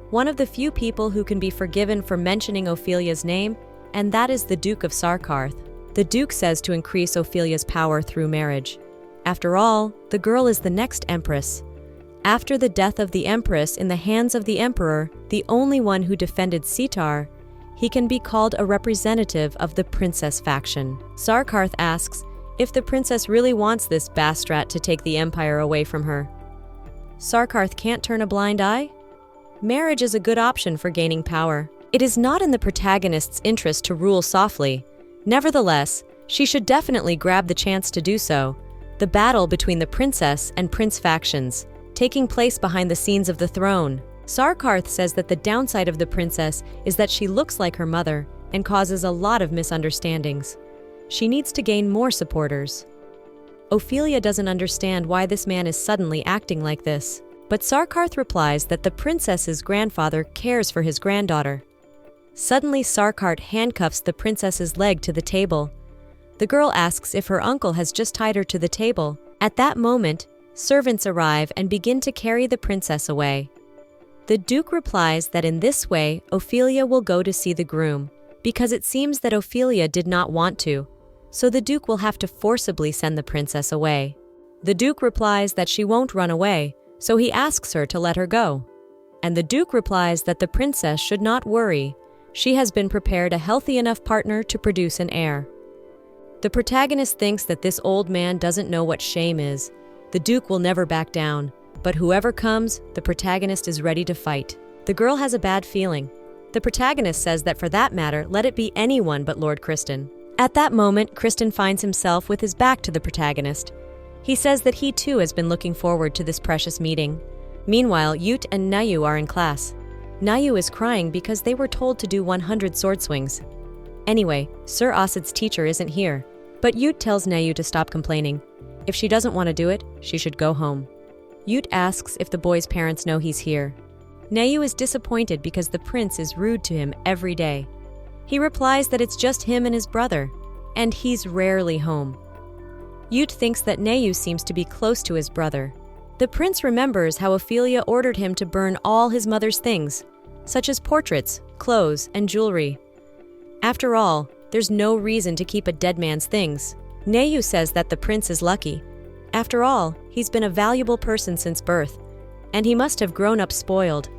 A: One of the few people who can be forgiven for mentioning Ophelia's name, and that is the Duke of Sarkarth. The Duke says to increase Ophelia's power through marriage. After all, the girl is the next empress. After the death of the empress in the hands of the emperor, the only one who defended Sitar, he can be called a representative of the princess faction. Sarkarth asks if the princess really wants this bastard to take the empire away from her. Sarkarth can't turn a blind eye? Marriage is a good option for gaining power. It is not in the protagonist's interest to rule softly. Nevertheless, she should definitely grab the chance to do so. The battle between the princess and prince factions, taking place behind the scenes of the throne. Sarkarth says that the downside of the princess is that she looks like her mother and causes a lot of misunderstandings. She needs to gain more supporters. Ophelia doesn't understand why this man is suddenly acting like this. But Sarkarth replies that the princess's grandfather cares for his granddaughter. Suddenly, Sarkarth handcuffs the princess's leg to the table. The girl asks if her uncle has just tied her to the table. At that moment, servants arrive and begin to carry the princess away. The Duke replies that in this way, Ophelia will go to see the groom, because it seems that Ophelia did not want to, so the Duke will have to forcibly send the princess away. The Duke replies that she won't run away, so he asks her to let her go. And the Duke replies that the princess should not worry. She has been prepared a healthy enough partner to produce an heir. The protagonist thinks that this old man doesn't know what shame is. The Duke will never back down, but whoever comes, the protagonist is ready to fight. The girl has a bad feeling. The protagonist says that for that matter, let it be anyone but Lord Kristen. At that moment, Kristen finds himself with his back to the protagonist. He says that he too has been looking forward to this precious meeting. Meanwhile, Yut and Nayu are in class. Nayu is crying because they were told to do 100 sword swings. Anyway, Sir Asid's teacher isn't here, but Yut tells Nayu to stop complaining. If she doesn't want to do it, she should go home. Yut asks if the boy's parents know he's here. Nayu is disappointed because the prince is rude to him every day. He replies that it's just him and his brother, and he's rarely home. Yut thinks that Nayu seems to be close to his brother. The prince remembers how Ophelia ordered him to burn all his mother's things, such as portraits, clothes, and jewelry. After all, there's no reason to keep a dead man's things. Nayu says that the prince is lucky. After all, he's been a valuable person since birth, and he must have grown up spoiled.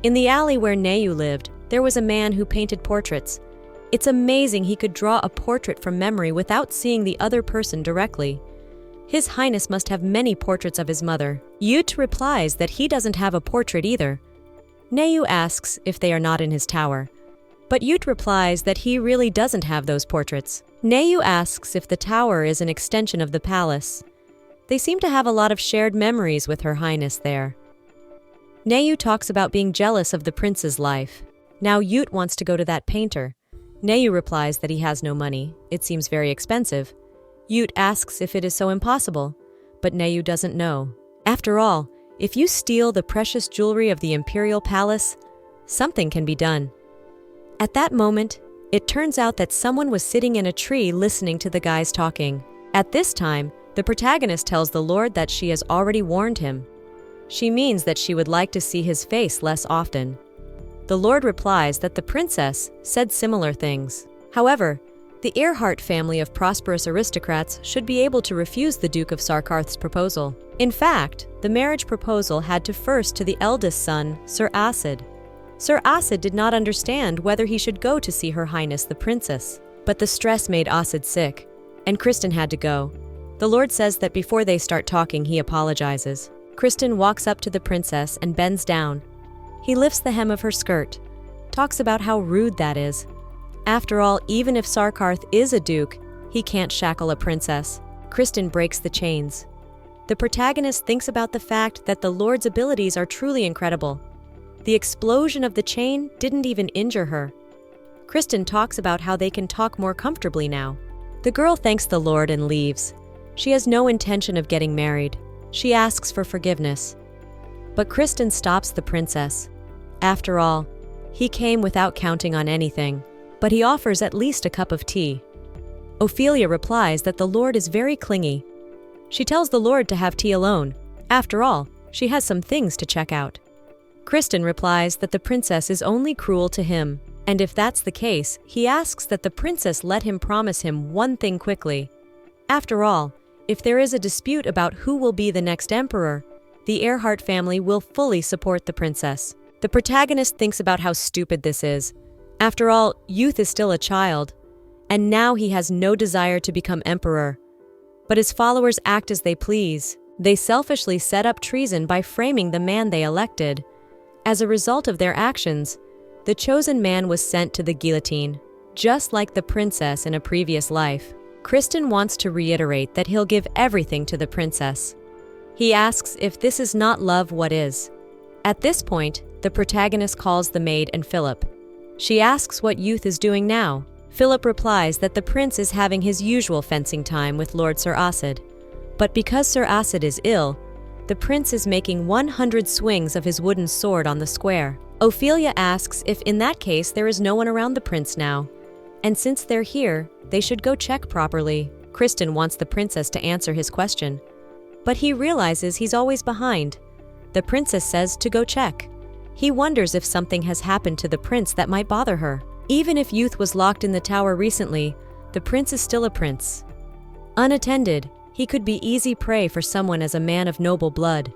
A: In the alley where Nayu lived, there was a man who painted portraits. It's amazing he could draw a portrait from memory without seeing the other person directly. His Highness must have many portraits of his mother. Yut replies that he doesn't have a portrait either. Nayu asks if they are not in his tower, but Yut replies that he really doesn't have those portraits. Nayu asks if the tower is an extension of the palace. They seem to have a lot of shared memories with Her Highness there. Nayu talks about being jealous of the prince's life. Now Yut wants to go to that painter. Nayu replies that he has no money. It seems very expensive. Yut asks if it is so impossible, but Nayu doesn't know. After all, if you steal the precious jewelry of the imperial palace, something can be done. At that moment, it turns out that someone was sitting in a tree listening to the guys talking. At this time, the protagonist tells the Lord that she has already warned him. She means that she would like to see his face less often. The Lord replies that the princess said similar things. However, the Earhart family of prosperous aristocrats should be able to refuse the Duke of Sarkarth's proposal. In fact, the marriage proposal had to first to the eldest son, Sir Acid. Sir Acid did not understand whether he should go to see Her Highness the Princess. But the stress made Acid sick, and Kristen had to go. The Lord says that before they start talking, he apologizes. Kristen walks up to the princess and bends down. He lifts the hem of her skirt, talks about how rude that is. After all, even if Sarkarth is a duke, he can't shackle a princess. Kristen breaks the chains. The protagonist thinks about the fact that the Lord's abilities are truly incredible. The explosion of the chain didn't even injure her. Kristen talks about how they can talk more comfortably now. The girl thanks the Lord and leaves. She has no intention of getting married. She asks for forgiveness. But Kristen stops the princess. After all, he came without counting on anything, but he offers at least a cup of tea. Ophelia replies that the Lord is very clingy. She tells the Lord to have tea alone. After all, she has some things to check out. Kristen replies that the princess is only cruel to him, and if that's the case, he asks that the princess let him promise him one thing quickly. After all, if there is a dispute about who will be the next emperor, the Earhart family will fully support the princess. The protagonist thinks about how stupid this is. After all, Youth is still a child, and now he has no desire to become emperor. But his followers act as they please. They selfishly set up treason by framing the man they elected. As a result of their actions, the chosen man was sent to the guillotine, just like the princess in a previous life. Kristen wants to reiterate that he'll give everything to the princess. He asks if this is not love, what is? At this point, the protagonist calls the maid and Philip. She asks what Youth is doing now. Philip replies that the prince is having his usual fencing time with Lord Sir Acid. But because Sir Acid is ill, the prince is making 100 swings of his wooden sword on the square. Ophelia asks if in that case there is no one around the prince now, and since they're here, they should go check properly. Kristen wants the princess to answer his question, but he realizes he's always behind. The princess says to go check. He wonders if something has happened to the prince that might bother her. Even if Youth was locked in the tower recently, the prince is still a prince. Unattended, he could be easy prey for someone as a man of noble blood.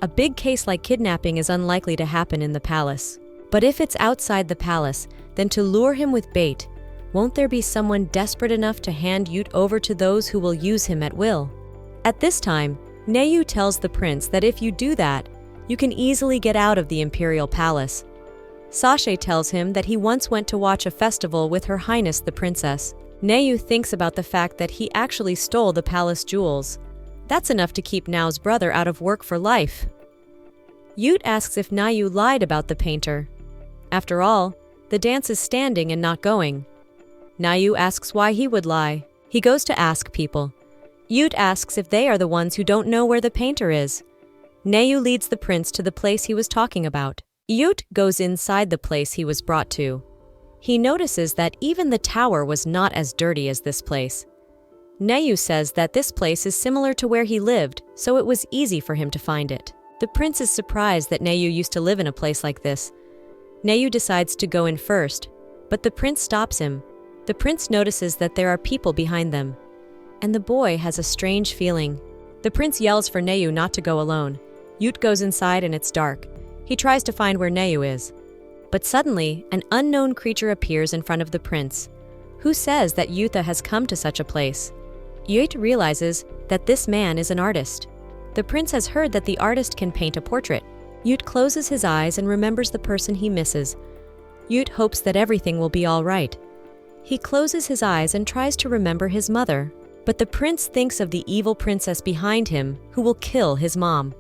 A: A big case like kidnapping is unlikely to happen in the palace. But if it's outside the palace, then to lure him with bait, won't there be someone desperate enough to hand Yut over to those who will use him at will? At this time, Nayu tells the prince that if you do that, you can easily get out of the imperial palace. Sashay tells him that he once went to watch a festival with Her Highness the Princess. Nayu thinks about the fact that he actually stole the palace jewels. That's enough to keep Nao's brother out of work for life. Yut asks if Nayu lied about the painter. After all, the dance is standing and not going. Nayu asks why he would lie. He goes to ask people. Yut asks if they are the ones who don't know where the painter is. Nayu leads the prince to the place he was talking about. Yut goes inside the place he was brought to. He notices that even the tower was not as dirty as this place. Nayu says that this place is similar to where he lived, so it was easy for him to find it. The prince is surprised that Nayu used to live in a place like this. Nayu decides to go in first, but the prince stops him. The prince notices that there are people behind them, and the boy has a strange feeling. The prince yells for Nayu not to go alone. Yut goes inside and it's dark. He tries to find where Nayu is. But suddenly, an unknown creature appears in front of the prince. Who says that Yutha has come to such a place? Yut realizes that this man is an artist. The prince has heard that the artist can paint a portrait. Yut closes his eyes and remembers the person he misses. Yut hopes that everything will be all right. He closes his eyes and tries to remember his mother. But the prince thinks of the evil princess behind him who will kill his mom.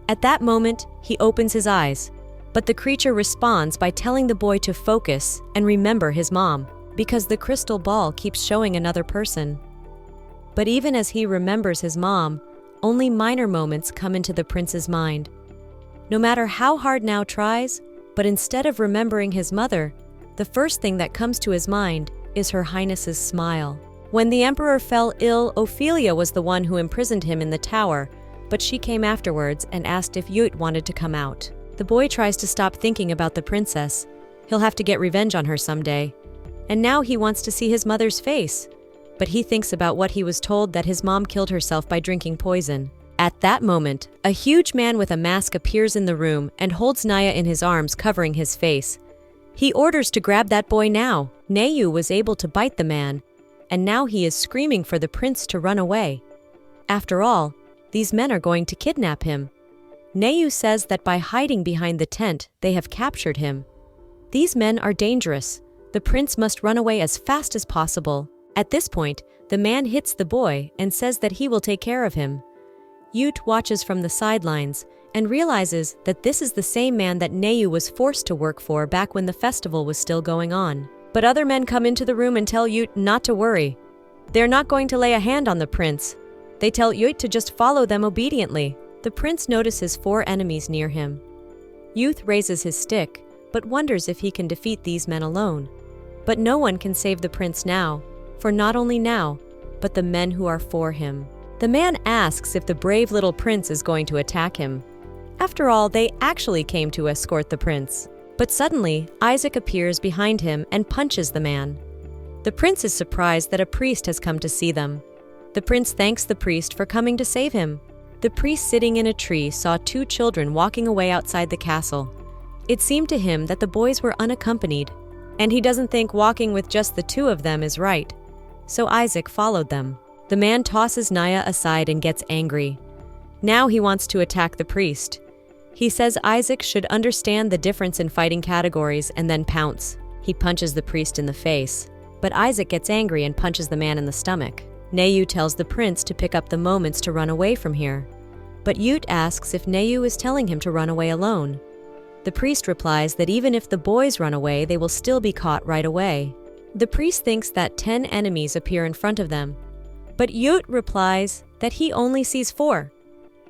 A: At that moment, he opens his eyes, but the creature responds by telling the boy to focus and remember his mom, because the crystal ball keeps showing another person. But even as he remembers his mom, only minor moments come into the prince's mind. No matter how hard Now tries, but instead of remembering his mother, the first thing that comes to his mind is Her Highness's smile. When the emperor fell ill, Ophelia was the one who imprisoned him in the tower, but she came afterwards and asked if Yut wanted to come out. The boy tries to stop thinking about the princess. He'll have to get revenge on her someday. And now he wants to see his mother's face. But he thinks about what he was told, that his mom killed herself by drinking poison. At that moment, a huge man with a mask appears in the room and holds Naya in his arms, covering his face. He orders to grab that boy now. Neyu was able to bite the man, and now he is screaming for the prince to run away. After all, these men are going to kidnap him. Neyu says that by hiding behind the tent, they have captured him. These men are dangerous. The prince must run away as fast as possible. At this point, the man hits the boy and says that he will take care of him. Yut watches from the sidelines and realizes that this is the same man that Neyu was forced to work for back when the festival was still going on. But other men come into the room and tell Yut not to worry. They're not going to lay a hand on the prince. They tell Yut to just follow them obediently. The prince notices 4 enemies near him. Yut raises his stick, but wonders if he can defeat these men alone. But no one can save the prince now, for not only now, but the men who are for him. The man asks if the brave little prince is going to attack him. After all, they actually came to escort the prince. But suddenly, Isaac appears behind him and punches the man. The prince is surprised that a priest has come to see them. The prince thanks the priest for coming to save him. The priest sitting in a tree saw 2 children walking away outside the castle. It seemed to him that the boys were unaccompanied, and he doesn't think walking with just the 2 of them is right. So Isaac followed them. The man tosses Naya aside and gets angry. Now he wants to attack the priest. He says Isaac should understand the difference in fighting categories and then pounce. He punches the priest in the face, but Isaac gets angry and punches the man in the stomach. Neyu tells the prince to pick up the moments to run away from here. But Yut asks if Neyu is telling him to run away alone. The priest replies that even if the boys run away, they will still be caught right away. The priest thinks that 10 enemies appear in front of them, but Yut replies that he only sees 4.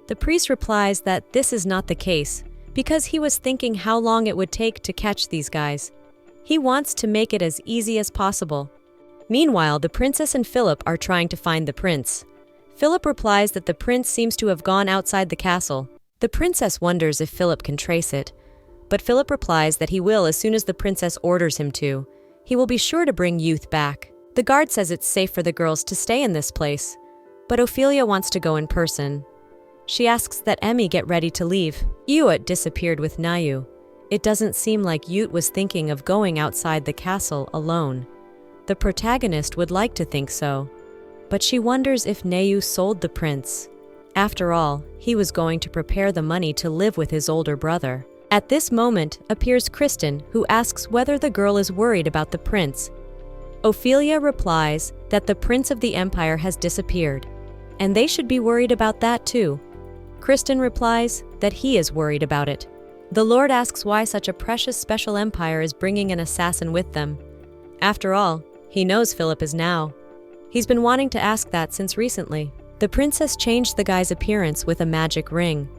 A: The priest replies that this is not the case, because he was thinking how long it would take to catch these guys. He wants to make it as easy as possible. Meanwhile, the princess and Philip are trying to find the prince. Philip replies that the prince seems to have gone outside the castle. The princess wonders if Philip can trace it, but Philip replies that he will as soon as the princess orders him to. He will be sure to bring Youth back. The guard says it's safe for the girls to stay in this place, but Ophelia wants to go in person. She asks that Emmy get ready to leave. Yut disappeared with Nayu. It doesn't seem like Yut was thinking of going outside the castle alone. The protagonist would like to think so, but she wonders if Neyu sold the prince. After all, he was going to prepare the money to live with his older brother. At this moment appears Kristen, who asks whether the girl is worried about the prince. Ophelia replies that the prince of the empire has disappeared, and they should be worried about that too. Kristen replies that he is worried about it. The Lord asks why such a precious special empire is bringing an assassin with them. After all, he knows Philip is now. He's been wanting to ask that since recently. The princess changed the guy's appearance with a magic ring.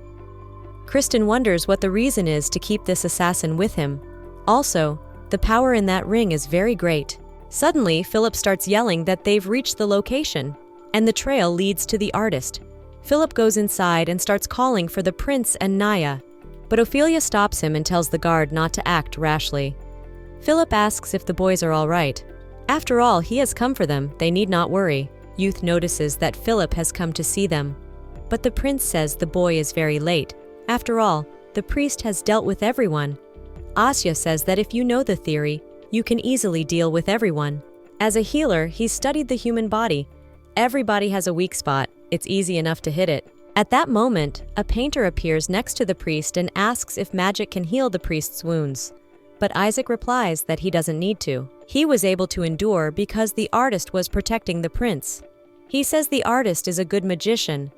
A: Kristen wonders what the reason is to keep this assassin with him. Also, the power in that ring is very great. Suddenly, Philip starts yelling that they've reached the location, and the trail leads to the artist. Philip goes inside and starts calling for the prince and Naya, but Ophelia stops him and tells the guard not to act rashly. Philip asks if the boys are all right. After all, he has come for them, they need not worry. Youth notices that Philip has come to see them, but the prince says the boy is very late. After all, the priest has dealt with everyone. Asya says that if you know the theory, you can easily deal with everyone. As a healer, he's studied the human body. Everybody has a weak spot. It's easy enough to hit it. At that moment, a painter appears next to the priest and asks if magic can heal the priest's wounds. But Isaac replies that he doesn't need to. He was able to endure because the artist was protecting the prince. He says the artist is a good magician,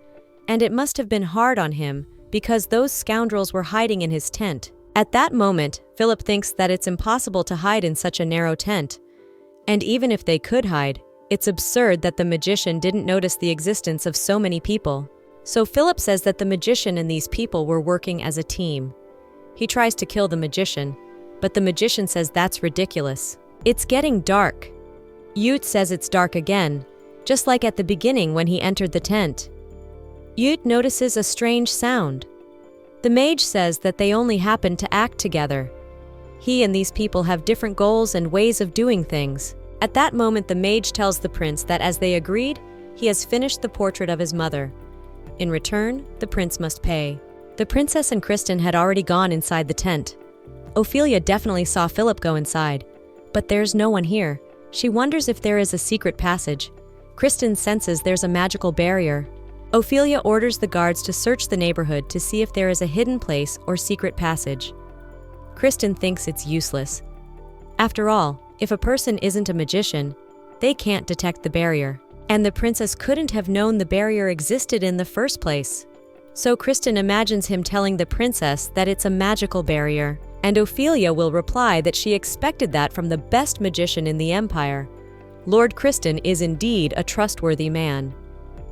A: and it must have been hard on him because those scoundrels were hiding in his tent. At that moment, Philip thinks that it's impossible to hide in such a narrow tent. And even if they could hide, it's absurd that the magician didn't notice the existence of so many people. So Philip says that the magician and these people were working as a team. He tries to kill the magician, but the magician says that's ridiculous. It's getting dark. Ute says it's dark again, just like at the beginning when he entered the tent. Ute notices a strange sound. The mage says that they only happen to act together. He and these people have different goals and ways of doing things. At that moment, the mage tells the prince that as they agreed, he has finished the portrait of his mother. In return, the prince must pay. The princess and Kristen had already gone inside the tent. Ophelia definitely saw Philip go inside, but there's no one here. She wonders if there is a secret passage. Kristen senses there's a magical barrier. Ophelia orders the guards to search the neighborhood to see if there is a hidden place or secret passage. Kristen thinks it's useless. After all, if a person isn't a magician, they can't detect the barrier. And the princess couldn't have known the barrier existed in the first place. So Kristen imagines him telling the princess that it's a magical barrier, and Ophelia will reply that she expected that from the best magician in the empire. Lord Kristen is indeed a trustworthy man.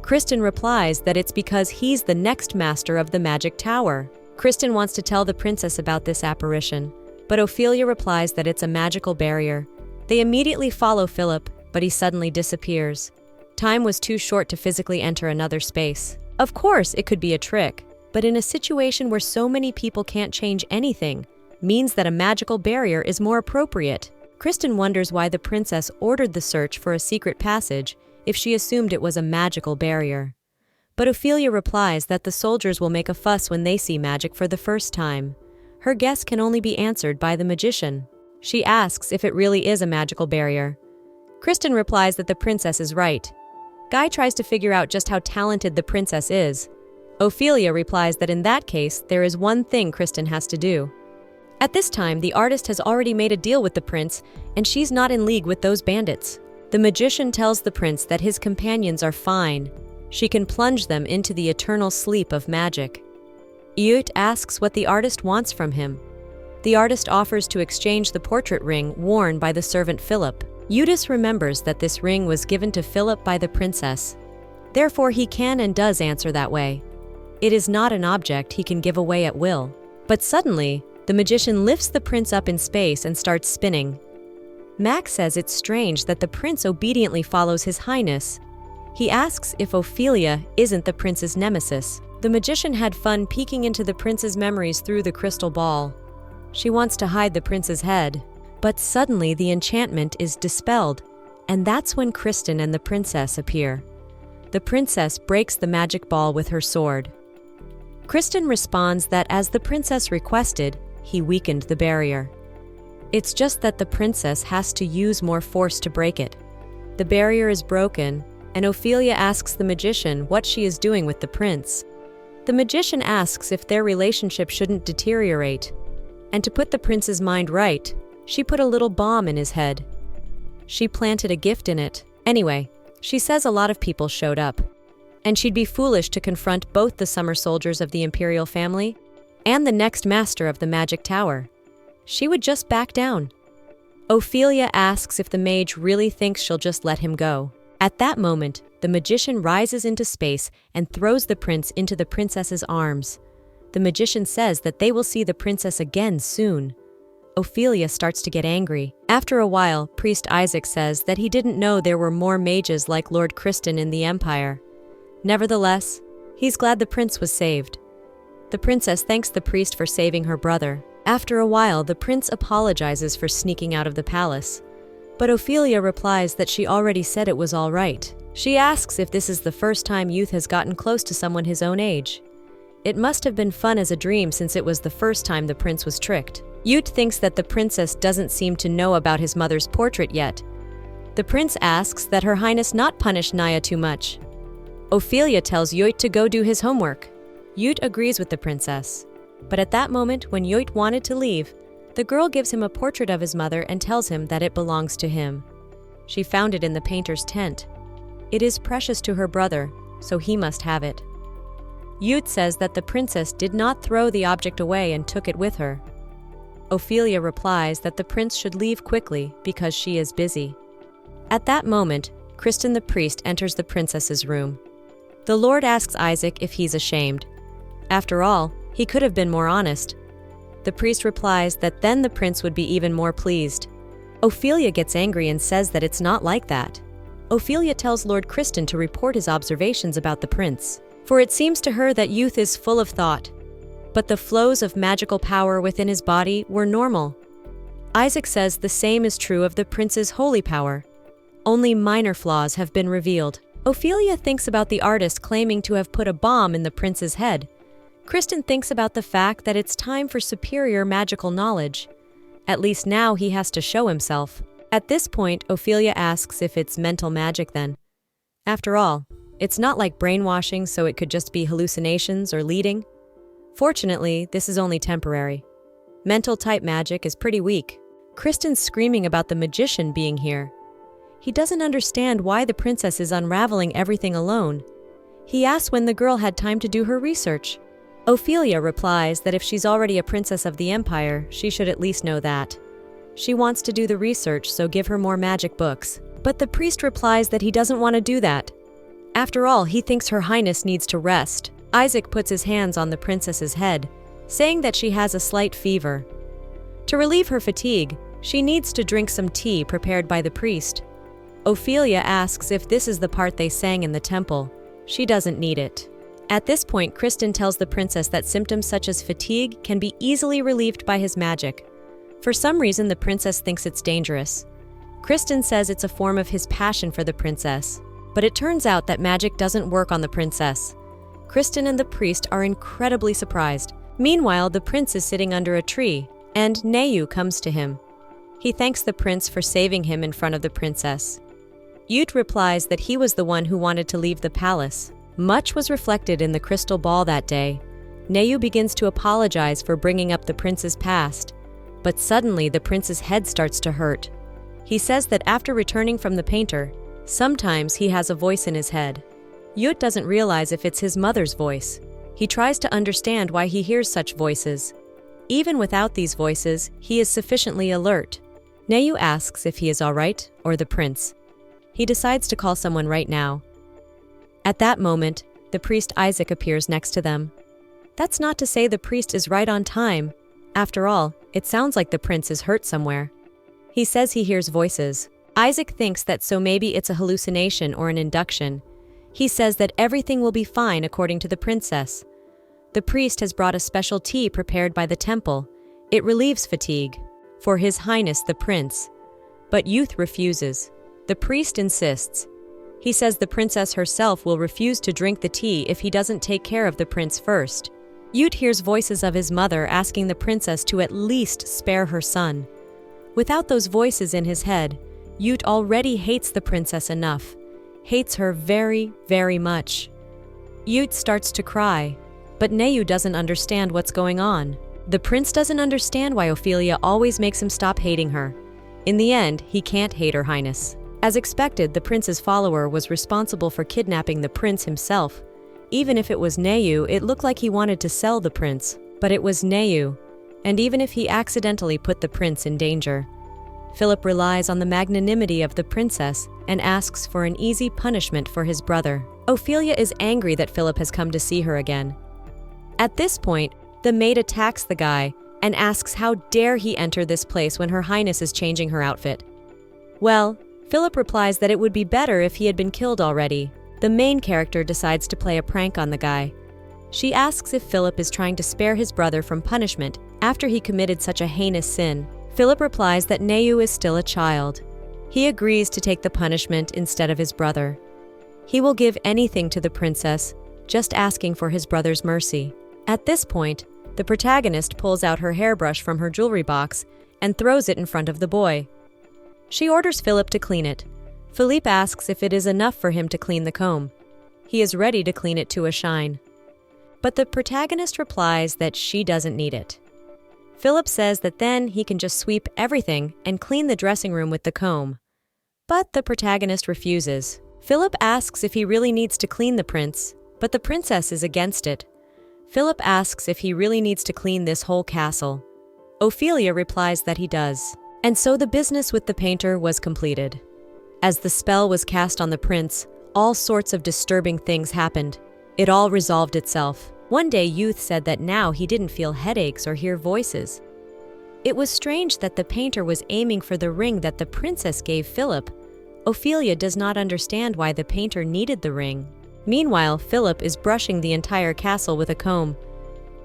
A: Kristen replies that it's because he's the next master of the magic tower. Kristen wants to tell the princess about this apparition, but Ophelia replies that it's a magical barrier. They immediately follow Philip, but he suddenly disappears. Time was too short to physically enter another space. Of course, it could be a trick, but in a situation where so many people can't change anything, means that a magical barrier is more appropriate. Kristen wonders why the princess ordered the search for a secret passage if she assumed it was a magical barrier. But Ophelia replies that the soldiers will make a fuss when they see magic for the first time. Her guess can only be answered by the magician. She asks if it really is a magical barrier. Kristen replies that the princess is right. Guy tries to figure out just how talented the princess is. Ophelia replies that in that case, there is one thing Kristen has to do. At this time, the artist has already made a deal with the prince, and she's not in league with those bandits. The magician tells the prince that his companions are fine. She can plunge them into the eternal sleep of magic. Ute asks what the artist wants from him. The artist offers to exchange the portrait ring worn by the servant Philip. Eudes remembers that this ring was given to Philip by the princess. Therefore, he can and does answer that way. It is not an object he can give away at will. But suddenly, the magician lifts the prince up in space and starts spinning. Max says it's strange that the prince obediently follows his highness. He asks if Ophelia isn't the prince's nemesis. The magician had fun peeking into the prince's memories through the crystal ball. She wants to hide the prince's head. But suddenly the enchantment is dispelled, and that's when Kristen and the princess appear. The princess breaks the magic ball with her sword. Kristen responds that as the princess requested, he weakened the barrier. It's just that the princess has to use more force to break it. The barrier is broken, and Ophelia asks the magician what she is doing with the prince. The magician asks if their relationship shouldn't deteriorate, and to put the prince's mind right, she put a little bomb in his head. She planted a gift in it. Anyway, she says a lot of people showed up, and she'd be foolish to confront both the summer soldiers of the imperial family and the next master of the magic tower. She would just back down. Ophelia asks if the mage really thinks she'll just let him go. At that moment, the magician rises into space and throws the prince into the princess's arms. The magician says that they will see the princess again soon. Ophelia starts to get angry. After a while, Priest Isaac says that he didn't know there were more mages like Lord Kristen in the Empire. Nevertheless, he's glad the prince was saved. The princess thanks the priest for saving her brother. After a while, the prince apologizes for sneaking out of the palace. But Ophelia replies that she already said it was all right. She asks if this is the first time Youth has gotten close to someone his own age. It must have been fun as a dream since it was the first time the prince was tricked. Ute thinks that the princess doesn't seem to know about his mother's portrait yet. The prince asks that Her Highness not punish Naya too much. Ophelia tells Ute to go do his homework. Ute agrees with the princess. But at that moment, when Ute wanted to leave, the girl gives him a portrait of his mother and tells him that it belongs to him. She found it in the painter's tent. It is precious to her brother, so he must have it. Yut says that the princess did not throw the object away and took it with her. Ophelia replies that the prince should leave quickly because she is busy. At that moment, Kristin the priest enters the princess's room. The Lord asks Isaac if he's ashamed. After all, he could have been more honest. The priest replies that then the prince would be even more pleased. Ophelia gets angry and says that it's not like that. Ophelia tells Lord Kristin to report his observations about the prince, for it seems to her that youth is full of thought. But the flows of magical power within his body were normal. Isaac says the same is true of the prince's holy power. Only minor flaws have been revealed. Ophelia thinks about the artist claiming to have put a bomb in the prince's head. Kristin thinks about the fact that it's time for superior magical knowledge. At least now he has to show himself. At this point, Ophelia asks if it's mental magic then. After all, it's not like brainwashing, so it could just be hallucinations or leading. Fortunately, this is only temporary. Mental-type magic is pretty weak. Kristin's screaming about the magician being here. He doesn't understand why the princess is unraveling everything alone. He asks when the girl had time to do her research. Ophelia replies that if she's already a princess of the empire, she should at least know that. She wants to do the research, so give her more magic books. But the priest replies that he doesn't want to do that. After all, he thinks Her Highness needs to rest. Isaac puts his hands on the princess's head, saying that she has a slight fever. To relieve her fatigue, she needs to drink some tea prepared by the priest. Ophelia asks if this is the part they sang in the temple. She doesn't need it. At this point, Kristin tells the princess that symptoms such as fatigue can be easily relieved by his magic. For some reason, the princess thinks it's dangerous. Kristin says it's a form of his passion for the princess. But it turns out that magic doesn't work on the princess. Kristin and the priest are incredibly surprised. Meanwhile, the prince is sitting under a tree, and Neyu comes to him. He thanks the prince for saving him in front of the princess. Yut replies that he was the one who wanted to leave the palace. Much was reflected in the crystal ball that day. Neyu begins to apologize for bringing up the prince's past, but suddenly the prince's head starts to hurt. He says that after returning from the painter, sometimes he has a voice in his head. Yut doesn't realize if it's his mother's voice. He tries to understand why he hears such voices. Even without these voices, he is sufficiently alert. Neyu asks if he is all right, or the prince. He decides to call someone right now. At that moment, the priest Isaac appears next to them. That's not to say the priest is right on time. After all, it sounds like the prince is hurt somewhere. He says he hears voices. Isaac thinks that so maybe it's a hallucination or an induction. He says that everything will be fine according to the princess. The priest has brought a special tea prepared by the temple. It relieves fatigue. For His Highness the Prince. But Youth refuses. The priest insists. He says the princess herself will refuse to drink the tea if he doesn't take care of the prince first. Yut hears voices of his mother asking the princess to at least spare her son. Without those voices in his head, Yut already hates the princess enough. Hates her very, very much. Yut starts to cry, but Neyu doesn't understand what's going on. The prince doesn't understand why Ophelia always makes him stop hating her. In the end, he can't hate Her Highness. As expected, the prince's follower was responsible for kidnapping the prince himself. Even if it was Neyu, it looked like he wanted to sell the prince. But it was Neyu, and even if he accidentally put the prince in danger. Philip relies on the magnanimity of the princess and asks for an easy punishment for his brother. Ophelia is angry that Philip has come to see her again. At this point, the maid attacks the guy and asks how dare he enter this place when Her Highness is changing her outfit. Well, Philip replies that it would be better if he had been killed already. The main character decides to play a prank on the guy. She asks if Philip is trying to spare his brother from punishment after he committed such a heinous sin. Philip replies that Neyu is still a child. He agrees to take the punishment instead of his brother. He will give anything to the princess, just asking for his brother's mercy. At this point, the protagonist pulls out her hairbrush from her jewelry box and throws it in front of the boy. She orders Philip to clean it. Philippe asks if it is enough for him to clean the comb. He is ready to clean it to a shine. But the protagonist replies that she doesn't need it. Philip says that then he can just sweep everything and clean the dressing room with the comb. But the protagonist refuses. Philip asks if he really needs to clean the prince, but the princess is against it. Philip asks if he really needs to clean this whole castle. Ophelia replies that he does. And so the business with the painter was completed. As the spell was cast on the prince, all sorts of disturbing things happened. It all resolved itself. One day Youth said that now he didn't feel headaches or hear voices. It was strange that the painter was aiming for the ring that the princess gave Philip. Ophelia does not understand why the painter needed the ring. Meanwhile, Philip is brushing the entire castle with a comb.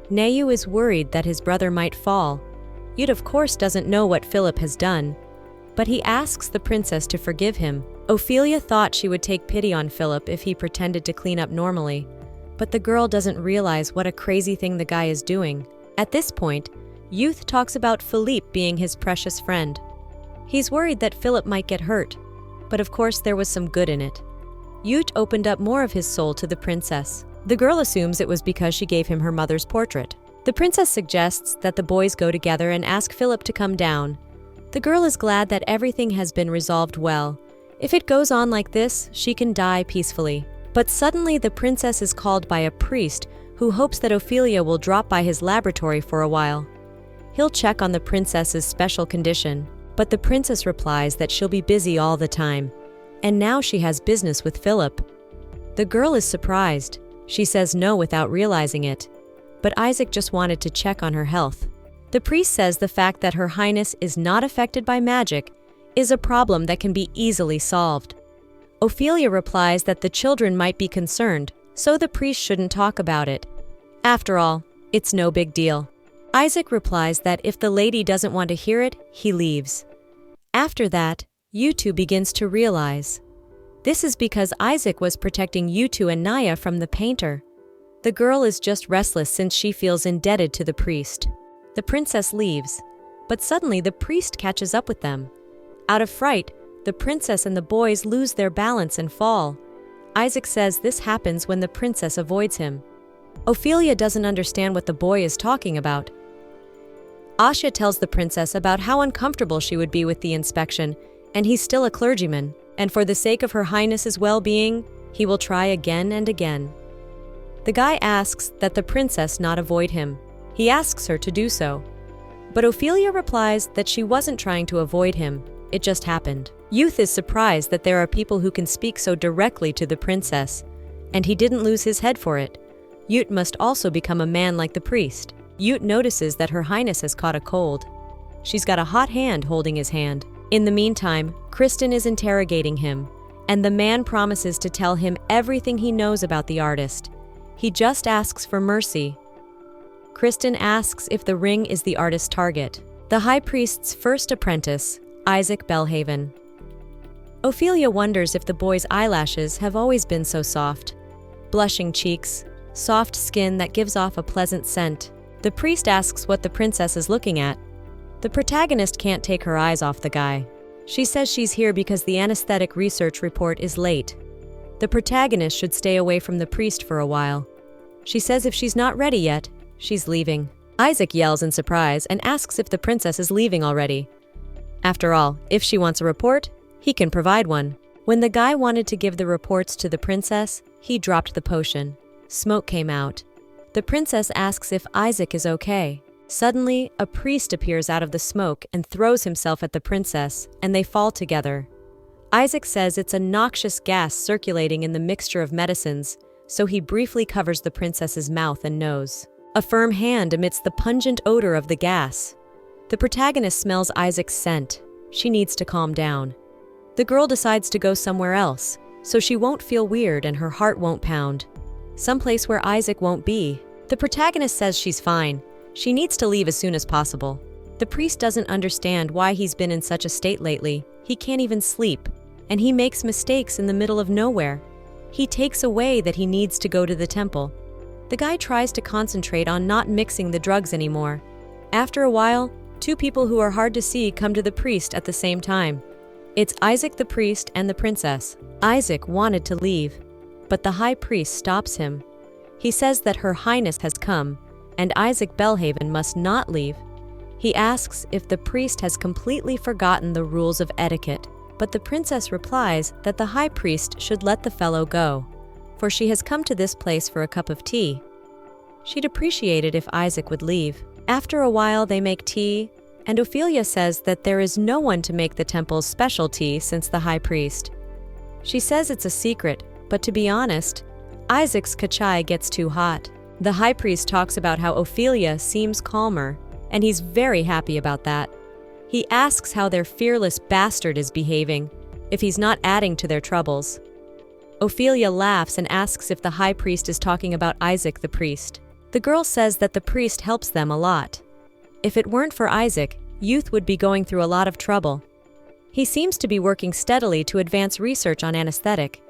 A: Nayu is worried that his brother might fall. Youth of course doesn't know what Philip has done, but he asks the princess to forgive him. Ophelia thought she would take pity on Philip if he pretended to clean up normally, but the girl doesn't realize what a crazy thing the guy is doing. At this point, Youth talks about Philippe being his precious friend. He's worried that Philip might get hurt, but of course there was some good in it. Youth opened up more of his soul to the princess. The girl assumes it was because she gave him her mother's portrait. The princess suggests that the boys go together and ask Philip to come down. The girl is glad that everything has been resolved well. If it goes on like this, she can die peacefully. But suddenly the princess is called by a priest who hopes that Ophelia will drop by his laboratory for a while. He'll check on the princess's special condition, but the princess replies that she'll be busy all the time. And now she has business with Philip. The girl is surprised. She says no without realizing it. But Isaac just wanted to check on her health. The priest says the fact that Her Highness is not affected by magic is a problem that can be easily solved. Ophelia replies that the children might be concerned, so the priest shouldn't talk about it. After all, it's no big deal. Isaac replies that if the lady doesn't want to hear it, he leaves. After that, Yutu begins to realize. This is because Isaac was protecting Yutu and Naya from the painter. The girl is just restless since she feels indebted to the priest. The princess leaves, but suddenly the priest catches up with them. Out of fright, the princess and the boys lose their balance and fall. Isaac says this happens when the princess avoids him. Ophelia doesn't understand what the boy is talking about. Asha tells the princess about how uncomfortable she would be with the inspection, and he's still a clergyman, and for the sake of Her Highness's well-being, he will try again and again. The guy asks that the princess not avoid him. He asks her to do so. But Ophelia replies that she wasn't trying to avoid him, it just happened. Youth is surprised that there are people who can speak so directly to the princess, and he didn't lose his head for it. Youth must also become a man like the priest. Youth notices that Her Highness has caught a cold. She's got a hot hand holding his hand. In the meantime, Kristen is interrogating him, and the man promises to tell him everything he knows about the artist. He just asks for mercy. Kristen asks if the ring is the artist's target. The high priest's first apprentice, Isaac Belhaven. Ophelia wonders if the boy's eyelashes have always been so soft. Blushing cheeks, soft skin that gives off a pleasant scent. The priest asks what the princess is looking at. The protagonist can't take her eyes off the guy. She says she's here because the anesthetic research report is late. The protagonist should stay away from the priest for a while. She says if she's not ready yet, she's leaving. Isaac yells in surprise and asks if the princess is leaving already. After all, if she wants a report, he can provide one. When the guy wanted to give the reports to the princess, he dropped the potion. Smoke came out. The princess asks if Isaac is okay. Suddenly, a priest appears out of the smoke and throws himself at the princess, and they fall together. Isaac says it's a noxious gas circulating in the mixture of medicines, so he briefly covers the princess's mouth and nose. A firm hand emits the pungent odor of the gas. The protagonist smells Isaac's scent. She needs to calm down. The girl decides to go somewhere else, so she won't feel weird and her heart won't pound. Someplace where Isaac won't be. The protagonist says she's fine. She needs to leave as soon as possible. The priest doesn't understand why he's been in such a state lately. He can't even sleep, and he makes mistakes in the middle of nowhere. He takes away that he needs to go to the temple. The guy tries to concentrate on not mixing the drugs anymore. After a while, two people who are hard to see come to the priest at the same time. It's Isaac the priest and the princess. Isaac wanted to leave, but the high priest stops him. He says that Her Highness has come, and Isaac Belhaven must not leave. He asks if the priest has completely forgotten the rules of etiquette, but the princess replies that the high priest should let the fellow go, for she has come to this place for a cup of tea. She'd appreciate it if Isaac would leave. After a while, they make tea, and Ophelia says that there is no one to make the temple's specialty since the high priest. She says it's a secret, but to be honest, Isaac's kachai gets too hot. The high priest talks about how Ophelia seems calmer, and he's very happy about that. He asks how their fearless bastard is behaving, if he's not adding to their troubles. Ophelia laughs and asks if the high priest is talking about Isaac the priest. The girl says that the priest helps them a lot. If it weren't for Isaac, youth would be going through a lot of trouble. He seems to be working steadily to advance research on anesthetic.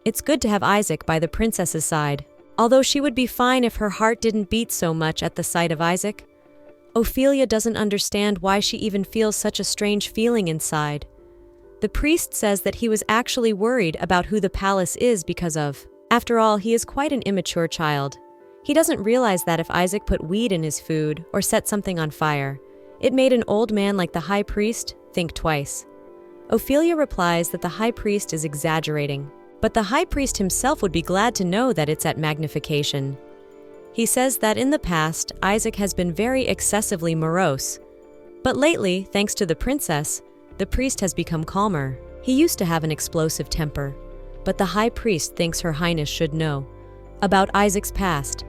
A: It's good to have Isaac by the princess's side. Although she would be fine if her heart didn't beat so much at the sight of Isaac, Ophelia doesn't understand why she even feels such a strange feeling inside. The priest says that he was actually worried about who the palace is because of. After all, he is quite an immature child. He doesn't realize that if Isaac put weed in his food or set something on fire, it made an old man like the high priest think twice. Ophelia replies that the high priest is exaggerating, but the high priest himself would be glad to know that it's at magnification. He says that in the past, Isaac has been very excessively morose, but lately, thanks to the princess, the priest has become calmer. He used to have an explosive temper, but the high priest thinks Her Highness should know about Isaac's past.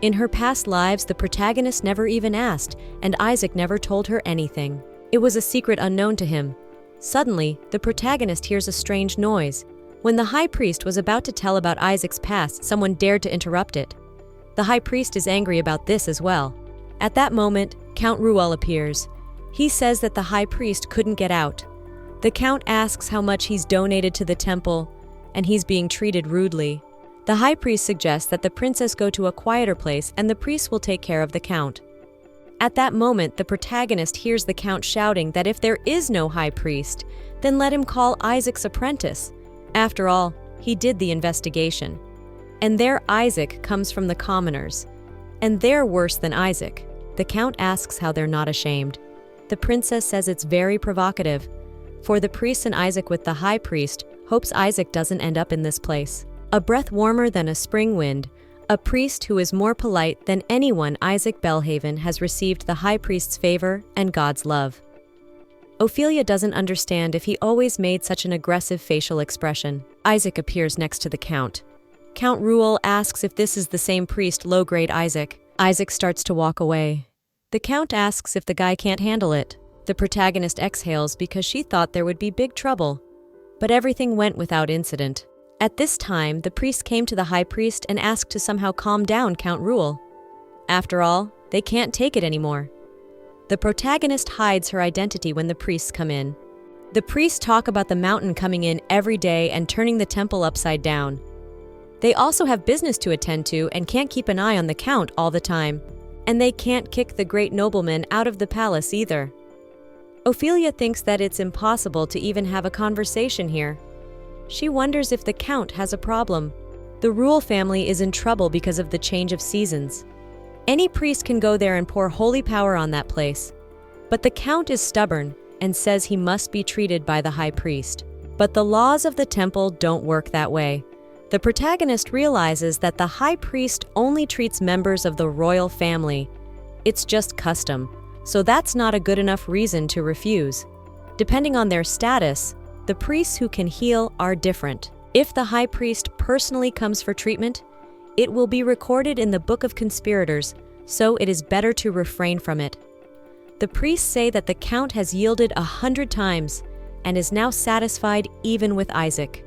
A: In her past lives, the protagonist never even asked, and Isaac never told her anything. It was a secret unknown to him. Suddenly, the protagonist hears a strange noise. When the high priest was about to tell about Isaac's past, someone dared to interrupt it. The high priest is angry about this as well. At that moment, Count Ruel appears. He says that the high priest couldn't get out. The count asks how much he's donated to the temple, and he's being treated rudely. The high priest suggests that the princess go to a quieter place and the priest will take care of the count. At that moment, the protagonist hears the count shouting that if there is no high priest, then let him call Isaac's apprentice. After all, he did the investigation. And there Isaac comes from the commoners. And they're worse than Isaac. The count asks how they're not ashamed. The princess says it's very provocative, for the priest and Isaac with the high priest hopes Isaac doesn't end up in this place. A breath warmer than a spring wind, a priest who is more polite than anyone, Isaac Belhaven has received the high priest's favor and God's love. Ophelia doesn't understand if he always made such an aggressive facial expression. Isaac appears next to the count. Count Ruel asks if this is the same priest, low-grade Isaac. Isaac starts to walk away. The count asks if the guy can't handle it. The protagonist exhales because she thought there would be big trouble. But everything went without incident. At this time, the priest came to the high priest and asked to somehow calm down Count Ruel. After all, they can't take it anymore. The protagonist hides her identity when the priests come in. The priests talk about the mountain coming in every day and turning the temple upside down. They also have business to attend to and can't keep an eye on the count all the time. And they can't kick the great nobleman out of the palace either. Ophelia thinks that it's impossible to even have a conversation here. She wonders if the count has a problem. The Ruel family is in trouble because of the change of seasons. Any priest can go there and pour holy power on that place. But the count is stubborn and says he must be treated by the high priest. But the laws of the temple don't work that way. The protagonist realizes that the high priest only treats members of the royal family. It's just custom, so that's not a good enough reason to refuse. Depending on their status, the priests who can heal are different. If the high priest personally comes for treatment, it will be recorded in the Book of Conspirators, so it is better to refrain from it. The priests say that the count has yielded 100 times and is now satisfied even with Isaac.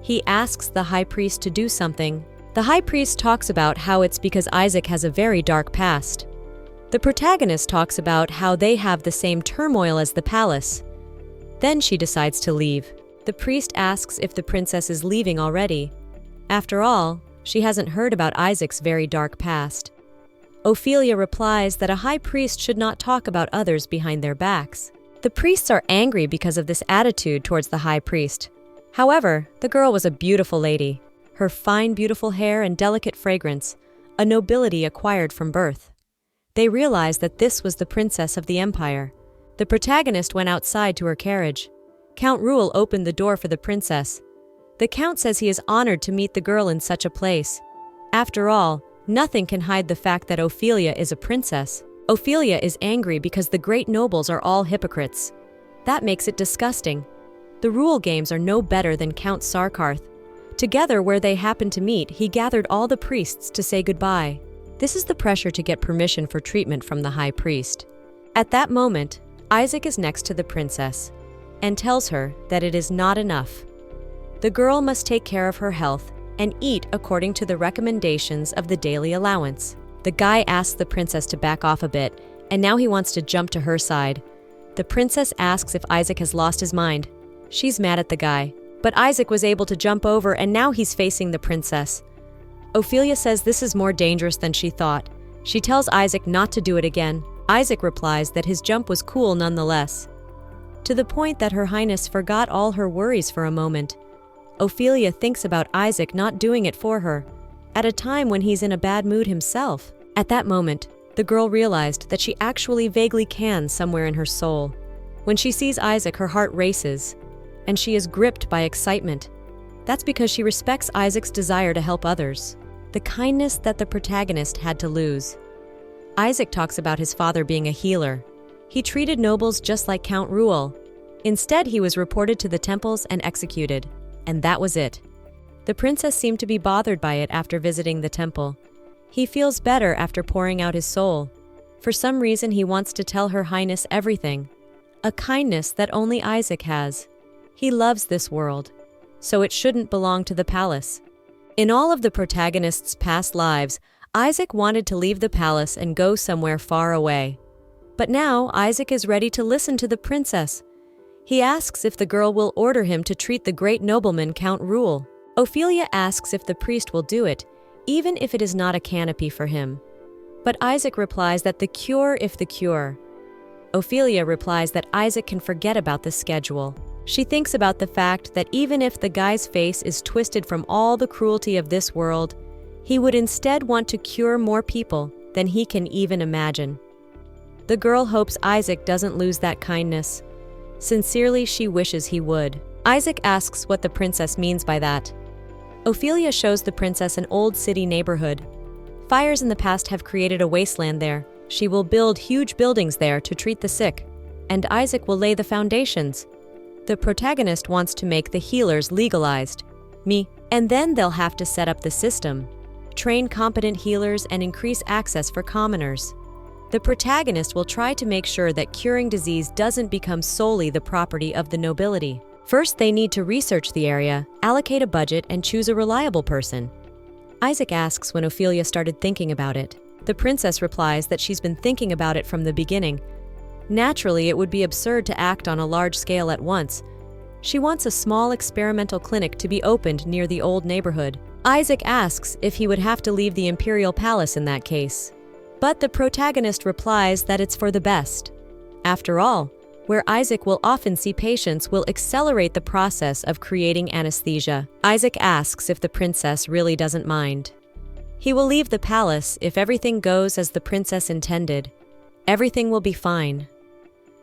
A: He asks the high priest to do something. The high priest talks about how it's because Isaac has a very dark past. The protagonist talks about how they have the same turmoil as the palace. Then she decides to leave. The priest asks if the princess is leaving already. After all, she hasn't heard about Isaac's very dark past. Ophelia replies that a high priest should not talk about others behind their backs. The priests are angry because of this attitude towards the high priest. However, the girl was a beautiful lady. Her fine, beautiful hair and delicate fragrance, a nobility acquired from birth. They realized that this was the princess of the empire. The protagonist went outside to her carriage. Count Ruel opened the door for the princess. The count says he is honored to meet the girl in such a place. After all, nothing can hide the fact that Ophelia is a princess. Ophelia is angry because the great nobles are all hypocrites. That makes it disgusting. The Ruel games are no better than Count Sarkarth. Together, where they happened to meet, he gathered all the priests to say goodbye. This is the pressure to get permission for treatment from the high priest. At that moment, Isaac is next to the princess and tells her that it is not enough. The girl must take care of her health and eat according to the recommendations of the daily allowance. The guy asks the princess to back off a bit, and now he wants to jump to her side. The princess asks if Isaac has lost his mind. She's mad at the guy, but Isaac was able to jump over and now he's facing the princess. Ophelia says this is more dangerous than she thought. She tells Isaac not to do it again. Isaac replies that his jump was cool nonetheless, to the point that Her Highness forgot all her worries for a moment. Ophelia thinks about Isaac not doing it for her, at a time when he's in a bad mood himself. At that moment, the girl realized that she actually vaguely can somewhere in her soul. When she sees Isaac, her heart races, and she is gripped by excitement. That's because she respects Isaac's desire to help others, the kindness that the protagonist had to lose. Isaac talks about his father being a healer. He treated nobles just like Count Ruel. Instead, he was reported to the temples and executed. And that was it. The princess seemed to be bothered by it after visiting the temple. He feels better after pouring out his soul. For some reason, he wants to tell Her Highness everything. A kindness that only Isaac has. He loves this world, so it shouldn't belong to the palace. In all of the protagonist's past lives, Isaac wanted to leave the palace and go somewhere far away. But now, Isaac is ready to listen to the princess. He asks if the girl will order him to treat the great nobleman Count Ruel. Ophelia asks if the priest will do it, even if it is not a canopy for him. But Isaac replies that the cure if the cure. Ophelia replies that Isaac can forget about the schedule. She thinks about the fact that even if the guy's face is twisted from all the cruelty of this world, he would instead want to cure more people than he can even imagine. The girl hopes Isaac doesn't lose that kindness. Sincerely, she wishes he would. Isaac asks what the princess means by that. Ophelia shows the princess an old city neighborhood. Fires in the past have created a wasteland there. She will build huge buildings there to treat the sick, and Isaac will lay the foundations. The protagonist wants to make the healers legalized. And then they'll have to set up the system, train competent healers, and increase access for commoners. The protagonist will try to make sure that curing disease doesn't become solely the property of the nobility. First, they need to research the area, allocate a budget, and choose a reliable person. Isaac asks when Ophelia started thinking about it. The princess replies that she's been thinking about it from the beginning. Naturally, it would be absurd to act on a large scale at once. She wants a small experimental clinic to be opened near the old neighborhood. Isaac asks if he would have to leave the imperial palace in that case. But the protagonist replies that it's for the best. After all, where Isaac will often see patients will accelerate the process of creating anesthesia. Isaac asks if the princess really doesn't mind. He will leave the palace if everything goes as the princess intended. Everything will be fine.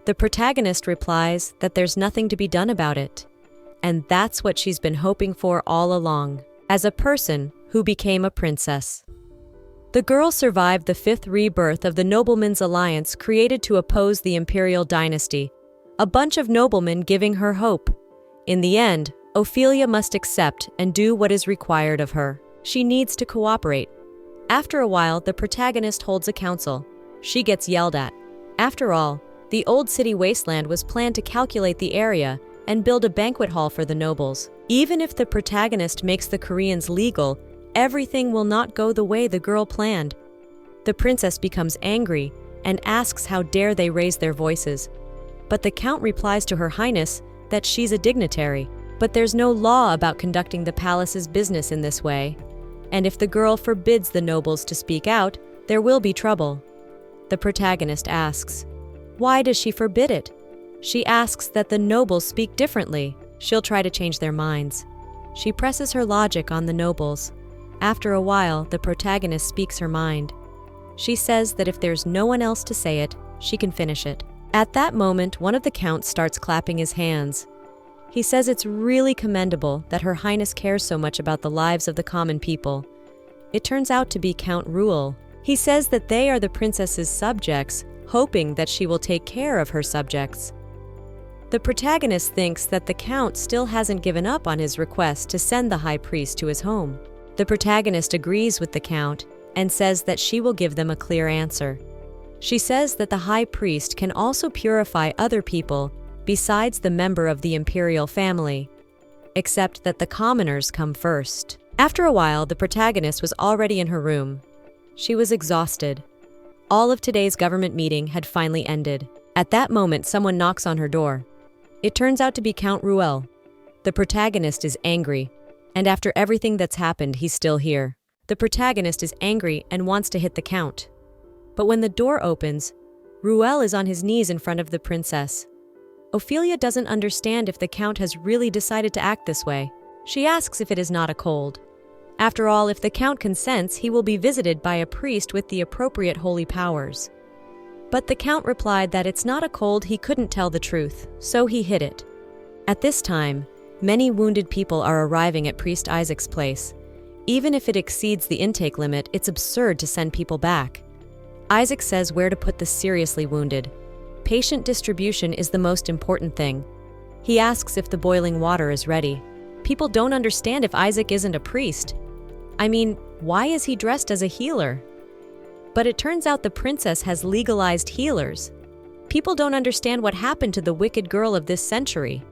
A: The protagonist replies that there's nothing to be done about it. And that's what she's been hoping for all along, as a person who became a princess. The girl survived the fifth rebirth of the noblemen's alliance created to oppose the imperial dynasty, a bunch of noblemen giving her hope. In the end, Ophelia must accept and do what is required of her. She needs to cooperate. After a while, the protagonist holds a council. She gets yelled at. After all, the old city wasteland was planned to calculate the area and build a banquet hall for the nobles. Even if the protagonist makes the Koreans legal, everything will not go the way the girl planned. The princess becomes angry and asks how dare they raise their voices. But the count replies to Her Highness that she's a dignitary. But there's no law about conducting the palace's business in this way. And if the girl forbids the nobles to speak out, there will be trouble. The protagonist asks, why does she forbid it? She asks that the nobles speak differently. She'll try to change their minds. She presses her logic on the nobles. After a while, the protagonist speaks her mind. She says that if there's no one else to say it, she can finish it. At that moment, one of the counts starts clapping his hands. He says it's really commendable that Her Highness cares so much about the lives of the common people. It turns out to be Count Ruel. He says that they are the princess's subjects, hoping that she will take care of her subjects. The protagonist thinks that the Count still hasn't given up on his request to send the High Priest to his home. The protagonist agrees with the Count and says that she will give them a clear answer. She says that the High Priest can also purify other people besides the member of the imperial family, except that the commoners come first. After a while, the protagonist was already in her room. She was exhausted. All of today's government meeting had finally ended. At that moment, someone knocks on her door. It turns out to be Count Ruel. The protagonist is angry, and after everything that's happened, he's still here. The protagonist is angry and wants to hit the Count. But when the door opens, Ruel is on his knees in front of the princess. Ophelia doesn't understand if the Count has really decided to act this way. She asks if it is not a cold. After all, if the Count consents, he will be visited by a priest with the appropriate holy powers. But the Count replied that it's not a cold, he couldn't tell the truth, so he hid it. At this time, many wounded people are arriving at Priest Isaac's place. Even if it exceeds the intake limit, it's absurd to send people back. Isaac says where to put the seriously wounded. Patient distribution is the most important thing. He asks if the boiling water is ready. People don't understand if Isaac isn't a priest. I mean, why is he dressed as a healer? But it turns out the princess has legalized healers. People don't understand what happened to the wicked girl of this century.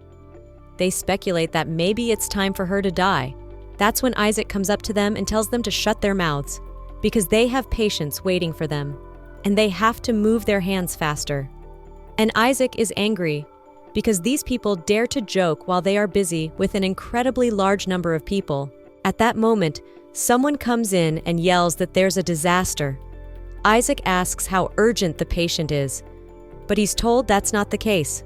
A: They speculate that maybe it's time for her to die. That's when Isaac comes up to them and tells them to shut their mouths, because they have patients waiting for them, and they have to move their hands faster. And Isaac is angry, because these people dare to joke while they are busy with an incredibly large number of people. At that moment, someone comes in and yells that there's a disaster. Isaac asks how urgent the patient is, but he's told that's not the case.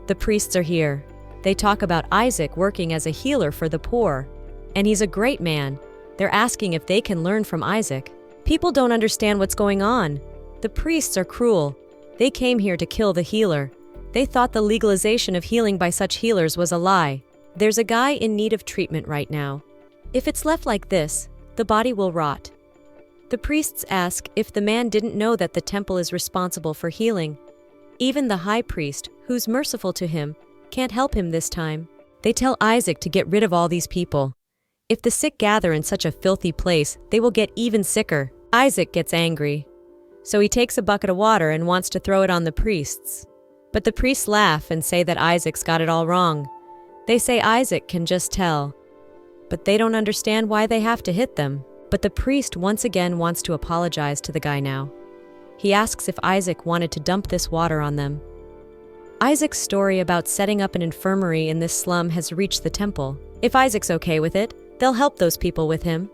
A: The priests are here. They talk about Isaac working as a healer for the poor, and he's a great man. They're asking if they can learn from Isaac. People don't understand what's going on. The priests are cruel. They came here to kill the healer. They thought the legalization of healing by such healers was a lie. There's a guy in need of treatment right now. If it's left like this, the body will rot. The priests ask if the man didn't know that the temple is responsible for healing. Even the high priest, who's merciful to him, can't help him this time. They tell Isaac to get rid of all these people. If the sick gather in such a filthy place, they will get even sicker. Isaac gets angry. So he takes a bucket of water and wants to throw it on the priests. But the priests laugh and say that Isaac's got it all wrong. They say Isaac can just tell. But they don't understand why they have to hit them. But the priest once again wants to apologize to the guy now. He asks if Isaac wanted to dump this water on them. Isaac's story about setting up an infirmary in this slum has reached the temple. If Isaac's okay with it, they'll help those people with him.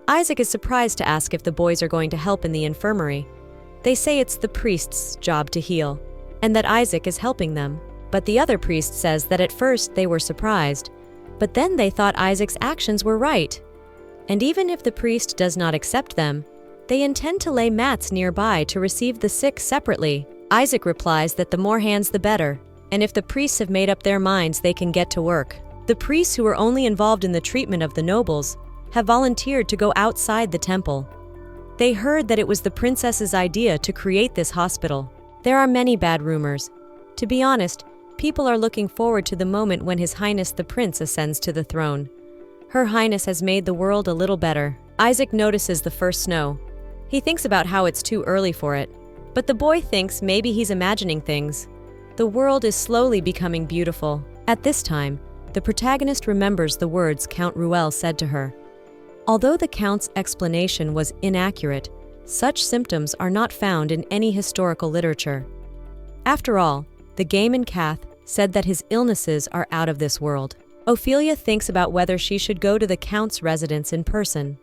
A: Isaac is surprised to ask if the boys are going to help in the infirmary. They say it's the priest's job to heal, and that Isaac is helping them. But the other priest says that at first they were surprised, but then they thought Isaac's actions were right. And even if the priest does not accept them, they intend to lay mats nearby to receive the sick separately. Isaac replies that the more hands the better, and if the priests have made up their minds, they can get to work. The priests who are only involved in the treatment of the nobles have volunteered to go outside the temple. They heard that it was the princess's idea to create this hospital. There are many bad rumors. To be honest, people are looking forward to the moment when His Highness the Prince ascends to the throne. Her Highness has made the world a little better. Isaac notices the first snow. He thinks about how it's too early for it, but the boy thinks maybe he's imagining things. The world is slowly becoming beautiful. At this time, the protagonist remembers the words Count Ruel said to her. Although the Count's explanation was inaccurate, such symptoms are not found in any historical literature. After all, the Game and Cath said that his illnesses are out of this world. Ophelia thinks about whether she should go to the Count's residence in person.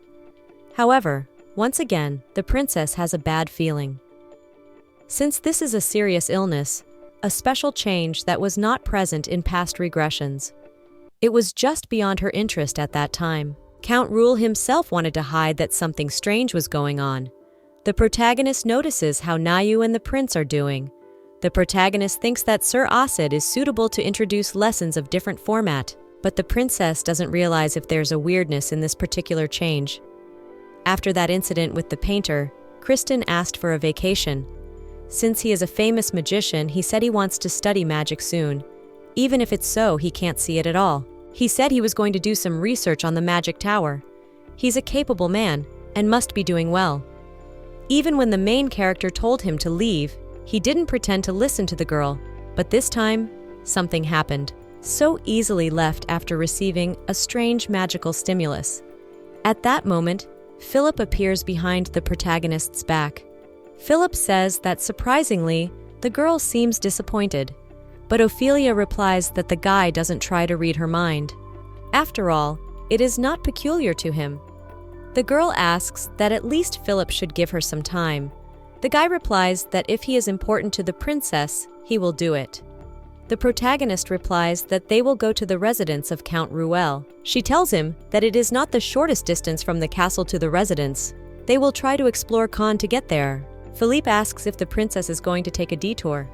A: However, once again, the princess has a bad feeling. Since this is a serious illness, a special change that was not present in past regressions. It was just beyond her interest at that time. Count Ruel himself wanted to hide that something strange was going on. The protagonist notices how Nayu and the prince are doing. The protagonist thinks that Sir Asid is suitable to introduce lessons of different format, but the princess doesn't realize if there's a weirdness in this particular change. After that incident with the painter, Kristen asked for a vacation. Since he is a famous magician, he said he wants to study magic soon. Even if it's so, he can't see it at all. He said he was going to do some research on the magic tower. He's a capable man and must be doing well. Even when the main character told him to leave, he didn't pretend to listen to the girl, but this time, something happened. So easily left after receiving a strange magical stimulus. At that moment, Philip appears behind the protagonist's back. Philip says that surprisingly, the girl seems disappointed, but Ophelia replies that the guy doesn't try to read her mind. After all, it is not peculiar to him. The girl asks that at least Philip should give her some time. The guy replies that if he is important to the princess, he will do it. The protagonist replies that they will go to the residence of Count Ruel. She tells him that it is not the shortest distance from the castle to the residence. They will try to explore Cannes to get there. Philippe asks if the princess is going to take a detour.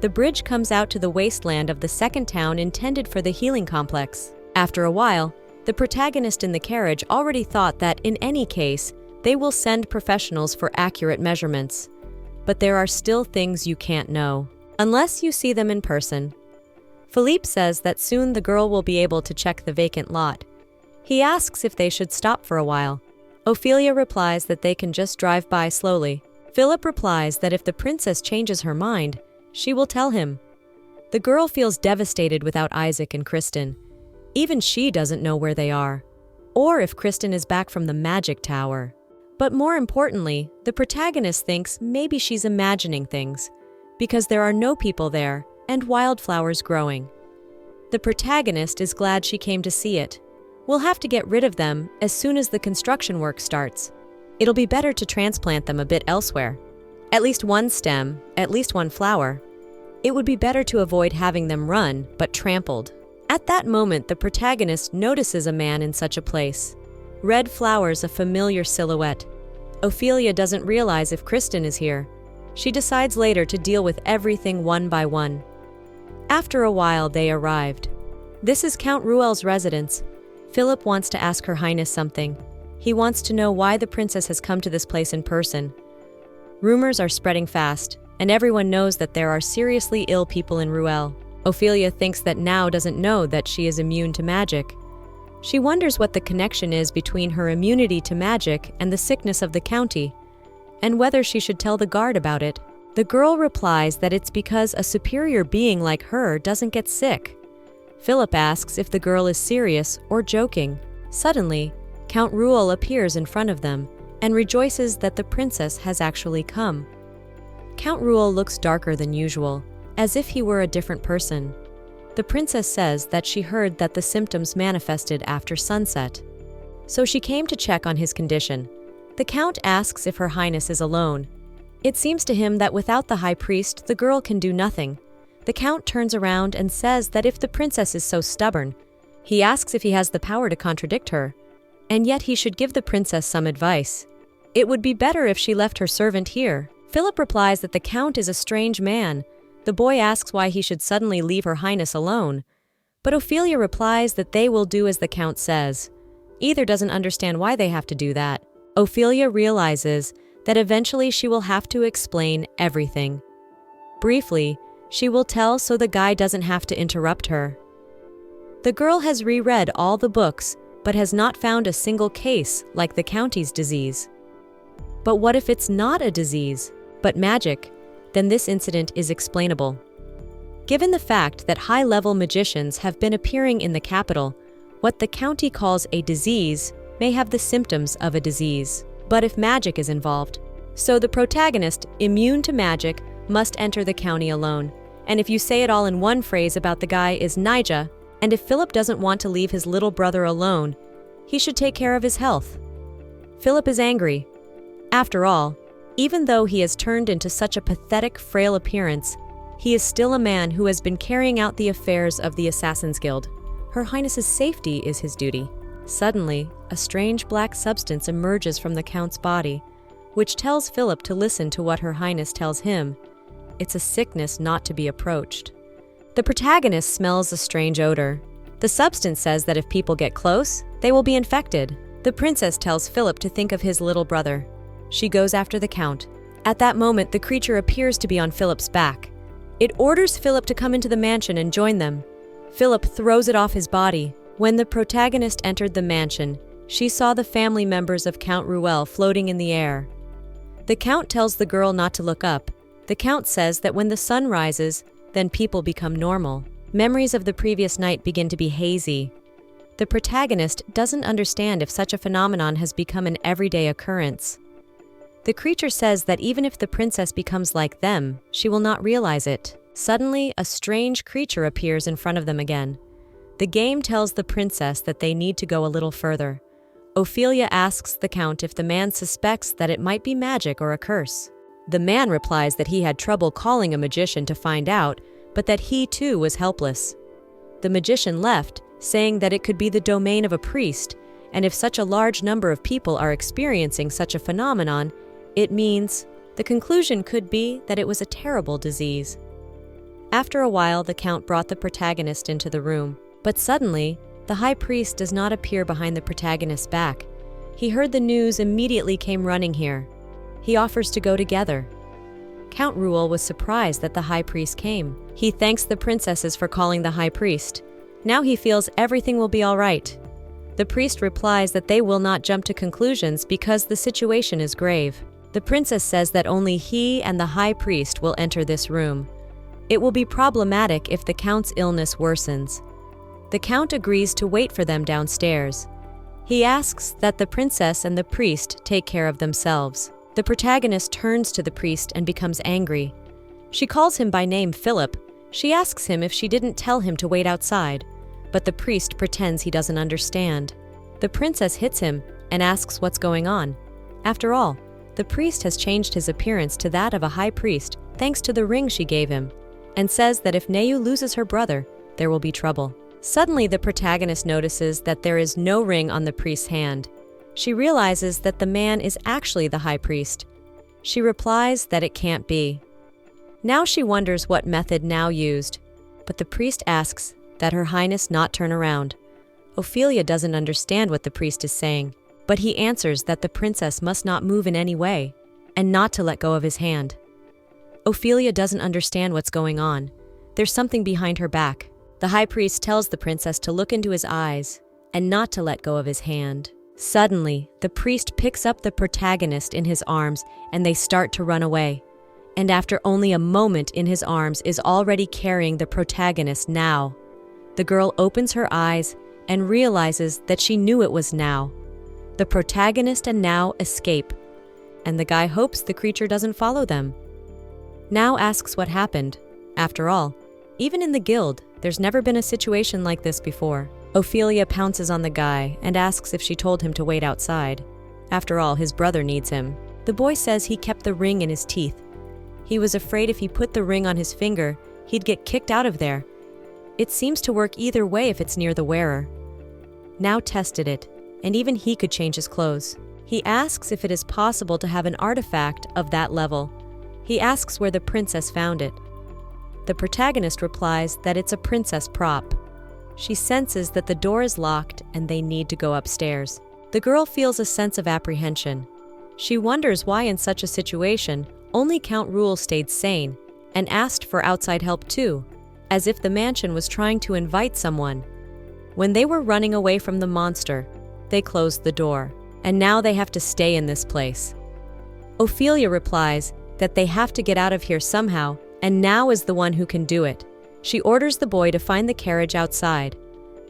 A: The bridge comes out to the wasteland of the second town intended for the healing complex. After a while, the protagonist in the carriage already thought that in any case, they will send professionals for accurate measurements. But there are still things you can't know, unless you see them in person. Philippe says that soon the girl will be able to check the vacant lot. He asks if they should stop for a while. Ophelia replies that they can just drive by slowly. Philip replies that if the princess changes her mind, she will tell him. The girl feels devastated without Isaac and Kristen. Even she doesn't know where they are, or if Kristen is back from the magic tower. But more importantly, the protagonist thinks maybe she's imagining things, because there are no people there and wildflowers growing. The protagonist is glad she came to see it. We'll have to get rid of them as soon as the construction work starts. It'll be better to transplant them a bit elsewhere. At least one stem, at least one flower. It would be better to avoid having them run, but trampled. At that moment, the protagonist notices a man in such a place. Red flowers, a familiar silhouette. Ophelia doesn't realize if Kristen is here. She decides later to deal with everything one by one. After a while, they arrived. This is Count Ruel's residence. Philip wants to ask Her Highness something. He wants to know why the princess has come to this place in person. Rumors are spreading fast, and everyone knows that there are seriously ill people in Ruel. Ophelia thinks that Now doesn't know that she is immune to magic. She wonders what the connection is between her immunity to magic and the sickness of the county, and whether she should tell the guard about it. The girl replies that it's because a superior being like her doesn't get sick. Philip asks if the girl is serious or joking. Suddenly, Count Ruel appears in front of them and rejoices that the princess has actually come. Count Ruel looks darker than usual, as if he were a different person. The princess says that she heard that the symptoms manifested after sunset, so she came to check on his condition. The count asks if Her Highness is alone. It seems to him that without the high priest, the girl can do nothing. The count turns around and says that if the princess is so stubborn, he asks if he has the power to contradict her, and yet he should give the princess some advice. It would be better if she left her servant here. Philip replies that the count is a strange man. The boy asks why he should suddenly leave Her Highness alone, but Ophelia replies that they will do as the count says. Either doesn't understand why they have to do that. Ophelia realizes that eventually she will have to explain everything. Briefly, she will tell so the guy doesn't have to interrupt her. The girl has reread all the books, but has not found a single case like the county's disease. But what if it's not a disease, but magic? Then this incident is explainable. Given the fact that high-level magicians have been appearing in the capital, what the county calls a disease may have the symptoms of a disease. But if magic is involved, so the protagonist, immune to magic, must enter the county alone. And if you say it all in one phrase about the guy is Nija, and if Philip doesn't want to leave his little brother alone, he should take care of his health. Philip is angry. After all, even though he has turned into such a pathetic, frail appearance, he is still a man who has been carrying out the affairs of the Assassin's Guild. Her Highness's safety is his duty. Suddenly, a strange black substance emerges from the Count's body, which tells Philip to listen to what Her Highness tells him. it's a sickness not to be approached. The protagonist smells a strange odor. The substance says that if people get close, they will be infected. The princess tells Philip to think of his little brother. She goes after the count. At that moment, the creature appears to be on Philip's back. It orders Philip to come into the mansion and join them. Philip throws it off his body. When the protagonist entered the mansion, she saw the family members of Count Ruel floating in the air. The count tells the girl not to look up. The count says that when the sun rises, then people become normal. Memories of the previous night begin to be hazy. The protagonist doesn't understand if such a phenomenon has become an everyday occurrence. The creature says that even if the princess becomes like them, she will not realize it. Suddenly, a strange creature appears in front of them again. The game tells the princess that they need to go a little further. Ophelia asks the count if the man suspects that it might be magic or a curse. The man replies that he had trouble calling a magician to find out, but that he too was helpless. The magician left, saying that it could be the domain of a priest, and if such a large number of people are experiencing such a phenomenon, it means the conclusion could be that it was a terrible disease. After a while, the count brought the protagonist into the room, but suddenly, the high priest does not appear behind the protagonist's back. He heard the news, immediately came running here. He offers to go together. Count Ruel was surprised that the high priest came. He thanks the princesses for calling the high priest. Now he feels everything will be all right. The priest replies that they will not jump to conclusions because the situation is grave. The princess says that only he and the high priest will enter this room. It will be problematic if the count's illness worsens. The count agrees to wait for them downstairs. He asks that the princess and the priest take care of themselves. The protagonist turns to the priest and becomes angry. She calls him by name Philip. She asks him if she didn't tell him to wait outside, but the priest pretends he doesn't understand. The princess hits him and asks what's going on. After all, the priest has changed his appearance to that of a high priest thanks to the ring she gave him, and says that if Neu loses her brother, there will be trouble. Suddenly, the protagonist notices that there is no ring on the priest's hand. She realizes that the man is actually the high priest. She replies that it can't be. Now she wonders what method Neu used, but the priest asks that Her Highness not turn around. Ophelia doesn't understand what the priest is saying, but he answers that the princess must not move in any way, and not to let go of his hand. Ophelia doesn't understand what's going on. There's something behind her back. The high priest tells the princess to look into his eyes, and not to let go of his hand. Suddenly, the priest picks up the protagonist in his arms, and they start to run away. And after only a moment in his arms is already carrying the protagonist now. The girl opens her eyes and realizes that she knew it was Neu. The protagonist and Neu escape, and the guy hopes the creature doesn't follow them. Neu asks what happened. After all, even in the guild, there's never been a situation like this before. Ophelia pounces on the guy and asks if she told him to wait outside. After all, his brother needs him. The boy says he kept the ring in his teeth. He was afraid if he put the ring on his finger, he'd get kicked out of there. It seems to work either way if it's near the wearer. Neu tested it, and even he could change his clothes. He asks if it is possible to have an artifact of that level. He asks where the princess found it. The protagonist replies that it's a princess prop. She senses that the door is locked and they need to go upstairs. The girl feels a sense of apprehension. She wonders why in such a situation, only Count Ruel stayed sane and asked for outside help too, as if the mansion was trying to invite someone. When they were running away from the monster, they closed the door, and now they have to stay in this place. Ophelia replies that they have to get out of here somehow, and Neu is the one who can do it. She orders the boy to find the carriage outside,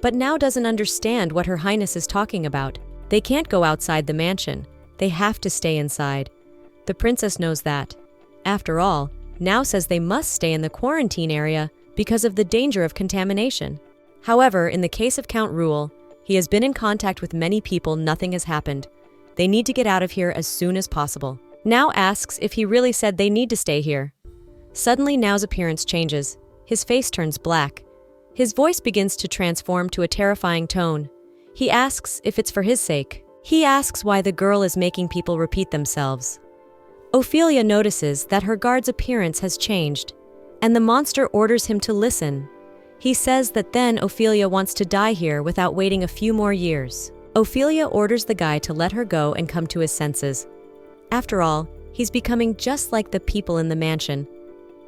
A: but Neu doesn't understand what Her Highness is talking about. They can't go outside the mansion. They have to stay inside. The princess knows that. After all, Neu says they must stay in the quarantine area because of the danger of contamination. However, in the case of Count Ruel, he has been in contact with many people. Nothing has happened. They need to get out of here as soon as possible. Neu asks if he really said they need to stay here. Suddenly, Neu's appearance changes. His face turns black. His voice begins to transform to a terrifying tone. He asks if it's for his sake. He asks why the girl is making people repeat themselves. Ophelia notices that her guard's appearance has changed, and the monster orders him to listen. He says that then Ophelia wants to die here without waiting a few more years. Ophelia orders the guy to let her go and come to his senses. After all, he's becoming just like the people in the mansion.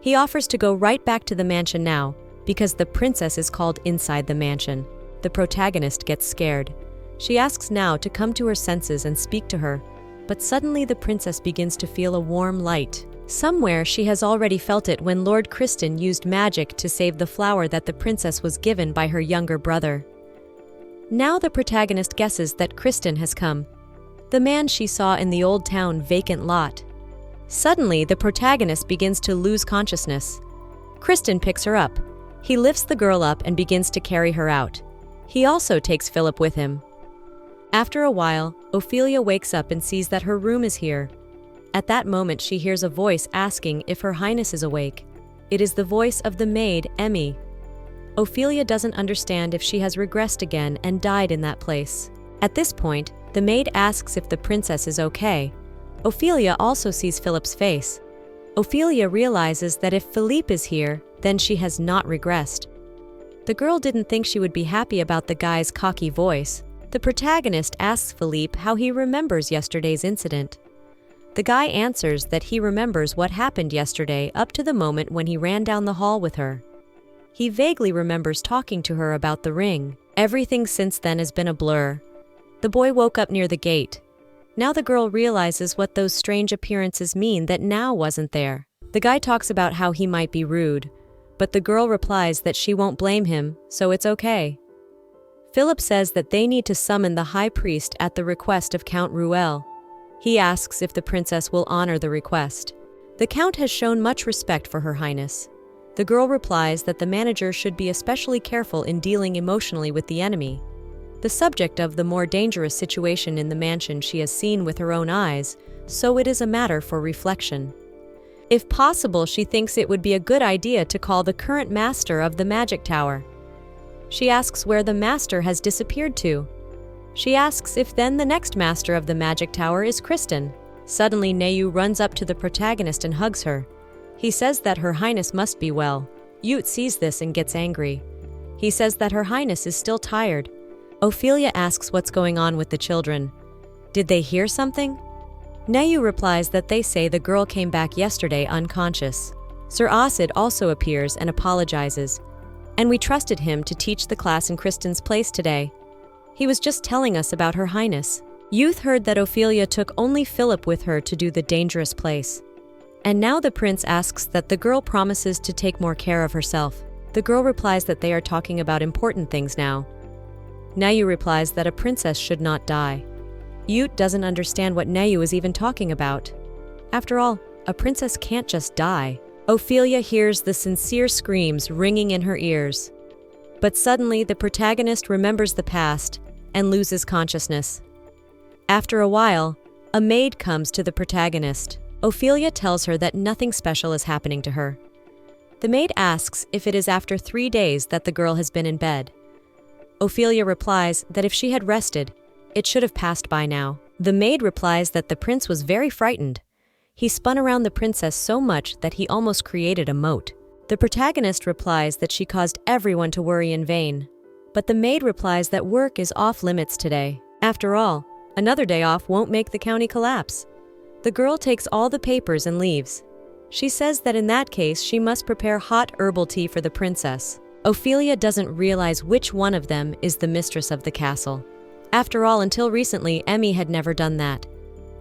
A: He offers to go right back to the mansion now, because the princess is called inside the mansion. The protagonist gets scared. She asks now to come to her senses and speak to her, but suddenly the princess begins to feel a warm light. Somewhere she has already felt it when Lord Kristen used magic to save the flower that the princess was given by her younger brother. Now the protagonist guesses that Kristen has come, the man she saw in the old town vacant lot. Suddenly, the protagonist begins to lose consciousness. Kristen picks her up. He lifts the girl up and begins to carry her out. He also takes Philip with him. After a while, Ophelia wakes up and sees that her room is here. At that moment, she hears a voice asking if Her Highness is awake. It is the voice of the maid, Emmy. Ophelia doesn't understand if she has regressed again and died in that place. At this point, the maid asks if the princess is okay. Ophelia also sees Philip's face. Ophelia realizes that if Philippe is here, then she has not regressed. The girl didn't think she would be happy about the guy's cocky voice. The protagonist asks Philippe how he remembers yesterday's incident. The guy answers that he remembers what happened yesterday up to the moment when he ran down the hall with her. He vaguely remembers talking to her about the ring. Everything since then has been a blur. The boy woke up near the gate. Now the girl realizes what those strange appearances mean that now wasn't there. The guy talks about how he might be rude, but the girl replies that she won't blame him, so it's okay. Philip says that they need to summon the high priest at the request of Count Ruel. He asks if the princess will honor the request. The count has shown much respect for Her Highness. The girl replies that the manager should be especially careful in dealing emotionally with the enemy. The subject of the more dangerous situation in the mansion she has seen with her own eyes, so it is a matter for reflection. If possible, she thinks it would be a good idea to call the current master of the magic tower. She asks where the master has disappeared to. She asks if then the next master of the magic tower is Kristen. Suddenly, Nayu runs up to the protagonist and hugs her. He says that Her Highness must be well. Ute sees this and gets angry. He says that Her Highness is still tired. Ophelia asks what's going on with the children. Did they hear something? Nayu replies that they say the girl came back yesterday unconscious. Sir Asid also appears and apologizes. And we trusted him to teach the class in Kristen's place today. He was just telling us about Her Highness. Youth heard that Ophelia took only Philip with her to do the dangerous place. And now the prince asks that the girl promises to take more care of herself. The girl replies that they are talking about important things now. Nayu replies that a princess should not die. Ute doesn't understand what Nayu is even talking about. After all, a princess can't just die. Ophelia hears the sincere screams ringing in her ears. But suddenly, the protagonist remembers the past and loses consciousness. After a while, a maid comes to the protagonist. Ophelia tells her that nothing special is happening to her. The maid asks if it is after 3 days that the girl has been in bed. Ophelia replies that if she had rested, it should have passed by now. The maid replies that the prince was very frightened. He spun around the princess so much that he almost created a moat. The protagonist replies that she caused everyone to worry in vain. But the maid replies that work is off limits today. After all, another day off won't make the county collapse. The girl takes all the papers and leaves. She says that in that case she must prepare hot herbal tea for the princess. Ophelia doesn't realize which one of them is the mistress of the castle. After all, until recently, Emmy had never done that.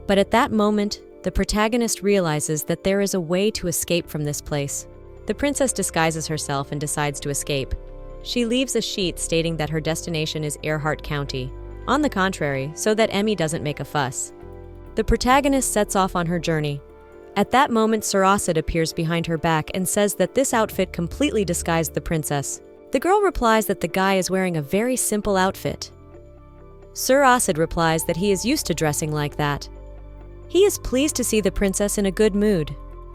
A: But at that moment, the protagonist realizes that there is a way to escape from this place. The princess disguises herself and decides to escape. She leaves a sheet stating that her destination is Earhart County. On the contrary, so that Emmy doesn't make a fuss. The protagonist sets off on her journey. At that moment, Sir Asid appears behind her back and says that this outfit completely disguised the princess. The girl replies that the guy is wearing a very simple outfit. Sir Asid replies that he is used to dressing like that. He is pleased to see the princess in a good mood.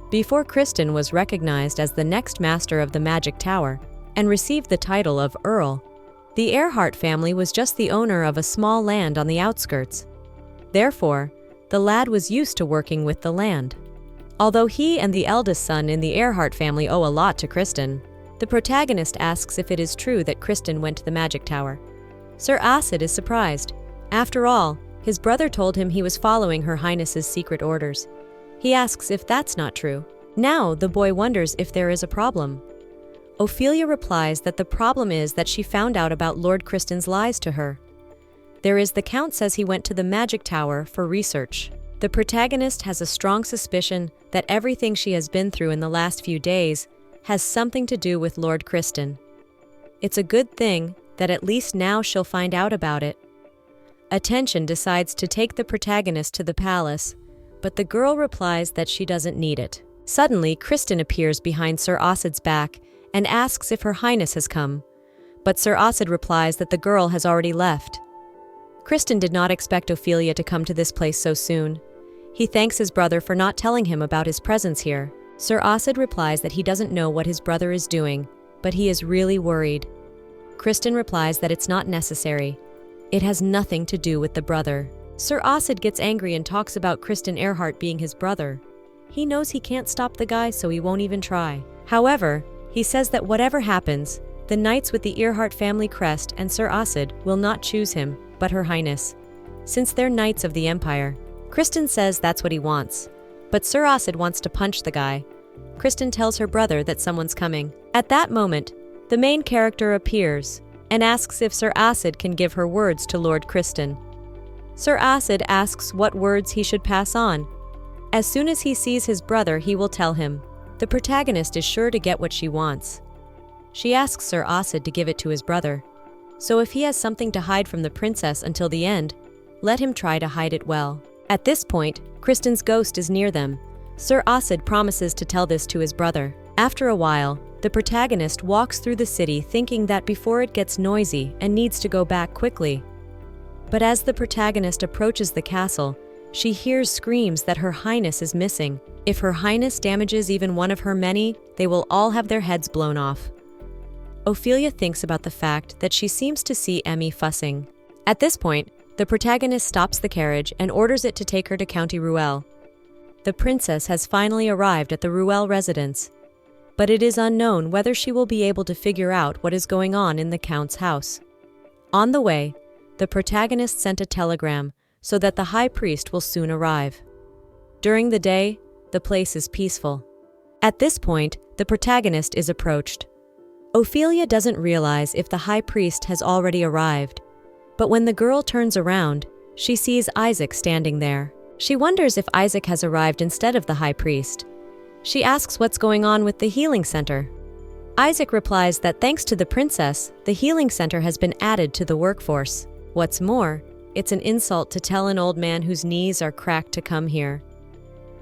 A: Before Kristen was recognized as the next master of the Magic Tower and received the title of Earl, the Earhart family was just the owner of a small land on the outskirts. Therefore, the lad was used to working with the land. although he and the eldest son in the Earhart family owe a lot to Kristen. The protagonist asks if it is true that Kristen went to the magic tower. Sir Acid is surprised. After all, his brother told him he was following Her Highness's secret orders. He asks if that's not true. Now, the boy wonders if there is a problem. Ophelia replies that the problem is that she found out about Lord Kristen's lies to her. The Count says he went to the magic tower for research. The protagonist has a strong suspicion that everything she has been through in the last few days has something to do with Lord Kristen. It's a good thing that at least now she'll find out about it. Attention decides to take the protagonist to the palace, but the girl replies that she doesn't need it. Suddenly, Kristen appears behind Sir Acid's back and asks if Her Highness has come, but Sir Acid replies that the girl has already left. Kristen did not expect Ophelia to come to this place so soon. He thanks his brother for not telling him about his presence here. Sir Acid replies that he doesn't know what his brother is doing, but he is really worried. Kristen replies that it's not necessary. It has nothing to do with the brother. Sir Acid gets angry and talks about Kristen Earhart being his brother. He knows he can't stop the guy, so he won't even try. However, he says that whatever happens, the knights with the Earhart family crest and Sir Acid will not choose him, but Her Highness, since they're knights of the Empire. Kristen says that's what he wants, but Sir Acid wants to punch the guy. Kristen tells her brother that someone's coming. At that moment, the main character appears and asks if Sir Acid can give her words to Lord Kristen. Sir Acid asks what words he should pass on. As soon as he sees his brother, he will tell him. The protagonist is sure to get what she wants. She asks Sir Acid to give it to his brother. So if he has something to hide from the princess until the end, let him try to hide it well. At this point, Kristen's ghost is near them. Sir Acid promises to tell this to his brother. After a while, the protagonist walks through the city thinking that before it gets noisy and needs to go back quickly. But as the protagonist approaches the castle, she hears screams that Her Highness is missing. If Her Highness damages even one of her many, they will all have their heads blown off. Ophelia thinks about the fact that she seems to see Emmy fussing. At this point, the protagonist stops the carriage and orders it to take her to County Ruel. The princess has finally arrived at the Ruel residence, but it is unknown whether she will be able to figure out what is going on in the Count's house. On the way, the protagonist sent a telegram so that the high priest will soon arrive. During the day, the place is peaceful. At this point, the protagonist is approached. Ophelia doesn't realize if the high priest has already arrived, but when the girl turns around, she sees Isaac standing there. She wonders if Isaac has arrived instead of the high priest. She asks what's going on with the healing center. Isaac replies that thanks to the princess, the healing center has been added to the workforce. What's more, it's an insult to tell an old man whose knees are cracked to come here.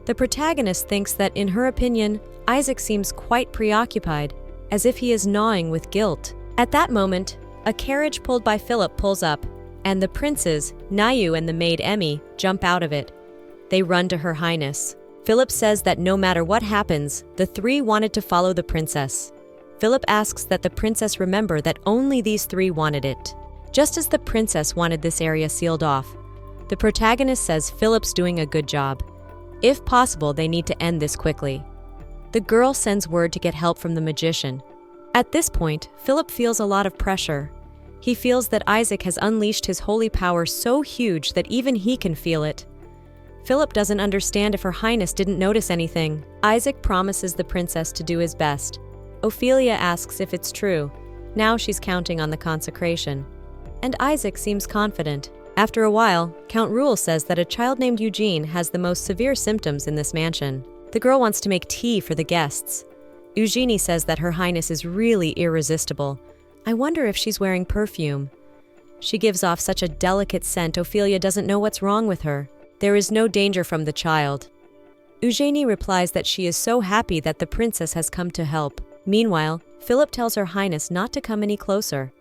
A: The protagonist thinks that, in her opinion, Isaac seems quite preoccupied, as if he is gnawing with guilt. At that moment, a carriage pulled by Philip pulls up, and the princes, Nayu and the maid Emmy, jump out of it. They run to Her Highness. Philip says that no matter what happens, the three wanted to follow the princess. Philip asks that the princess remember that only these three wanted it. Just as the princess wanted this area sealed off, the protagonist says Philip's doing a good job. If possible, they need to end this quickly. The girl sends word to get help from the magician. At this point, Philip feels a lot of pressure. He feels that Isaac has unleashed his holy power so huge that even he can feel it. Philip doesn't understand if Her Highness didn't notice anything. Isaac promises the princess to do his best. Ophelia asks if it's true. Now she's counting on the consecration. And Isaac seems confident. After a while, Count Ruel says that a child named Eugene has the most severe symptoms in this mansion. The girl wants to make tea for the guests. Eugenie says that Her Highness is really irresistible. I wonder if she's wearing perfume. She gives off such a delicate scent, Ophelia doesn't know what's wrong with her. There is no danger from the child. Eugenie replies that she is so happy that the princess has come to help. Meanwhile, Philip tells Her Highness not to come any closer.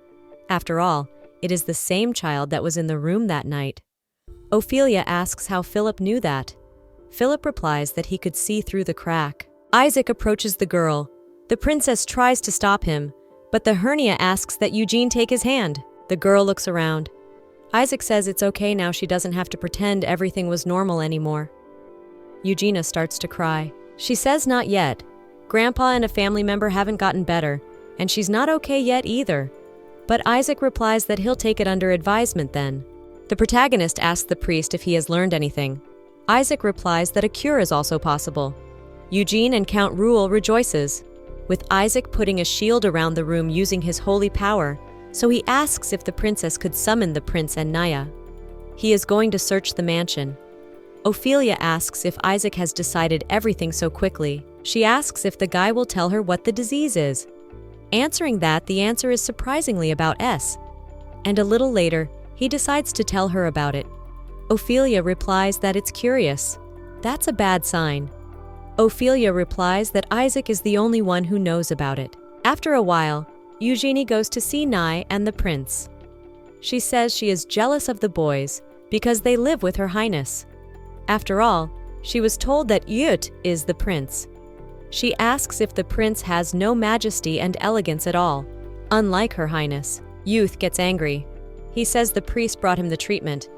A: After all, it is the same child that was in the room that night. Ophelia asks how Philip knew that. Philip replies that he could see through the crack. Isaac approaches the girl. The princess tries to stop him, but the hernia asks that Eugene take his hand. The girl looks around. Isaac says it's okay now, she doesn't have to pretend everything was normal anymore. Eugenia starts to cry. She says not yet. Grandpa and a family member haven't gotten better, and she's not okay yet either. But Isaac replies that he'll take it under advisement then. The protagonist asks the priest if he has learned anything. Isaac replies that a cure is also possible. Eugene and Count Ruel rejoices, with Isaac putting a shield around the room using his holy power, so he asks if the princess could summon the prince and Naya. He is going to search the mansion. Ophelia asks if Isaac has decided everything so quickly. She asks if the guy will tell her what the disease is. Answering that, the answer is surprisingly about S. And a little later, he decides to tell her about it. Ophelia replies that it's curious. That's a bad sign. Ophelia replies that Isaac is the only one who knows about it. After a while, Eugenie goes to see Nai and the prince. She says she is jealous of the boys because they live with Her Highness. After all, she was told that Yut is the prince. She asks if the prince has no majesty and elegance at all, unlike Her Highness. Youth gets angry. He says the priest brought him the treatment.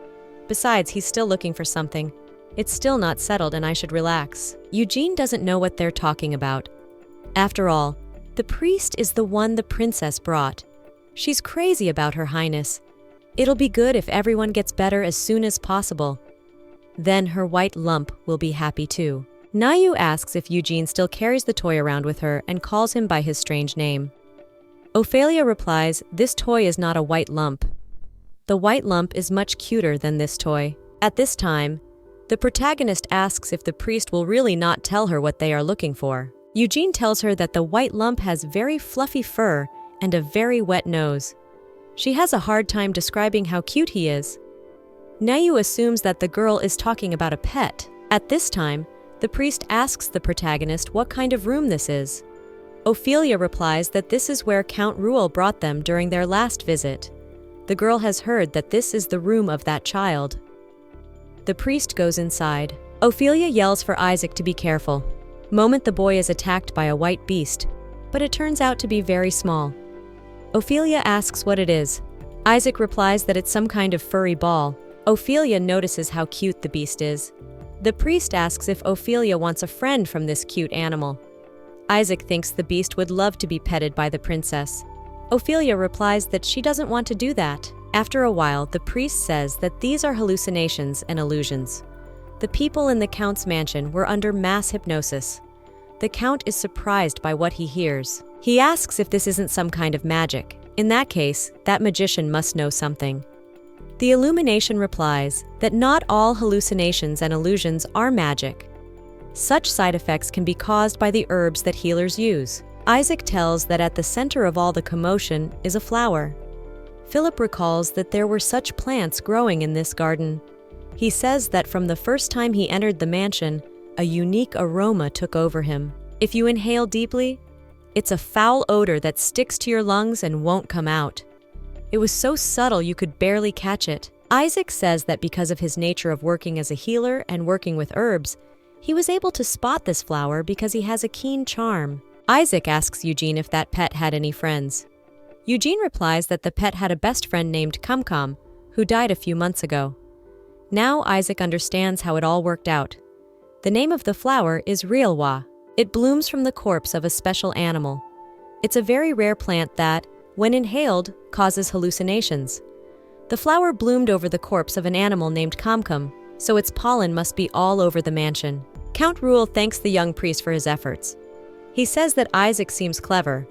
A: Besides, he's still looking for something. It's still not settled and I should relax. Eugene doesn't know what they're talking about. After all, the priest is the one the princess brought. She's crazy about Her Highness. It'll be good if everyone gets better as soon as possible. Then her white lump will be happy too. Nayu asks if Eugene still carries the toy around with her and calls him by his strange name. Ophelia replies, this toy is not a white lump. The white lump is much cuter than this toy. At this time, the protagonist asks if the priest will really not tell her what they are looking for. Eugene tells her that the white lump has very fluffy fur and a very wet nose. She has a hard time describing how cute he is. Nayu assumes that the girl is talking about a pet. At this time, the priest asks the protagonist what kind of room this is. Ophelia replies that this is where Count Ruel brought them during their last visit. The girl has heard that this is the room of that child. The priest goes inside. Ophelia yells for Isaac to be careful. Moment the boy is attacked by a white beast, but it turns out to be very small. Ophelia asks what it is. Isaac replies that it's some kind of furry ball. Ophelia notices how cute the beast is. The priest asks if Ophelia wants a friend from this cute animal. Isaac thinks the beast would love to be petted by the princess. Ophelia replies that she doesn't want to do that. After a while, the priest says that these are hallucinations and illusions. The people in the Count's mansion were under mass hypnosis. The Count is surprised by what he hears. He asks if this isn't some kind of magic. In that case, that magician must know something. The illumination replies that not all hallucinations and illusions are magic. Such side effects can be caused by the herbs that healers use. Isaac tells that at the center of all the commotion is a flower. Philip recalls that there were such plants growing in this garden. He says that from the first time he entered the mansion, a unique aroma took over him. If you inhale deeply, it's a foul odor that sticks to your lungs and won't come out. It was so subtle you could barely catch it. Isaac says that because of his nature of working as a healer and working with herbs, he was able to spot this flower because he has a keen charm. Isaac asks Eugene if that pet had any friends. Eugene replies that the pet had a best friend named Kamkam, who died a few months ago. Now Isaac understands how it all worked out. The name of the flower is Rielwa. It blooms from the corpse of a special animal. It's a very rare plant that, when inhaled, causes hallucinations. The flower bloomed over the corpse of an animal named Kamkam, so its pollen must be all over the mansion. Count Ruel thanks the young priest for his efforts. He says that Isaac seems clever,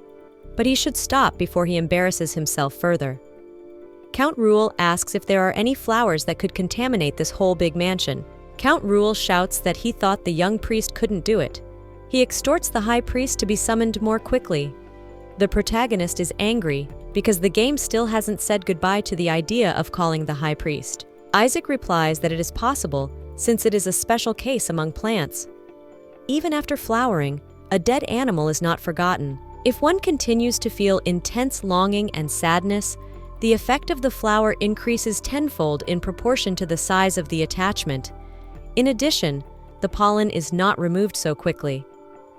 A: but he should stop before he embarrasses himself further. Count Ruel asks if there are any flowers that could contaminate this whole big mansion. Count Ruel shouts that he thought the young priest couldn't do it. He extorts the high priest to be summoned more quickly. The protagonist is angry because the game still hasn't said goodbye to the idea of calling the high priest. Isaac replies that it is possible since it is a special case among plants. Even after flowering, a dead animal is not forgotten. If one continues to feel intense longing and sadness, the effect of the flower increases tenfold in proportion to the size of the attachment. In addition, the pollen is not removed so quickly.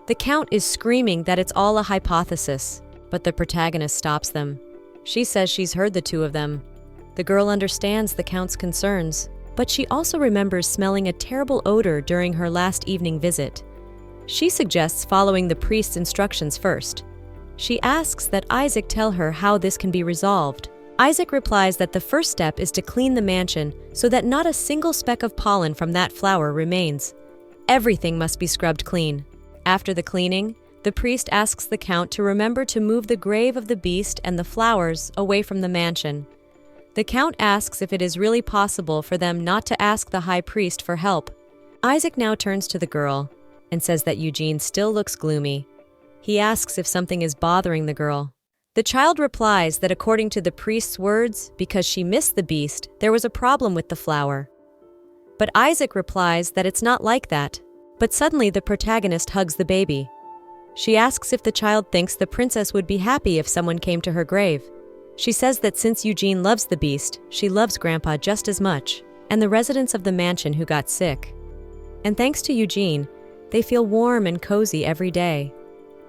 A: The Count is screaming that it's all a hypothesis, but the protagonist stops them. She says she's heard the two of them. The girl understands the Count's concerns, but she also remembers smelling a terrible odor during her last evening visit. She suggests following the priest's instructions first. She asks that Isaac tell her how this can be resolved. Isaac replies that the first step is to clean the mansion so that not a single speck of pollen from that flower remains. Everything must be scrubbed clean. After the cleaning, the priest asks the count to remember to move the grave of the beast and the flowers away from the mansion. The count asks if it is really possible for them not to ask the high priest for help. Isaac now turns to the girl and says that Eugene still looks gloomy. He asks if something is bothering the girl. The child replies that according to the priest's words, because she missed the beast, there was a problem with the flower. But Isaac replies that it's not like that. But suddenly the protagonist hugs the baby. She asks if the child thinks the princess would be happy if someone came to her grave. She says that since Eugene loves the beast, she loves Grandpa just as much, and the residents of the mansion who got sick. And thanks to Eugene, they feel warm and cozy every day.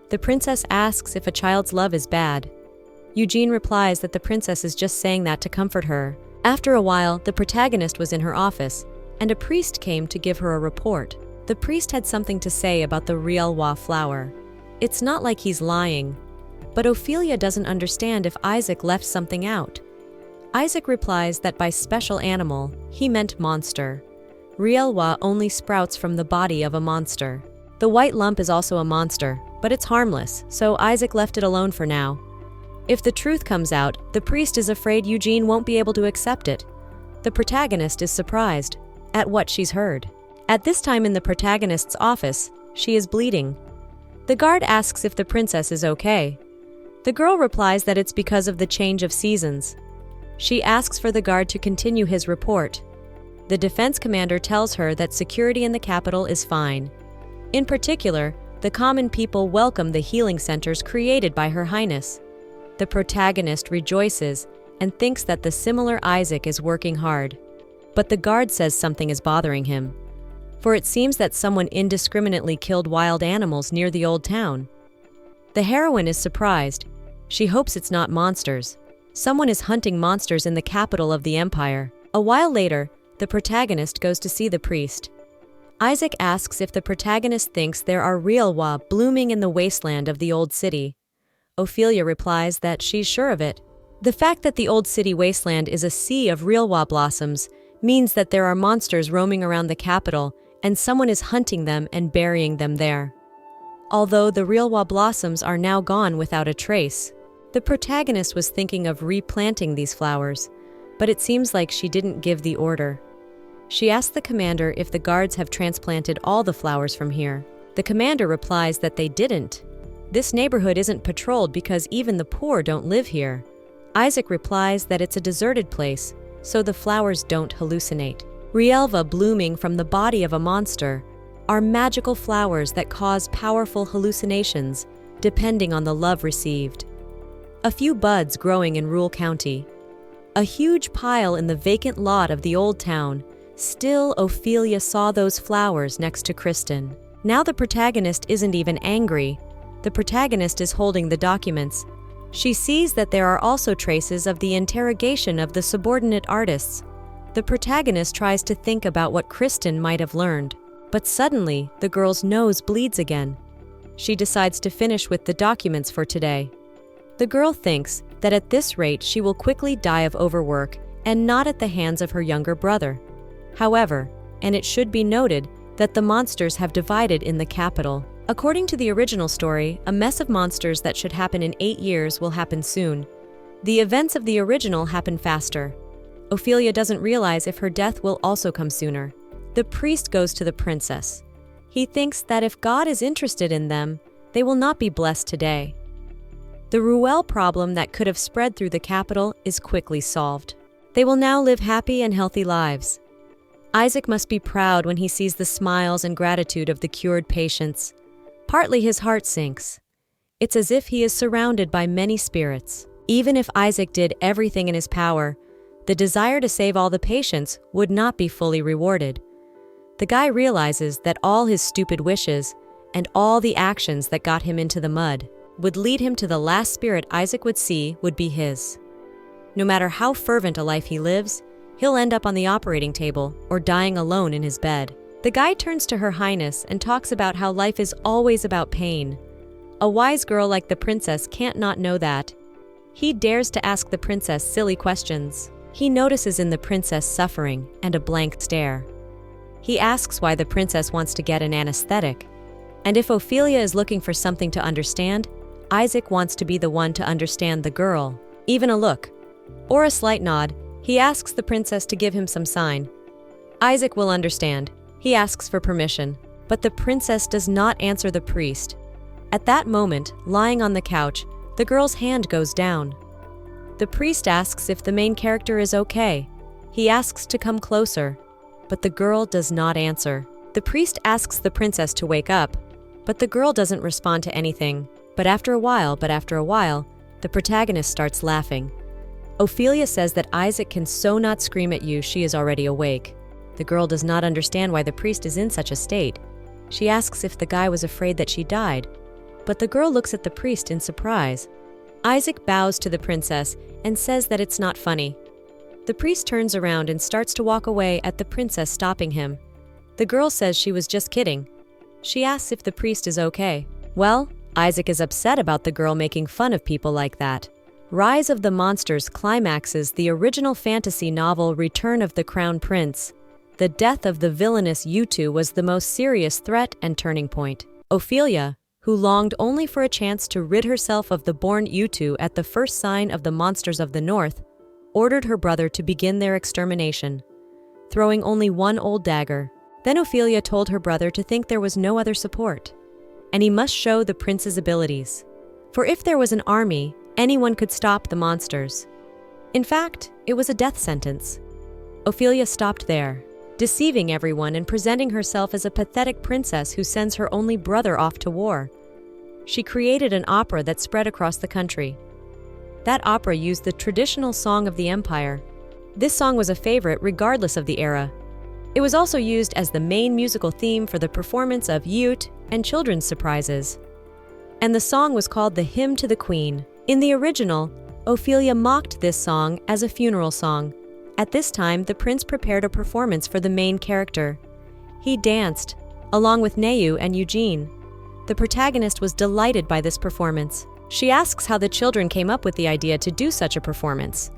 A: The princess asks if a child's love is bad. Eugene replies that the princess is just saying that to comfort her. After a while, the protagonist was in her office, and a priest came to give her a report. The priest had something to say about the Rielwa flower. It's not like he's lying, but Ophelia doesn't understand if Isaac left something out. Isaac replies that by special animal, he meant monster. Rielwa only sprouts from the body of a monster. The white lump is also a monster, but it's harmless, so Isaac left it alone for now. If the truth comes out, the priest is afraid Eugene won't be able to accept it. The protagonist is surprised at what she's heard. At this time in the protagonist's office, she is bleeding. The guard asks if the princess is okay. The girl replies that it's because of the change of seasons. She asks for the guard to continue his report. The defense commander tells her that security in the capital is fine. In particular, the common people welcome the healing centers created by Her Highness. The protagonist rejoices and thinks that the similar Isaac is working hard. But the guard says something is bothering him, for it seems that someone indiscriminately killed wild animals near the old town. The heroine is surprised. She hopes it's not monsters. Someone is hunting monsters in the capital of the empire. A while later, the protagonist goes to see the priest. Isaac asks if the protagonist thinks there are Rielwa blooming in the wasteland of the old city. Ophelia replies that she's sure of it. The fact that the old city wasteland is a sea of Rielwa blossoms means that there are monsters roaming around the capital and someone is hunting them and burying them there. Although the Rielwa blossoms are now gone without a trace, the protagonist was thinking of replanting these flowers, but it seems like she didn't give the order. She asks the commander if the guards have transplanted all the flowers from here. The commander replies that they didn't. This neighborhood isn't patrolled because even the poor don't live here. Isaac replies that it's a deserted place, so the flowers don't hallucinate. Rielva blooming from the body of a monster are magical flowers that cause powerful hallucinations depending on the love received. A few buds growing in Rule County. A huge pile in the vacant lot of the old town. Still, Ophelia saw those flowers next to Kristen. Now the protagonist isn't even angry. The protagonist is holding the documents. She sees that there are also traces of the interrogation of the subordinate artists. The protagonist tries to think about what Kristen might have learned. But suddenly, the girl's nose bleeds again. She decides to finish with the documents for today. The girl thinks that at this rate she will quickly die of overwork and not at the hands of her younger brother. However, and it should be noted that the monsters have divided in the capital. According to the original story, a mess of monsters that should happen in 8 years will happen soon. The events of the original happen faster. Ophelia doesn't realize if her death will also come sooner. The priest goes to the princess. He thinks that if God is interested in them, they will not be blessed today. The Ruel problem that could have spread through the capital is quickly solved. They will now live happy and healthy lives. Isaac must be proud when he sees the smiles and gratitude of the cured patients. Partly his heart sinks. It's as if he is surrounded by many spirits. Even if Isaac did everything in his power, the desire to save all the patients would not be fully rewarded. The guy realizes that all his stupid wishes and all the actions that got him into the mud would lead him to the last spirit Isaac would see would be his. No matter how fervent a life he lives, he'll end up on the operating table or dying alone in his bed. The guy turns to Her Highness and talks about how life is always about pain. A wise girl like the princess can't not know that. He dares to ask the princess silly questions. He notices in the princess suffering and a blank stare. He asks why the princess wants to get an anesthetic. And if Ophelia is looking for something to understand, Isaac wants to be the one to understand the girl. Even a look, or a slight nod, he asks the princess to give him some sign. Isaac will understand. He asks for permission, but the princess does not answer the priest. At that moment, lying on the couch, the girl's hand goes down. The priest asks if the main character is okay. He asks to come closer, but the girl does not answer. The priest asks the princess to wake up, but the girl doesn't respond to anything. But after a while, the protagonist starts laughing. Ophelia says that Isaac can so not scream at you she is already awake. The girl does not understand why the priest is in such a state. She asks if the guy was afraid that she died, but the girl looks at the priest in surprise. Isaac bows to the princess and says that it's not funny. The priest turns around and starts to walk away at the princess stopping him. The girl says she was just kidding. She asks if the priest is okay. Well, Isaac is upset about the girl making fun of people like that. Rise of the Monsters climaxes the original fantasy novel Return of the Crown Prince. The death of the villainous Yutu was the most serious threat and turning point. Ophelia, who longed only for a chance to rid herself of the born Yutu at the first sign of the monsters of the north, ordered her brother to begin their extermination, throwing only one old dagger. Then Ophelia told her brother to think there was no other support, and he must show the prince's abilities. For if there was an army, anyone could stop the monsters. In fact, it was a death sentence. Ophelia stopped there, deceiving everyone and presenting herself as a pathetic princess who sends her only brother off to war. She created an opera that spread across the country. That opera used the traditional song of the empire. This song was a favorite regardless of the era. It was also used as the main musical theme for the performance of Yut and children's surprises. And the song was called the Hymn to the Queen. In the original, Ophelia mocked this song as a funeral song. At this time, the prince prepared a performance for the main character. He danced, along with Neu and Eugene. The protagonist was delighted by this performance. She asks how the children came up with the idea to do such a performance.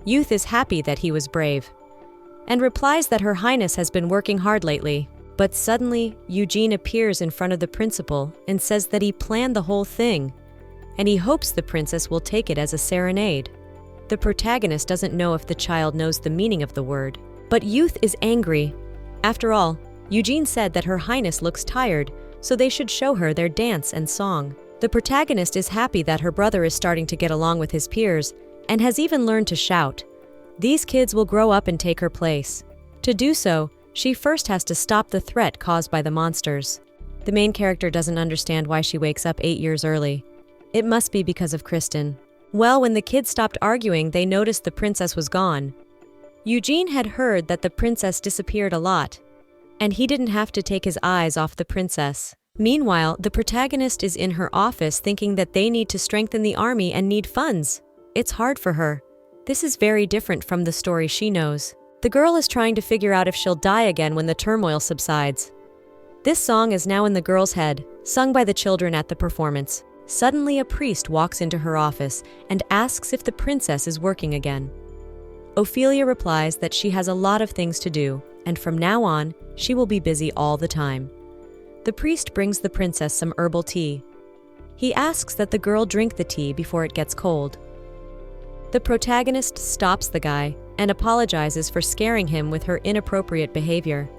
A: Youth is happy that he was brave, and replies that Her Highness has been working hard lately. But suddenly, Eugene appears in front of the principal and says that he planned the whole thing, and he hopes the princess will take it as a serenade. The protagonist doesn't know if the child knows the meaning of the word, but Youth is angry. After all, Eugene said that Her Highness looks tired, so they should show her their dance and song. The protagonist is happy that her brother is starting to get along with his peers and has even learned to shout. These kids will grow up and take her place. To do so, she first has to stop the threat caused by the monsters. The main character doesn't understand why she wakes up 8 years early. It must be because of Kristen. Well, when the kids stopped arguing, they noticed the princess was gone. Eugene had heard that the princess disappeared a lot, and he didn't have to take his eyes off the princess. Meanwhile, the protagonist is in her office thinking that they need to strengthen the army and need funds. It's hard for her. This is very different from the story she knows. The girl is trying to figure out if she'll die again when the turmoil subsides. This song is now in the girl's head, sung by the children at the performance. Suddenly, a priest walks into her office and asks if the princess is working again. Ophelia replies that she has a lot of things to do, and from now on, she will be busy all the time. The priest brings the princess some herbal tea. He asks that the girl drink the tea before it gets cold. The protagonist stops the guy and apologizes for scaring him with her inappropriate behavior.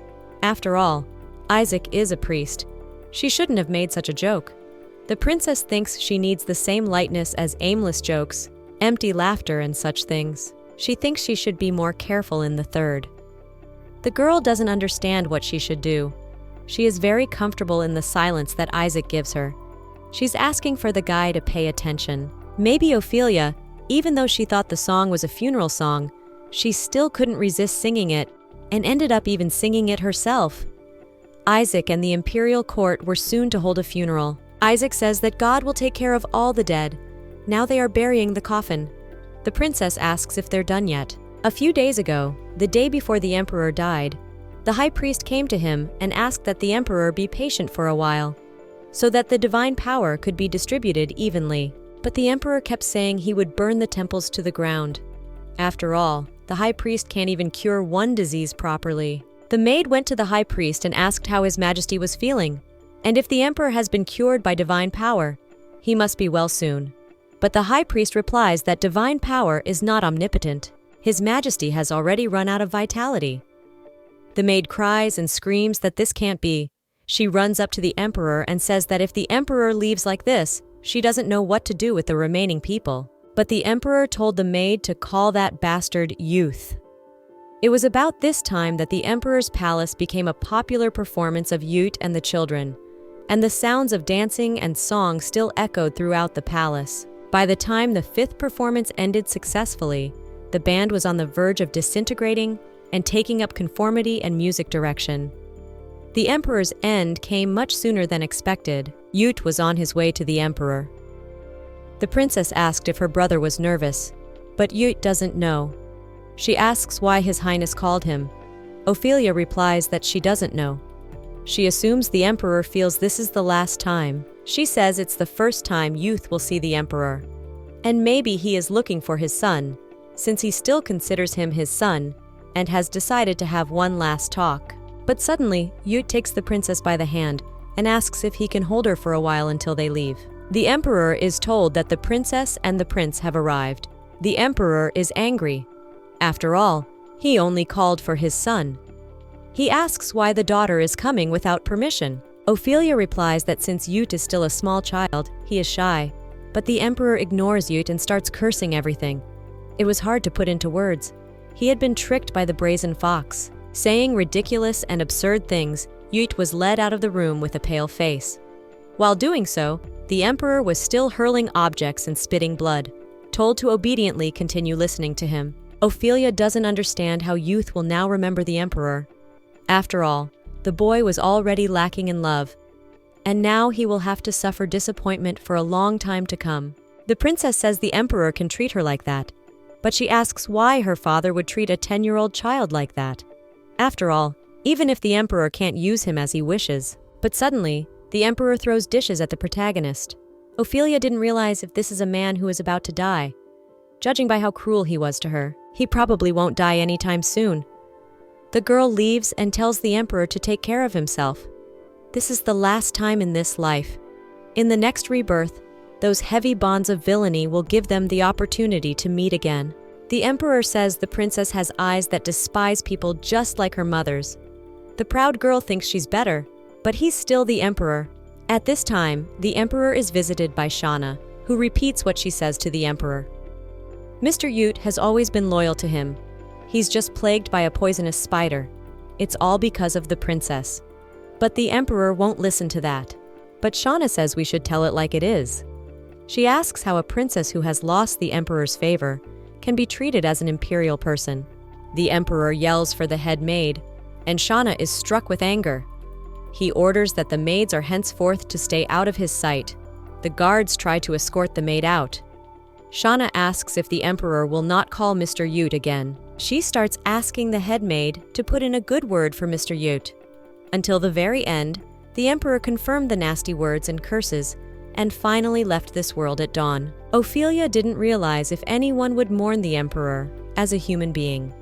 A: After all, Isaac is a priest. She shouldn't have made such a joke. The princess thinks she needs the same lightness as aimless jokes, empty laughter, and such things. She thinks she should be more careful in the third. The girl doesn't understand what she should do. She is very comfortable in the silence that Isaac gives her. She's asking for the guy to pay attention. Maybe Ophelia, even though she thought the song was a funeral song, she still couldn't resist singing it, and ended up even singing it herself. Isaac and the imperial court were soon to hold a funeral. Isaac says that God will take care of all the dead. Now they are burying the coffin. The princess asks if they're done yet. A few days ago, the day before the emperor died, The high priest came to him and asked that the emperor be patient for a while, so that the divine power could be distributed evenly. But the emperor kept saying he would burn the temples to the ground. After all, the high priest can't even cure one disease properly. The maid went to the high priest and asked how His Majesty was feeling, and if the emperor has been cured by divine power, he must be well soon. But the high priest replies that divine power is not omnipotent. His Majesty has already run out of vitality. The maid cries and screams that this can't be. She runs up to the emperor and says that if the emperor leaves like this, she doesn't know what to do with the remaining people. But the emperor told the maid to call that bastard youth. It was about this time that the emperor's palace became a popular performance of Yut and the children, and the sounds of dancing and song still echoed throughout the palace. By the time the fifth performance ended successfully, the band was on the verge of disintegrating and taking up conformity and music direction. The emperor's end came much sooner than expected. Yut was on his way to the emperor. The princess asked if her brother was nervous, but Yut doesn't know. She asks why His Highness called him. Ophelia replies that she doesn't know. She assumes the emperor feels this is the last time. She says it's the first time Youth will see the emperor. And maybe he is looking for his son, since he still considers him his son and has decided to have one last talk. But suddenly, Yut takes the princess by the hand and asks if he can hold her for a while until they leave. The emperor is told that the princess and the prince have arrived. The emperor is angry. After all, he only called for his son. He asks why the daughter is coming without permission. Ophelia replies that since Yut is still a small child, he is shy. But the emperor ignores Yut and starts cursing everything. It was hard to put into words. He had been tricked by the brazen fox. Saying ridiculous and absurd things, Yut was led out of the room with a pale face. While doing so, the emperor was still hurling objects and spitting blood, told to obediently continue listening to him. Ophelia doesn't understand how Youth will now remember the emperor. After all, the boy was already lacking in love, and now he will have to suffer disappointment for a long time to come. The princess says the emperor can treat her like that, but she asks why her father would treat a 10-year-old child like that. After all, even if the emperor can't use him as he wishes. But suddenly, the emperor throws dishes at the protagonist. Ophelia didn't realize if this is a man who is about to die. Judging by how cruel he was to her, he probably won't die anytime soon. The girl leaves and tells the emperor to take care of himself. This is the last time in this life. In the next rebirth, those heavy bonds of villainy will give them the opportunity to meet again. The emperor says the princess has eyes that despise people just like her mother's. The proud girl thinks she's better, but he's still the emperor. At this time, the emperor is visited by Shauna, who repeats what she says to the emperor. Mr. Yut has always been loyal to him. He's just plagued by a poisonous spider. It's all because of the princess. But the emperor won't listen to that. But Shauna says we should tell it like it is. She asks how a princess who has lost the emperor's favor can be treated as an imperial person. The emperor yells for the head maid, and Shauna is struck with anger. He orders that the maids are henceforth to stay out of his sight. The guards try to escort the maid out. Shauna asks if the emperor will not call Mr. Yut again. She starts asking the head maid to put in a good word for Mr. Yut. Until the very end, the emperor confirmed the nasty words and curses and finally left this world at dawn. Ophelia didn't realize if anyone would mourn the emperor as a human being.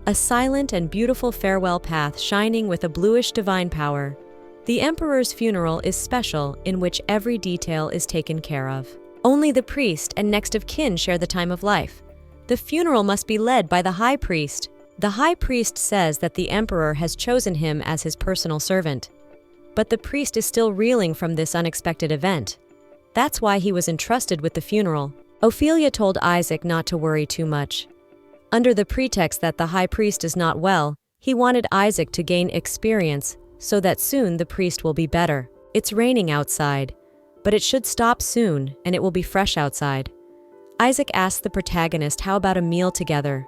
A: A silent and beautiful farewell path shining with a bluish divine power. The emperor's funeral is special, in which every detail is taken care of. Only the priest and next of kin share the time of life. The funeral must be led by the high priest. The high priest says that the emperor has chosen him as his personal servant. But the priest is still reeling from this unexpected event. That's why he was entrusted with the funeral. Ophelia told Isaac not to worry too much. Under the pretext that the high priest is not well, he wanted Isaac to gain experience so that soon the priest will be better. It's raining outside, but it should stop soon and it will be fresh outside. Isaac asks the protagonist how about a meal together.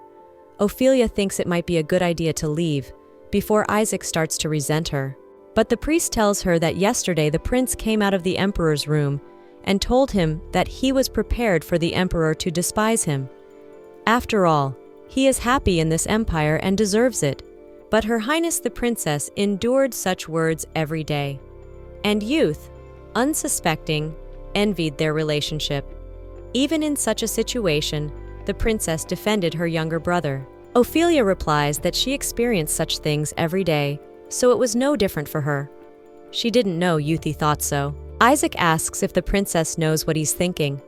A: Ophelia thinks it might be a good idea to leave before Isaac starts to resent her. But the priest tells her that yesterday the prince came out of the emperor's room and told him that he was prepared for the emperor to despise him. After all, he is happy in this empire and deserves it. But Her Highness the Princess endured such words every day. And youth, unsuspecting, envied their relationship. Even in such a situation, the princess defended her younger brother. Ophelia replies that she experienced such things every day, so it was no different for her. She didn't know Youthie thought so. Isaac asks if the princess knows what he's thinking.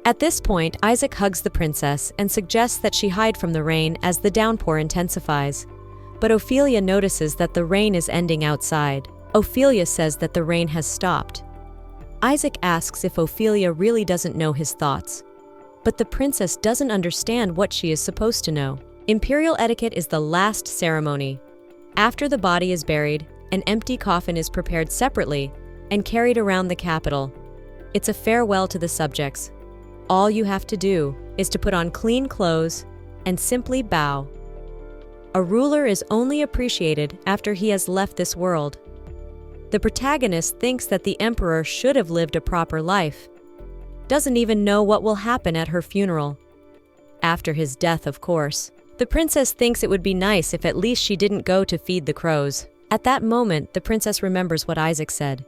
A: At this point, Isaac hugs the princess and suggests that she hide from the rain as the downpour intensifies. But Ophelia notices that the rain is ending outside. Ophelia says that the rain has stopped. Isaac asks if Ophelia really doesn't know his thoughts. But the princess doesn't understand what she is supposed to know. Imperial etiquette is the last ceremony. After the body is buried, an empty coffin is prepared separately and carried around the capital. It's a farewell to the subjects. All you have to do is to put on clean clothes and simply bow. A ruler is only appreciated after he has left this world. The protagonist thinks that the emperor should have lived a proper life. Doesn't even know what will happen at her funeral. After his death, of course. The princess thinks it would be nice if at least she didn't go to feed the crows. At that moment, the princess remembers what Isaac said.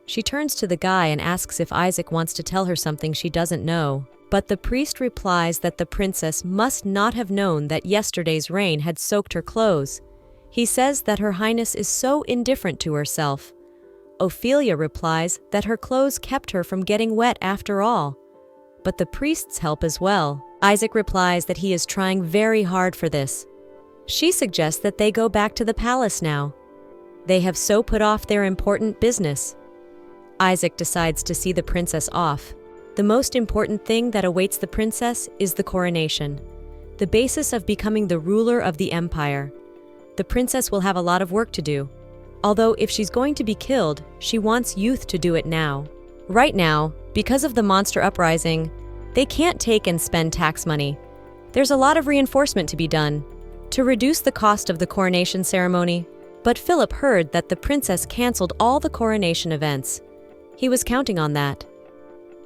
A: She turns to the guy and asks if Isaac wants to tell her something she doesn't know. But the priest replies that the princess must not have known that yesterday's rain had soaked her clothes. He says that Her Highness is so indifferent to herself. Ophelia replies that her clothes kept her from getting wet after all. But the priests help as well. Isaac replies that he is trying very hard for this. She suggests that they go back to the palace now. They have so put off their important business. Isaac decides to see the princess off. The most important thing that awaits the princess is the coronation, the basis of becoming the ruler of the empire. The princess will have a lot of work to do. Although if she's going to be killed, she wants youth to do it now. Right now, because of the monster uprising, they can't take and spend tax money. There's a lot of reinforcement to be done to reduce the cost of the coronation ceremony. But Philip heard that the princess canceled all the coronation events. He was counting on that.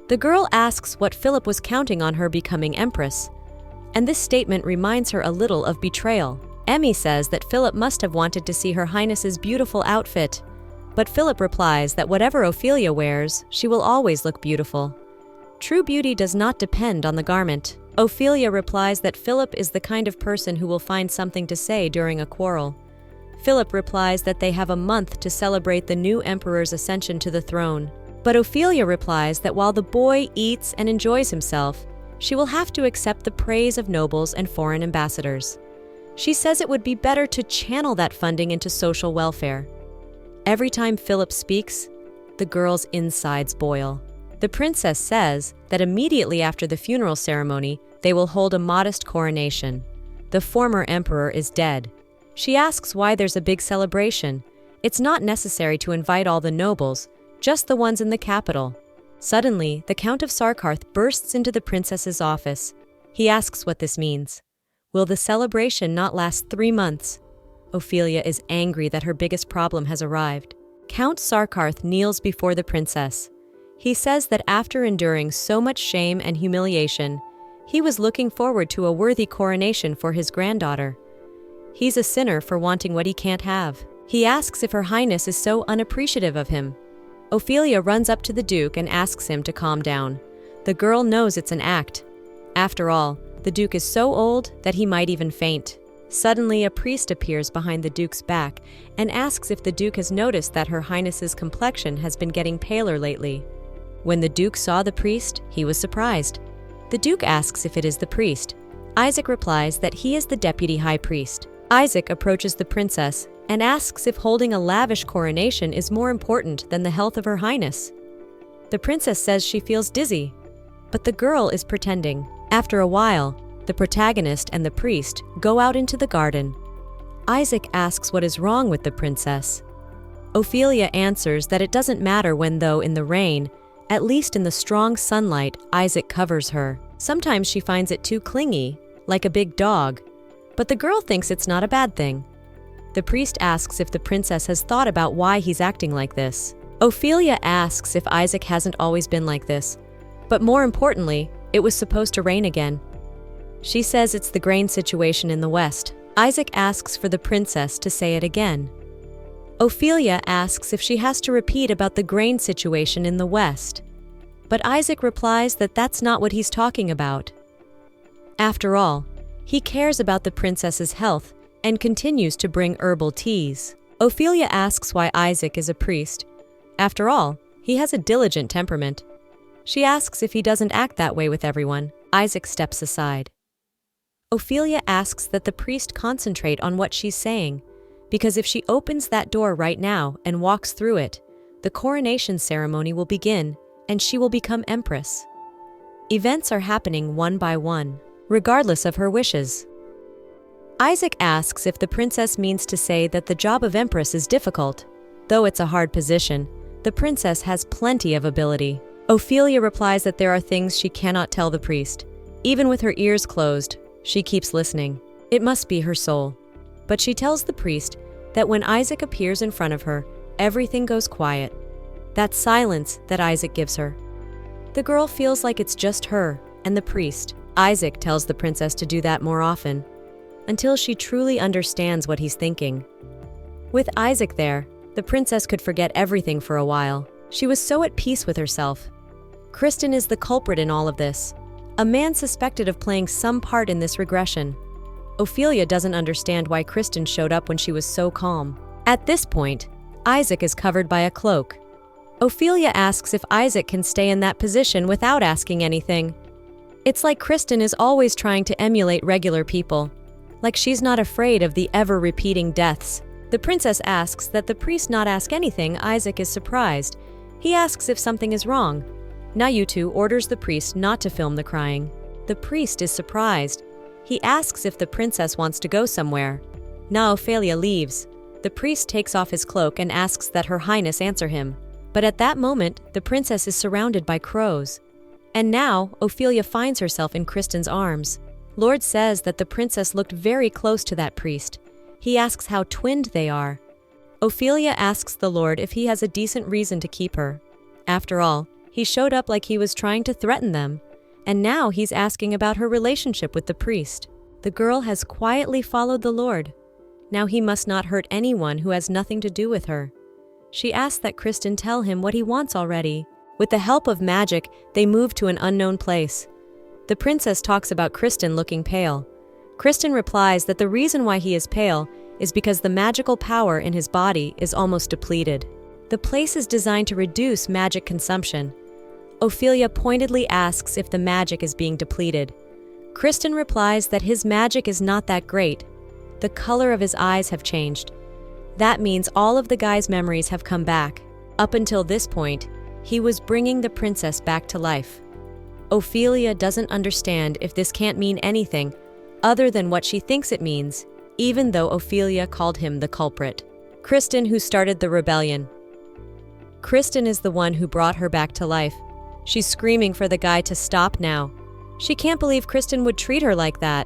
A: The girl asks what Philip was counting on her becoming empress. And this statement reminds her a little of betrayal. Emmy says that Philip must have wanted to see Her Highness's beautiful outfit. But Philip replies that whatever Ophelia wears, she will always look beautiful. True beauty does not depend on the garment. Ophelia replies that Philip is the kind of person who will find something to say during a quarrel. Philip replies that they have a month to celebrate the new emperor's ascension to the throne. But Ophelia replies that while the boy eats and enjoys himself, she will have to accept the praise of nobles and foreign ambassadors. She says it would be better to channel that funding into social welfare. Every time Philip speaks, the girl's insides boil. The princess says that immediately after the funeral ceremony, they will hold a modest coronation. The former emperor is dead. She asks why there's a big celebration. It's not necessary to invite all the nobles, just the ones in the capital. Suddenly, the Count of Sarkarth bursts into the princess's office. He asks what this means. Will the celebration not last 3 months? Ophelia is angry that her biggest problem has arrived. Count Sarkarth kneels before the princess. He says that after enduring so much shame and humiliation, he was looking forward to a worthy coronation for his granddaughter. He's a sinner for wanting what he can't have. He asks if Her Highness is so unappreciative of him. Ophelia runs up to the Duke and asks him to calm down. The girl knows it's an act. After all, the Duke is so old that he might even faint. Suddenly, a priest appears behind the Duke's back and asks if the Duke has noticed that Her Highness's complexion has been getting paler lately. When the Duke saw the priest, he was surprised. The Duke asks if it is the priest. Isaac replies that he is the deputy high priest. Isaac approaches the princess and asks if holding a lavish coronation is more important than the health of Her Highness. The princess says she feels dizzy, but the girl is pretending. After a while, the protagonist and the priest go out into the garden. Isaac asks what is wrong with the princess. Ophelia answers that it doesn't matter when, though in the rain, at least in the strong sunlight, Isaac covers her. Sometimes she finds it too clingy, like a big dog, but the girl thinks it's not a bad thing. The priest asks if the princess has thought about why he's acting like this. Ophelia asks if Isaac hasn't always been like this, but more importantly, it was supposed to rain again. She says it's the grain situation in the West. Isaac asks for the princess to say it again. Ophelia asks if she has to repeat about the grain situation in the West. But Isaac replies that that's not what he's talking about. After all, he cares about the princess's health and continues to bring herbal teas. Ophelia asks why Isaac is a priest. After all, he has a diligent temperament. She asks if he doesn't act that way with everyone. Isaac steps aside. Ophelia asks that the priest concentrate on what she's saying, because if she opens that door right now and walks through it, the coronation ceremony will begin and she will become empress. Events are happening one by one, regardless of her wishes. Isaac asks if the princess means to say that the job of empress is difficult. Though it's a hard position, the princess has plenty of ability. Ophelia replies that there are things she cannot tell the priest. Even with her ears closed, she keeps listening. It must be her soul. But she tells the priest that when Isaac appears in front of her, everything goes quiet. That silence that Isaac gives her. The girl feels like it's just her and the priest. Isaac tells the princess to do that more often, until she truly understands what he's thinking. With Isaac there, the princess could forget everything for a while. She was so at peace with herself. Kristen is the culprit in all of this, a man suspected of playing some part in this regression. Ophelia doesn't understand why Kristen showed up when she was so calm. At this point, Isaac is covered by a cloak. Ophelia asks if Isaac can stay in that position without asking anything. It's like Kristen is always trying to emulate regular people, like she's not afraid of the ever-repeating deaths. The princess asks that the priest not ask anything. Isaac is surprised. He asks if something is wrong. Nayutu orders the priest not to film the crying. The priest is surprised. He asks if the princess wants to go somewhere. Now Ophelia leaves. The priest takes off his cloak and asks that Her Highness answer him. But at that moment, the princess is surrounded by crows. And now, Ophelia finds herself in Kristen's arms. Lord says that the princess looked very close to that priest. He asks how twinned they are. Ophelia asks the Lord if he has a decent reason to keep her. After all, he showed up like he was trying to threaten them. And now he's asking about her relationship with the priest. The girl has quietly followed the Lord. Now he must not hurt anyone who has nothing to do with her. She asks that Kristen tell him what he wants already. With the help of magic, they move to an unknown place. The princess talks about Kristen looking pale. Kristen replies that the reason why he is pale is because the magical power in his body is almost depleted. The place is designed to reduce magic consumption. Ophelia pointedly asks if the magic is being depleted. Kristen replies that his magic is not that great. The color of his eyes have changed. That means all of the guy's memories have come back. Up until this point, he was bringing the princess back to life. Ophelia doesn't understand if this can't mean anything other than what she thinks it means, even though Ophelia called him the culprit. Kristen, who started the rebellion. Kristen is the one who brought her back to life. She's screaming for the guy to stop now. She can't believe Kristen would treat her like that.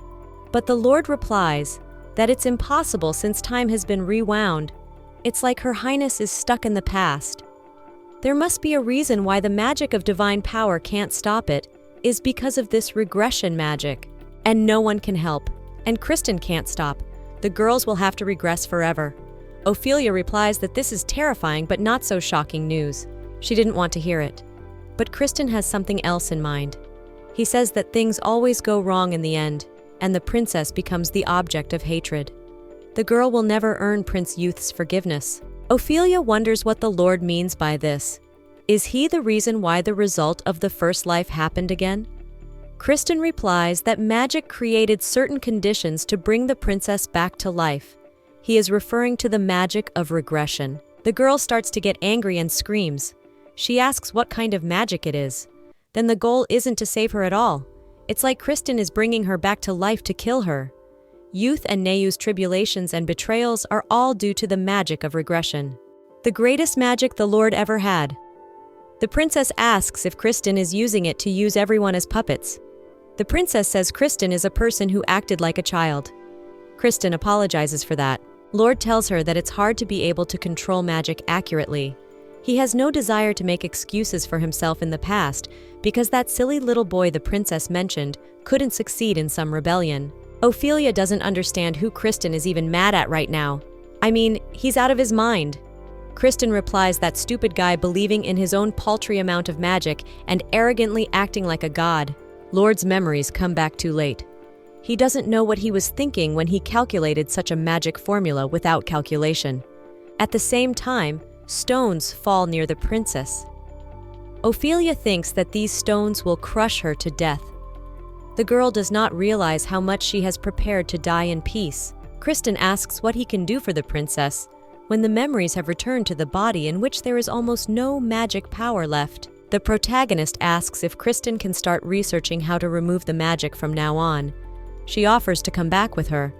A: But the Lord replies that it's impossible since time has been rewound. It's like Her Highness is stuck in the past. There must be a reason why the magic of divine power can't stop it, is because of this regression magic. And no one can help. And Kristen can't stop. The girls will have to regress forever. Ophelia replies that this is terrifying but not so shocking news. She didn't want to hear it. But Kristen has something else in mind. He says that things always go wrong in the end, and the princess becomes the object of hatred. The girl will never earn Prince Youth's forgiveness. Ophelia wonders what the Lord means by this. Is he the reason why the result of the first life happened again? Kristen replies that magic created certain conditions to bring the princess back to life. He is referring to the magic of regression. The girl starts to get angry and screams. She asks what kind of magic it is. Then the goal isn't to save her at all. It's like Kristen is bringing her back to life to kill her. Youth and Nayu's tribulations and betrayals are all due to the magic of regression. The greatest magic the Lord ever had. The princess asks if Kristen is using it to use everyone as puppets. The princess says Kristen is a person who acted like a child. Kristen apologizes for that. Lord tells her that it's hard to be able to control magic accurately. He has no desire to make excuses for himself in the past because that silly little boy the princess mentioned couldn't succeed in some rebellion. Ophelia doesn't understand who Kristen is even mad at right now. I mean, he's out of his mind. Kristen replies that stupid guy believing in his own paltry amount of magic and arrogantly acting like a god. Lord's memories come back too late. He doesn't know what he was thinking when he calculated such a magic formula without calculation. At the same time, stones fall near the princess. Ophelia thinks that these stones will crush her to death. The girl does not realize how much she has prepared to die in peace. Kristen asks what he can do for the princess when the memories have returned to the body in which there is almost no magic power left. The protagonist asks if Kristen can start researching how to remove the magic from now on. She offers to come back with her.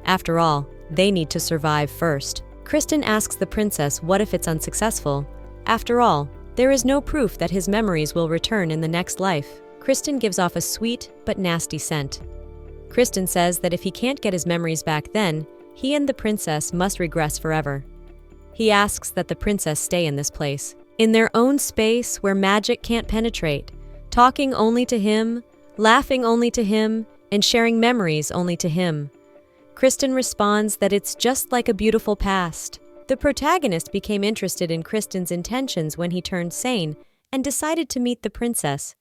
A: After all, they need to survive first. Kristen asks the princess what if it's unsuccessful. After all, there is no proof that his memories will return in the next life. Kristen gives off a sweet but nasty scent. Kristen says that if he can't get his memories back then, he and the princess must regress forever. He asks that the princess stay in this place, in their own space where magic can't penetrate, talking only to him, laughing only to him, and sharing memories only to him. Kristen responds that it's just like a beautiful past. The protagonist became interested in Kristen's intentions when he turned sane and decided to meet the princess.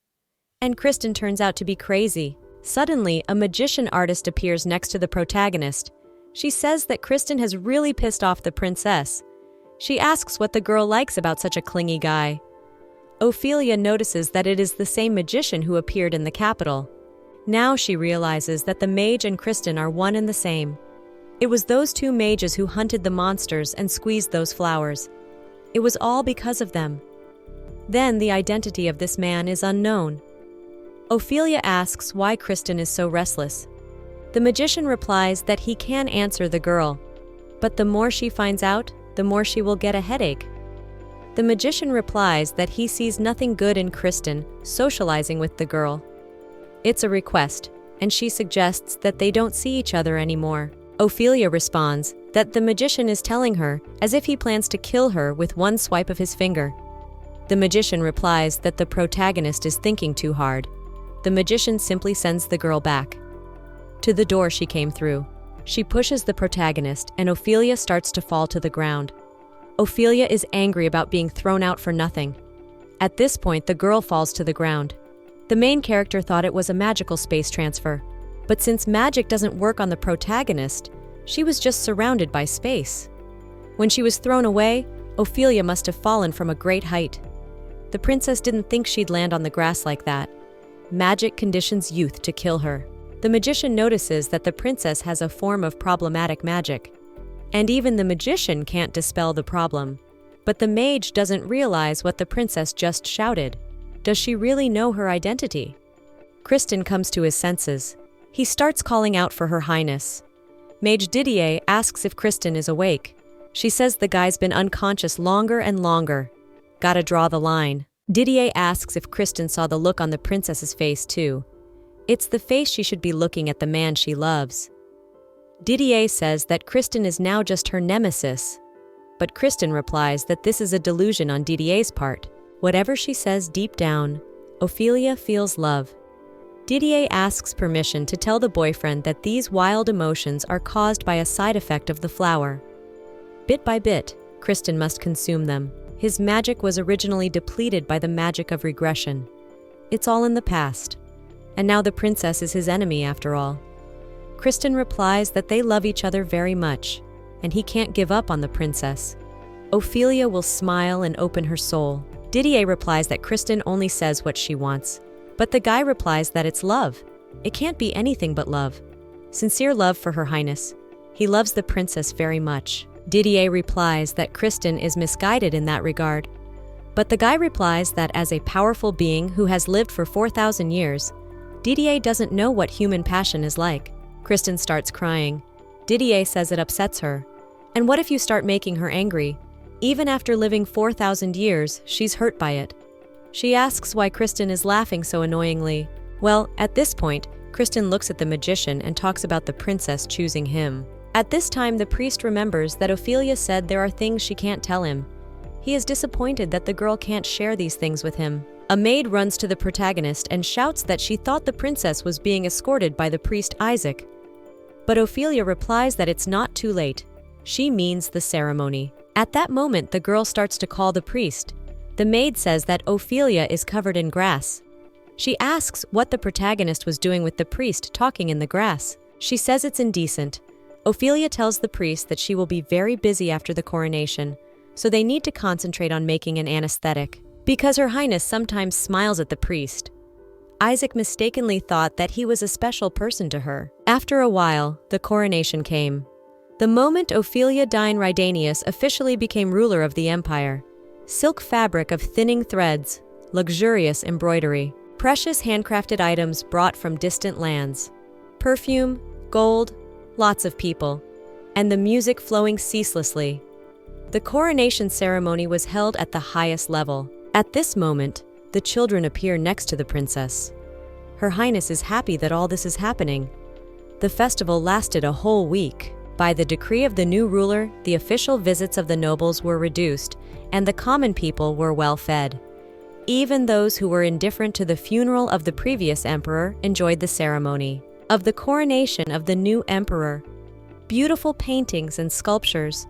A: And Kristen turns out to be crazy. Suddenly, a magician artist appears next to the protagonist. She says that Kristen has really pissed off the princess. She asks what the girl likes about such a clingy guy. Ophelia notices that it is the same magician who appeared in the capital. Now she realizes that the mage and Kristen are one and the same. It was those two mages who hunted the monsters and squeezed those flowers. It was all because of them. Then the identity of this man is unknown. Ophelia asks why Kristen is so restless. The magician replies that he can answer the girl, but the more she finds out, the more she will get a headache. The magician replies that he sees nothing good in Kristen socializing with the girl. It's a request, and she suggests that they don't see each other anymore. Ophelia responds that the magician is telling her as if he plans to kill her with one swipe of his finger. The magician replies that the protagonist is thinking too hard. The magician simply sends the girl back to the door she came through. She pushes the protagonist, and Ophelia starts to fall to the ground. Ophelia is angry about being thrown out for nothing. At this point, the girl falls to the ground. The main character thought it was a magical space transfer, but since magic doesn't work on the protagonist, she was just surrounded by space. When she was thrown away, Ophelia must have fallen from a great height. The princess didn't think she'd land on the grass like that. Magic conditions youth to kill her. The magician notices that the princess has a form of problematic magic, and even the magician can't dispel the problem. But the mage doesn't realize what the princess just shouted. Does she really know her identity? Kristen comes to his senses. He starts calling out for her highness. Mage Didier asks if Kristen is awake. She says the guy's been unconscious longer and longer. Gotta draw the line. Didier asks if Kristen saw the look on the princess's face too. It's the face she should be looking at the man she loves. Didier says that Kristen is now just her nemesis, but Kristen replies that this is a delusion on Didier's part. Whatever she says deep down, Ophelia feels love. Didier asks permission to tell the boyfriend that these wild emotions are caused by a side effect of the flower. Bit by bit, Kristen must consume them. His magic was originally depleted by the magic of regression. It's all in the past. And now the princess is his enemy after all. Kristen replies that they love each other very much, and he can't give up on the princess. Ophelia will smile and open her soul. Didier replies that Kristen only says what she wants, but the guy replies that it's love. It can't be anything but love. Sincere love for her highness. He loves the princess very much. Didier replies that Kristen is misguided in that regard, but the guy replies that as a powerful being who has lived for 4,000 years, Didier doesn't know what human passion is like. Kristen starts crying. Didier says it upsets her. And what if you start making her angry? Even after living 4,000 years, she's hurt by it. She asks why Kristen is laughing so annoyingly. Well, at this point, Kristen looks at the magician and talks about the princess choosing him. At this time, the priest remembers that Ophelia said there are things she can't tell him. He is disappointed that the girl can't share these things with him. A maid runs to the protagonist and shouts that she thought the princess was being escorted by the priest Isaac. But Ophelia replies that it's not too late. She means the ceremony. At that moment, the girl starts to call the priest. The maid says that Ophelia is covered in grass. She asks what the protagonist was doing with the priest talking in the grass. She says it's indecent. Ophelia tells the priest that she will be very busy after the coronation, so they need to concentrate on making an anesthetic. Because Her Highness sometimes smiles at the priest, Isaac mistakenly thought that he was a special person to her. After a while, the coronation came. The moment Ophelia Dine Rydanius officially became ruler of the empire. Silk fabric of thinning threads, luxurious embroidery, precious handcrafted items brought from distant lands, perfume, gold, lots of people, and the music flowing ceaselessly. The coronation ceremony was held at the highest level. At this moment, the children appear next to the princess. Her Highness is happy that all this is happening. The festival lasted a whole week. By the decree of the new ruler, the official visits of the nobles were reduced, and the common people were well fed. Even those who were indifferent to the funeral of the previous emperor enjoyed the ceremony of the coronation of the new emperor. Beautiful paintings and sculptures,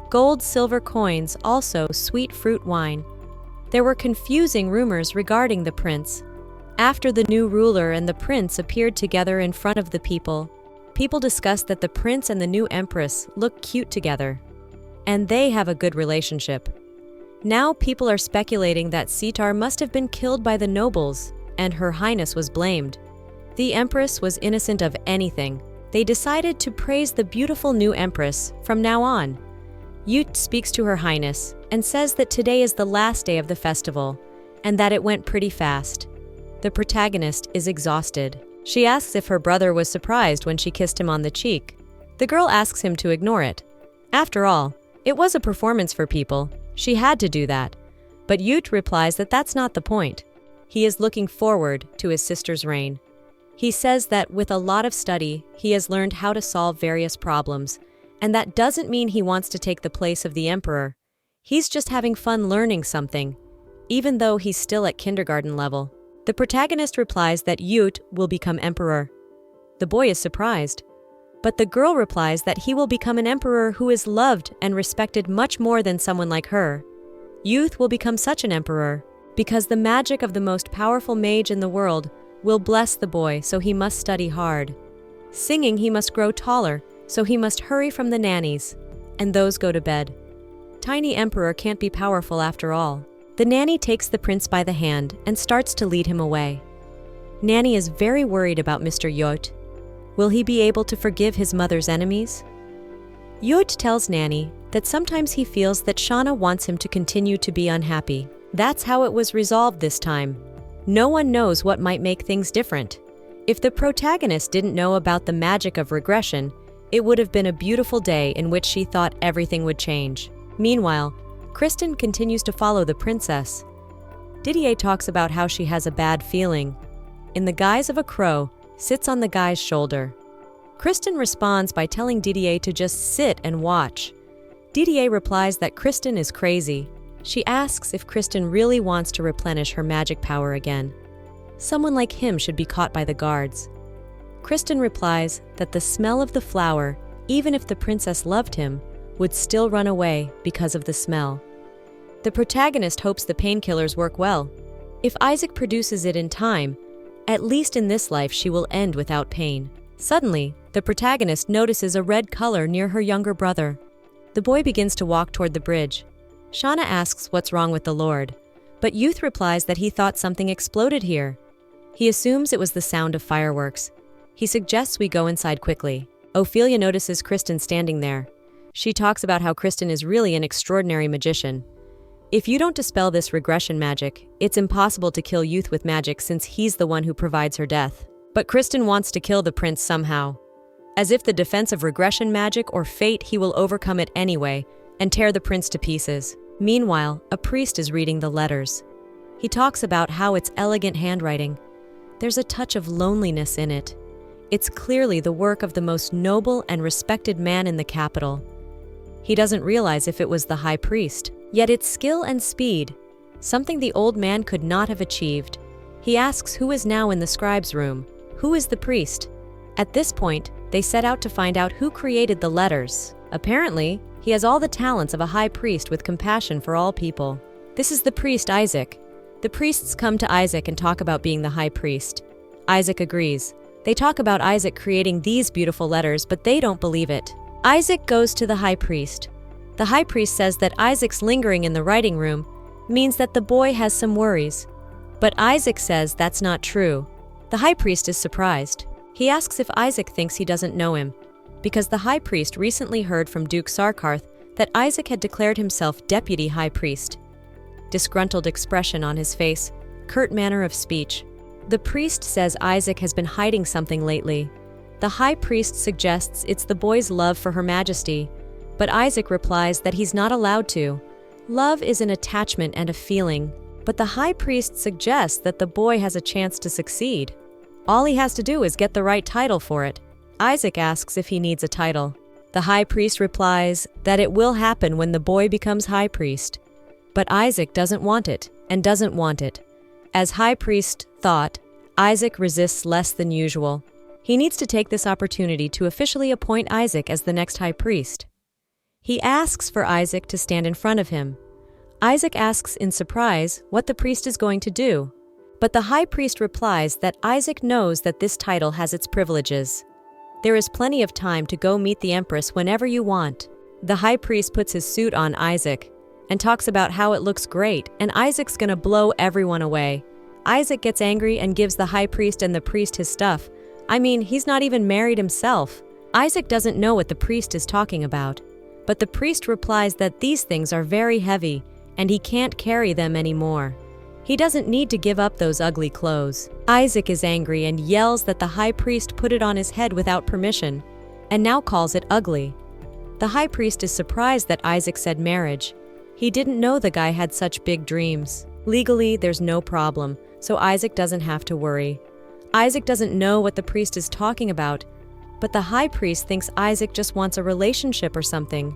A: gold, silver coins, also sweet fruit wine. There were confusing rumors regarding the prince. After the new ruler and the prince appeared together in front of the people, people discussed that the prince and the new empress look cute together, and they have a good relationship. Now people are speculating that Sitar must have been killed by the nobles, and Her Highness was blamed. The empress was innocent of anything. They decided to praise the beautiful new empress from now on. Yut speaks to Her Highness and says that today is the last day of the festival, and that it went pretty fast. The protagonist is exhausted. She asks if her brother was surprised when she kissed him on the cheek. The girl asks him to ignore it. After all, it was a performance for people. She had to do that. But Yut replies that that's not the point. He is looking forward to his sister's reign. He says that with a lot of study, he has learned how to solve various problems, and that doesn't mean he wants to take the place of the emperor. He's just having fun learning something, even though he's still at kindergarten level. The protagonist replies that Yut will become emperor. The boy is surprised, but the girl replies that he will become an emperor who is loved and respected much more than someone like her. Youth will become such an emperor because the magic of the most powerful mage in the world will bless the boy, so he must study hard. Singing, he must grow taller, so he must hurry from the nannies, and those go to bed. Tiny emperor can't be powerful after all. The nanny takes the prince by the hand and starts to lead him away. Nanny is very worried about Mr. Yot. Will he be able to forgive his mother's enemies? Yot tells Nanny that sometimes he feels that Shauna wants him to continue to be unhappy. That's how it was resolved this time. No one knows what might make things different. If the protagonist didn't know about the magic of regression, it would have been a beautiful day in which she thought everything would change. Meanwhile, Kristen continues to follow the princess. Didier talks about how she has a bad feeling. In the guise of a crow, sits on the guy's shoulder. Kristen responds by telling Didier to just sit and watch. Didier replies that Kristen is crazy. She asks if Kristen really wants to replenish her magic power again. Someone like him should be caught by the guards. Kristen replies that the smell of the flower, even if the princess loved him, would still run away because of the smell. The protagonist hopes the painkillers work well. If Isaac produces it in time, at least in this life she will end without pain. Suddenly, the protagonist notices a red color near her younger brother. The boy begins to walk toward the bridge. Shauna asks what's wrong with the Lord, but Youth replies that he thought something exploded here. He assumes it was the sound of fireworks. He suggests we go inside quickly. Ophelia notices Kristen standing there. She talks about how Kristen is really an extraordinary magician. If you don't dispel this regression magic, it's impossible to kill Youth with magic since he's the one who provides her death. But Kristen wants to kill the prince somehow. As if the defense of regression magic or fate, he will overcome it anyway and tear the prince to pieces. Meanwhile, a priest is reading the letters. He talks about how it's elegant handwriting. There's a touch of loneliness in it. It's clearly the work of the most noble and respected man in the capital. He doesn't realize if it was the high priest. Yet it's skill and speed, something the old man could not have achieved. He asks who is now in the scribe's room. Who is the priest? At this point, They set out to find out who created the letters. Apparently, he has all the talents of a high priest with compassion for all people. This is the priest Isaac. The priests come to Isaac and talk about being the high priest. Isaac agrees. They talk about Isaac creating these beautiful letters, but they don't believe it. Isaac goes to the high priest. The high priest says that Isaac's lingering in the writing room means that the boy has some worries. But Isaac says that's not true. The high priest is surprised. He asks if Isaac thinks he doesn't know him, because the high priest recently heard from Duke Sarkarth that Isaac had declared himself deputy high priest. Disgruntled expression on his face, curt manner of speech. The priest says Isaac has been hiding something lately. The high priest suggests it's the boy's love for Her Majesty, but Isaac replies that he's not allowed to. Love is an attachment and a feeling, but the high priest suggests that the boy has a chance to succeed. All he has to do is get the right title for it. Isaac asks if he needs a title. The high priest replies that it will happen when the boy becomes high priest. But Isaac doesn't want it, and doesn't want it. As high priest thought, Isaac resists less than usual. He needs to take this opportunity to officially appoint Isaac as the next high priest. He asks for Isaac to stand in front of him. Isaac asks in surprise what the priest is going to do. But the high priest replies that Isaac knows that this title has its privileges. There is plenty of time to go meet the empress whenever you want. The high priest puts his suit on Isaac and talks about how it looks great and Isaac's gonna blow everyone away. Isaac gets angry and gives the high priest and the priest his stuff. I mean, he's not even married himself. Isaac doesn't know what the priest is talking about. But the priest replies that these things are very heavy and he can't carry them anymore. He doesn't need to give up those ugly clothes. Isaac is angry and yells that the high priest put it on his head without permission, and now calls it ugly. The high priest is surprised that Isaac said marriage. He didn't know the guy had such big dreams. Legally, there's no problem, so Isaac doesn't have to worry. Isaac doesn't know what the priest is talking about, but the high priest thinks Isaac just wants a relationship or something.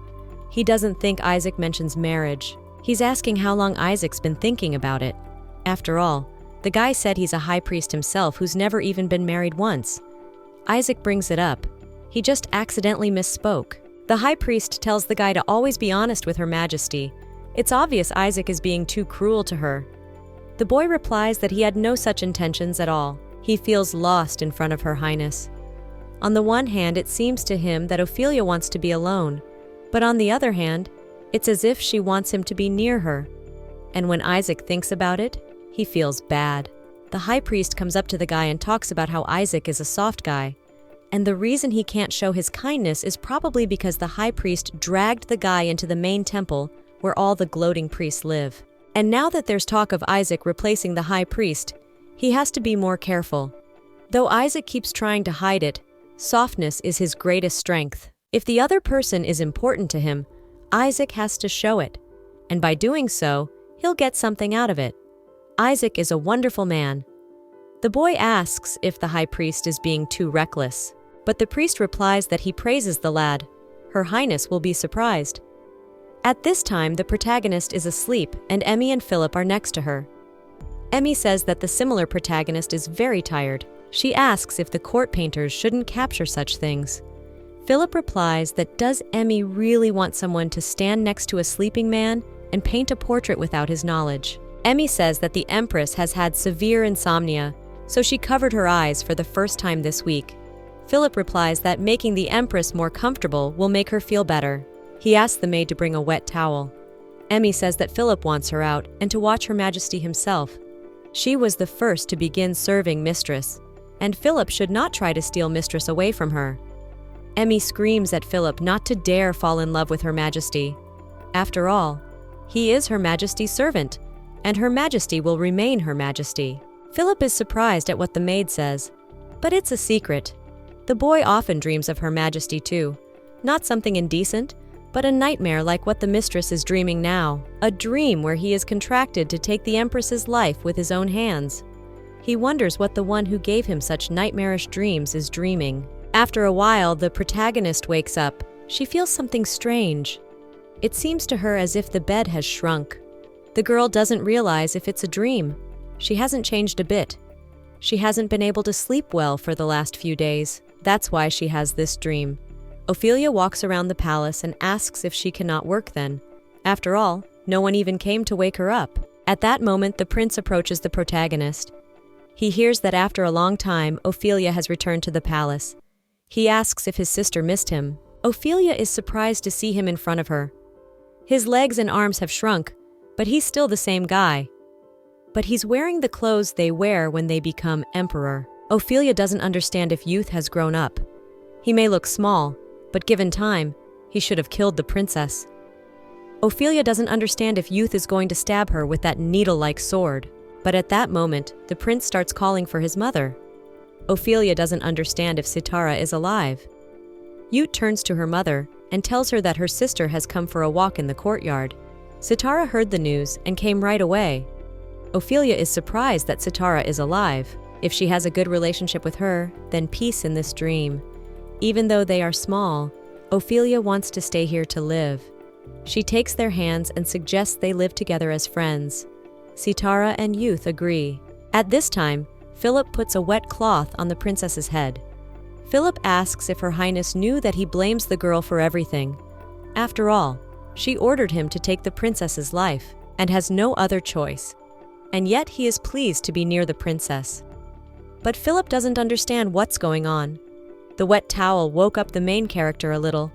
A: He doesn't think Isaac mentions marriage. He's asking how long Isaac's been thinking about it. After all, the guy said he's a high priest himself who's never even been married once. Isaac brings it up. He just accidentally misspoke. The high priest tells the guy to always be honest with Her Majesty. It's obvious Isaac is being too cruel to her. The boy replies that he had no such intentions at all. He feels lost in front of Her Highness. On the one hand, it seems to him that Ophelia wants to be alone, but on the other hand, it's as if she wants him to be near her. And when Isaac thinks about it, he feels bad. The high priest comes up to the guy and talks about how Isaac is a soft guy. And the reason he can't show his kindness is probably because the high priest dragged the guy into the main temple where all the gloating priests live. And now that there's talk of Isaac replacing the high priest, he has to be more careful. Though Isaac keeps trying to hide it, softness is his greatest strength. If the other person is important to him, Isaac has to show it. And by doing so, he'll get something out of it. Isaac is a wonderful man. The boy asks if the high priest is being too reckless, but the priest replies that he praises the lad. Her Highness will be surprised. At this time, the protagonist is asleep and Emmy and Philip are next to her. Emmy says that the similar protagonist is very tired. She asks if the court painters shouldn't capture such things. Philip replies that does Emmy really want someone to stand next to a sleeping man and paint a portrait without his knowledge? Emmy says that the Empress has had severe insomnia, so she covered her eyes for the first time this week. Philip replies that making the Empress more comfortable will make her feel better. He asks the maid to bring a wet towel. Emmy says that Philip wants her out and to watch Her Majesty himself. She was the first to begin serving Mistress, and Philip should not try to steal Mistress away from her. Emmy screams at Philip not to dare fall in love with Her Majesty. After all, he is Her Majesty's servant, and Her Majesty will remain Her Majesty. Philip is surprised at what the maid says, but it's a secret. The boy often dreams of Her Majesty too. Not something indecent, but a nightmare like what the mistress is dreaming now. A dream where he is contracted to take the Empress's life with his own hands. He wonders what the one who gave him such nightmarish dreams is dreaming. After a while, the protagonist wakes up. She feels something strange. It seems to her as if the bed has shrunk. The girl doesn't realize if it's a dream. She hasn't changed a bit. She hasn't been able to sleep well for the last few days. That's why she has this dream. Ophelia walks around the palace and asks if she cannot work then. After all, no one even came to wake her up. At that moment, the prince approaches the protagonist. He hears that after a long time, Ophelia has returned to the palace. He asks if his sister missed him. Ophelia is surprised to see him in front of her. His legs and arms have shrunk, but he's still the same guy. But he's wearing the clothes they wear when they become emperor. Ophelia doesn't understand if Youth has grown up. He may look small, but given time, he should have killed the princess. Ophelia doesn't understand if Youth is going to stab her with that needle-like sword. But at that moment, the prince starts calling for his mother. Ophelia doesn't understand if Sitara is alive. Youth turns to her mother and tells her that her sister has come for a walk in the courtyard. Sitara heard the news and came right away. Ophelia is surprised that Sitara is alive. If she has a good relationship with her, then peace in this dream. Even though they are small, Ophelia wants to stay here to live. She takes their hands and suggests they live together as friends. Sitara and Youth agree. At this time, Philip puts a wet cloth on the princess's head. Philip asks if Her Highness knew that he blames the girl for everything. After all, she ordered him to take the princess's life and has no other choice. And yet he is pleased to be near the princess. But Philip doesn't understand what's going on. The wet towel woke up the main character a little,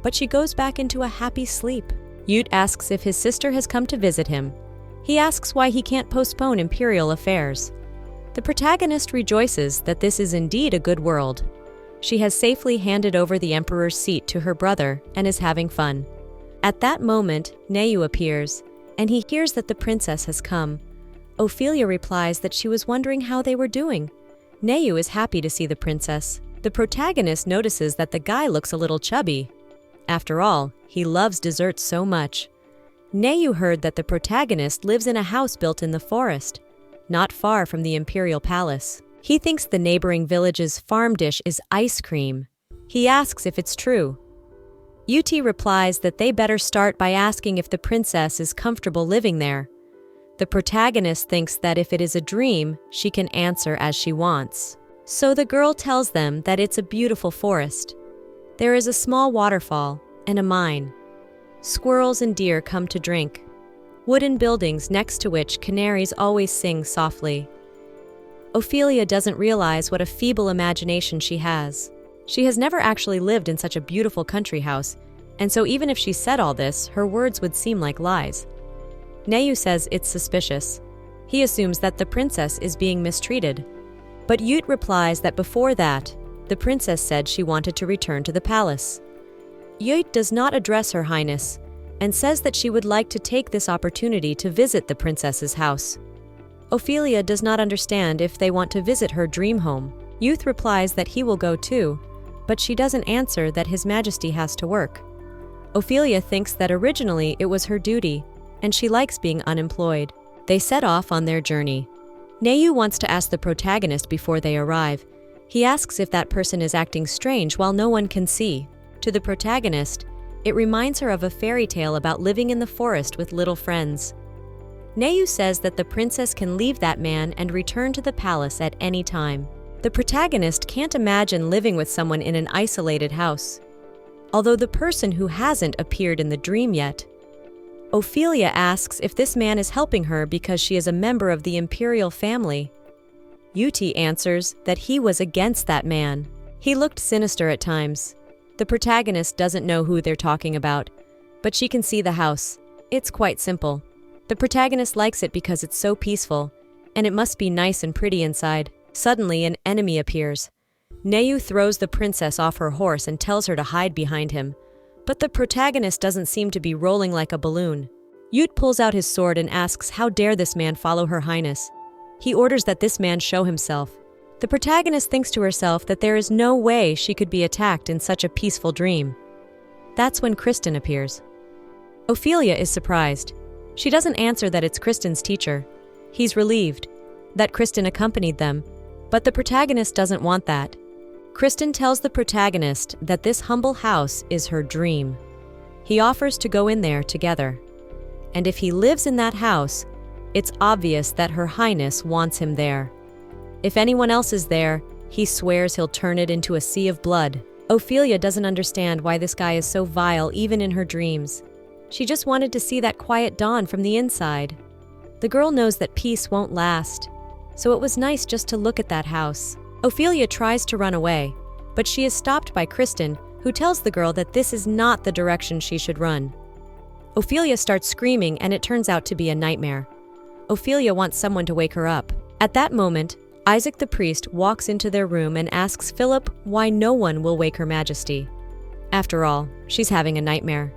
A: but she goes back into a happy sleep. Youth asks if his sister has come to visit him. He asks why he can't postpone imperial affairs. The protagonist rejoices that this is indeed a good world. She has safely handed over the emperor's seat to her brother and is having fun. At that moment, Neyu appears, and he hears that the princess has come. Ophelia replies that she was wondering how they were doing. Neyu is happy to see the princess. The protagonist notices that the guy looks a little chubby. After all, he loves desserts so much. Neyu heard that the protagonist lives in a house built in the forest, not far from the imperial palace. He thinks the neighboring village's farm dish is ice cream. He asks if it's true. Ut replies that they better start by asking if the princess is comfortable living there. The protagonist thinks that if it is a dream, she can answer as she wants. So the girl tells them that it's a beautiful forest. There is a small waterfall and a mine. Squirrels and deer come to drink. Wooden buildings next to which canaries always sing softly. Ophelia doesn't realize what a feeble imagination she has. She has never actually lived in such a beautiful country house, and so even if she said all this, her words would seem like lies. Neyu says it's suspicious. He assumes that the princess is being mistreated. But Yut replies that before that, the princess said she wanted to return to the palace. Yut does not address Her Highness and says that she would like to take this opportunity to visit the princess's house. Ophelia does not understand if they want to visit her dream home. Youth replies that he will go too, but she doesn't answer that His Majesty has to work. Ophelia thinks that originally it was her duty, and she likes being unemployed. They set off on their journey. Neyu wants to ask the protagonist before they arrive. He asks if that person is acting strange while no one can see. To the protagonist, it reminds her of a fairy tale about living in the forest with little friends. Neyu says that the princess can leave that man and return to the palace at any time. The protagonist can't imagine living with someone in an isolated house, although the person who hasn't appeared in the dream yet. Ophelia asks if this man is helping her because she is a member of the imperial family. Yuti answers that he was against that man. He looked sinister at times. The protagonist doesn't know who they're talking about, but she can see the house. It's quite simple. The protagonist likes it because it's so peaceful, and it must be nice and pretty inside. Suddenly, an enemy appears. Neyu throws the princess off her horse and tells her to hide behind him, but the protagonist doesn't seem to be rolling like a balloon. Yut pulls out his sword and asks how dare this man follow Her Highness. He orders that this man show himself. The protagonist thinks to herself that there is no way she could be attacked in such a peaceful dream. That's when Kristen appears. Ophelia is surprised. She doesn't answer that it's Kristen's teacher. He's relieved that Kristen accompanied them, but the protagonist doesn't want that. Kristen tells the protagonist that this humble house is her dream. He offers to go in there together. And if he lives in that house, it's obvious that Her Highness wants him there. If anyone else is there, He swears he'll turn it into a sea of blood. Ophelia doesn't understand why this guy is so vile even in her dreams. She just wanted to see that quiet dawn from the inside. The girl knows that peace won't last, so it was nice just to look at that house. Ophelia tries to run away, but she is stopped by Kristen, who tells the girl that this is not the direction she should run. Ophelia starts screaming and it turns out to be a nightmare. Ophelia wants someone to wake her up. At that moment, Isaac the priest walks into their room and asks Philip why no one will wake Her Majesty. After all, she's having a nightmare.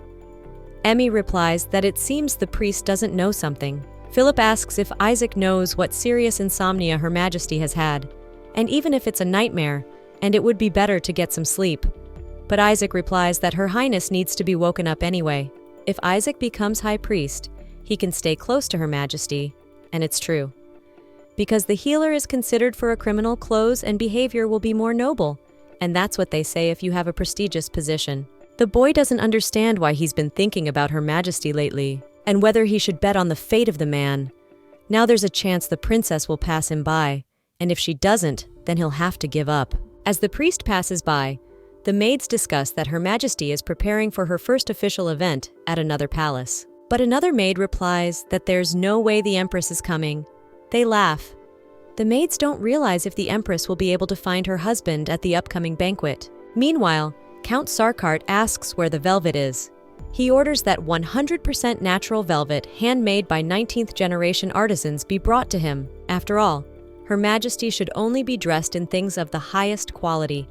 A: Emmy replies that it seems the priest doesn't know something. Philip asks if Isaac knows what serious insomnia Her Majesty has had, and even if it's a nightmare, and it would be better to get some sleep. But Isaac replies that Her Highness needs to be woken up anyway. If Isaac becomes High Priest, he can stay close to Her Majesty, and it's true. Because the healer is considered for a criminal, clothes and behavior will be more noble, and that's what they say if you have a prestigious position. The boy doesn't understand why he's been thinking about Her Majesty lately, and whether he should bet on the fate of the man. Now there's a chance the princess will pass him by, and if she doesn't, then he'll have to give up. As the priest passes by, the maids discuss that Her Majesty is preparing for her first official event at another palace. But another maid replies that there's no way the Empress is coming. They laugh. The maids don't realize if the Empress will be able to find her husband at the upcoming banquet. Meanwhile, Count Sarkart asks where the velvet is. He orders that 100% natural velvet, handmade by 19th generation artisans, be brought to him. After all, Her Majesty should only be dressed in things of the highest quality.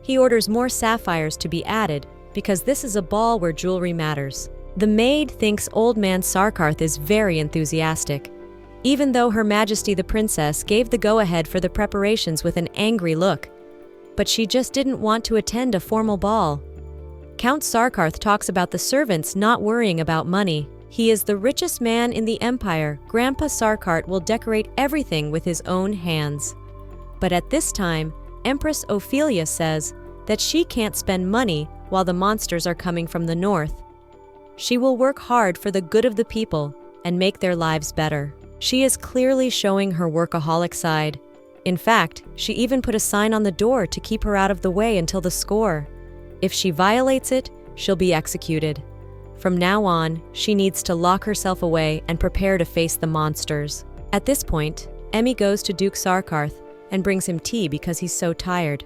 A: He orders more sapphires to be added because this is a ball where jewelry matters. The maid thinks old man Sarkarth is very enthusiastic, even though Her Majesty the Princess gave the go-ahead for the preparations with an angry look. But she just didn't want to attend a formal ball. Count Sarkarth talks about the servants not worrying about money. He is the richest man in the empire. Grandpa Sarkart will decorate everything with his own hands. But at this time, Empress Ophelia says that she can't spend money while the monsters are coming from the north. She will work hard for the good of the people and make their lives better. She is clearly showing her workaholic side. In fact, she even put a sign on the door to keep her out of the way until the score. If she violates it, she'll be executed. From now on, she needs to lock herself away and prepare to face the monsters. At this point, Emmy goes to Duke Sarkarth and brings him tea because he's so tired.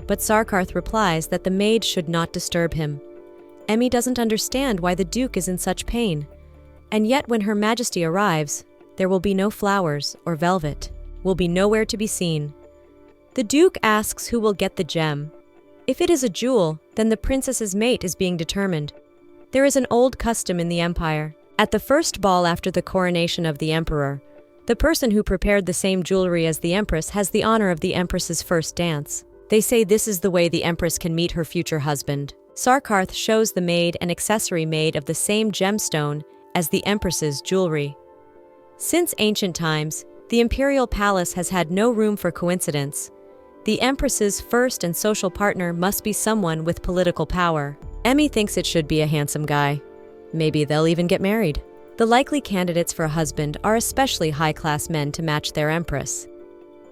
A: But Sarkarth replies that the maid should not disturb him. Emmy doesn't understand why the Duke is in such pain. And yet when Her Majesty arrives, there will be no flowers or velvet, will be nowhere to be seen. The Duke asks who will get the gem. If it is a jewel, then the princess's mate is being determined. There is an old custom in the empire. At the first ball after the coronation of the emperor, the person who prepared the same jewelry as the empress has the honor of the empress's first dance. They say this is the way the empress can meet her future husband. Sarkarth shows the maid an accessory made of the same gemstone as the empress's jewelry. Since ancient times, the imperial palace has had no room for coincidence. The empress's first and social partner must be someone with political power. Emmy thinks it should be a handsome guy. Maybe they'll even get married. The likely candidates for a husband are especially high-class men to match their empress.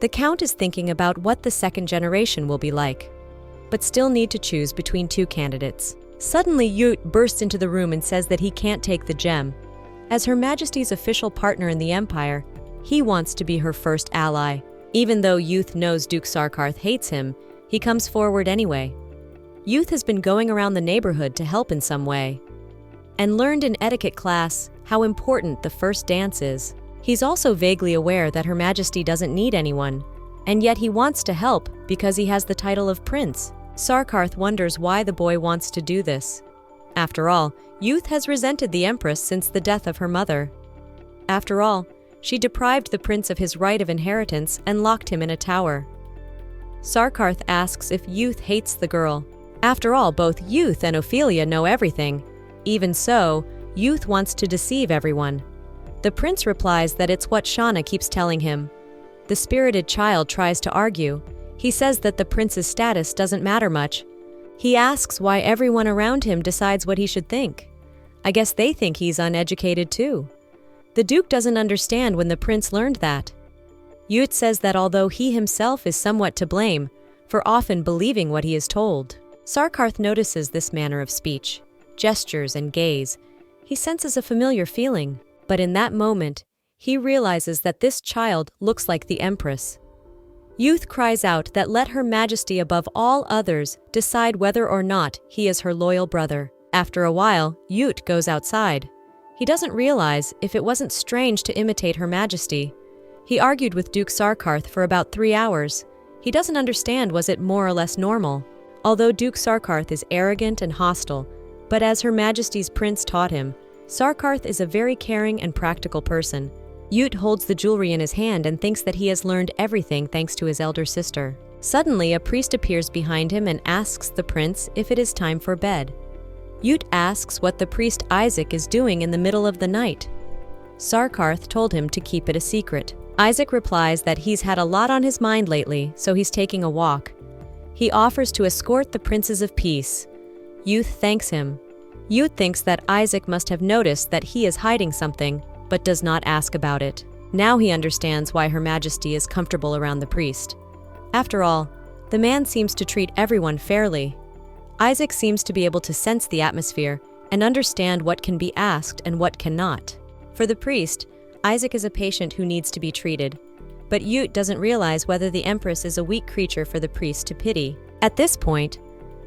A: The count is thinking about what the second generation will be like, but still need to choose between two candidates. Suddenly, Yut bursts into the room and says that he can't take the gem. As Her Majesty's official partner in the empire, he wants to be her first ally. Even though Youth knows Duke Sarkarth hates him, he comes forward anyway. Youth has been going around the neighborhood to help in some way, and learned in etiquette class how important the first dance is. He's also vaguely aware that Her Majesty doesn't need anyone, and yet he wants to help because he has the title of prince. Sarkarth wonders why the boy wants to do this. After all, Youth has resented the Empress since the death of her mother. After all, she deprived the prince of his right of inheritance and locked him in a tower. Sarkarth asks if Youth hates the girl. After all, both Youth and Ophelia know everything. Even so, Youth wants to deceive everyone. The prince replies that it's what Shauna keeps telling him. The spirited child tries to argue. He says that the prince's status doesn't matter much. He asks why everyone around him decides what he should think. I guess they think he's uneducated too. The Duke doesn't understand when the prince learned that. Yut says that although he himself is somewhat to blame for often believing what he is told. Sarkarth notices this manner of speech, gestures, and gaze. He senses a familiar feeling, but in that moment, he realizes that this child looks like the Empress. Youth cries out that let Her Majesty above all others decide whether or not he is her loyal brother. After a while, Yut goes outside. He doesn't realize if it wasn't strange to imitate Her Majesty. He argued with Duke Sarkarth for about 3 hours. He doesn't understand was it more or less normal. Although Duke Sarkarth is arrogant and hostile, but as Her Majesty's prince taught him, Sarkarth is a very caring and practical person. Yut holds the jewelry in his hand and thinks that he has learned everything thanks to his elder sister. Suddenly, a priest appears behind him and asks the prince if it is time for bed. Yut asks what the priest Isaac is doing in the middle of the night. Sarkarth told him to keep it a secret. Isaac replies that he's had a lot on his mind lately, so he's taking a walk. He offers to escort the princes of peace. Youth thanks him. Youth thinks that Isaac must have noticed that he is hiding something, but does not ask about it. Now he understands why Her Majesty is comfortable around the priest. After all, the man seems to treat everyone fairly. Isaac seems to be able to sense the atmosphere and understand what can be asked and what cannot. For the priest, Isaac is a patient who needs to be treated. But Yut doesn't realize whether the Empress is a weak creature for the priest to pity. At this point,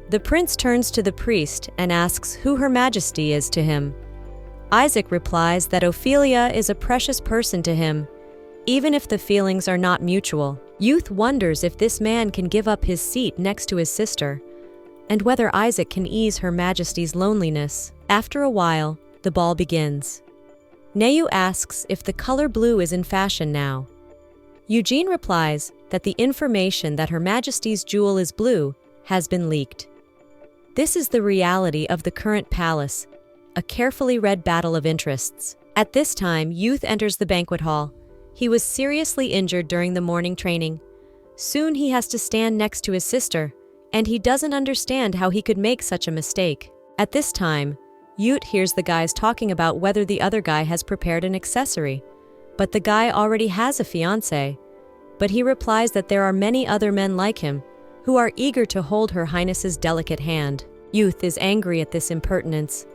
A: the prince turns to the priest and asks who Her Majesty is to him. Isaac replies that Ophelia is a precious person to him, even if the feelings are not mutual. Youth wonders if this man can give up his seat next to his sister, and whether Isaac can ease Her Majesty's loneliness. After a while, the ball begins. Neyu asks if the color blue is in fashion now. Eugene replies that the information that Her Majesty's jewel is blue has been leaked. This is the reality of the current palace, a carefully read battle of interests. At this time, Youth enters the banquet hall. He was seriously injured during the morning training. Soon he has to stand next to his sister, and he doesn't understand how he could make such a mistake. At this time, Youth hears the guys talking about whether the other guy has prepared an accessory. But the guy already has a fiancée. But he replies that there are many other men like him who are eager to hold Her Highness's delicate hand. Youth is angry at this impertinence.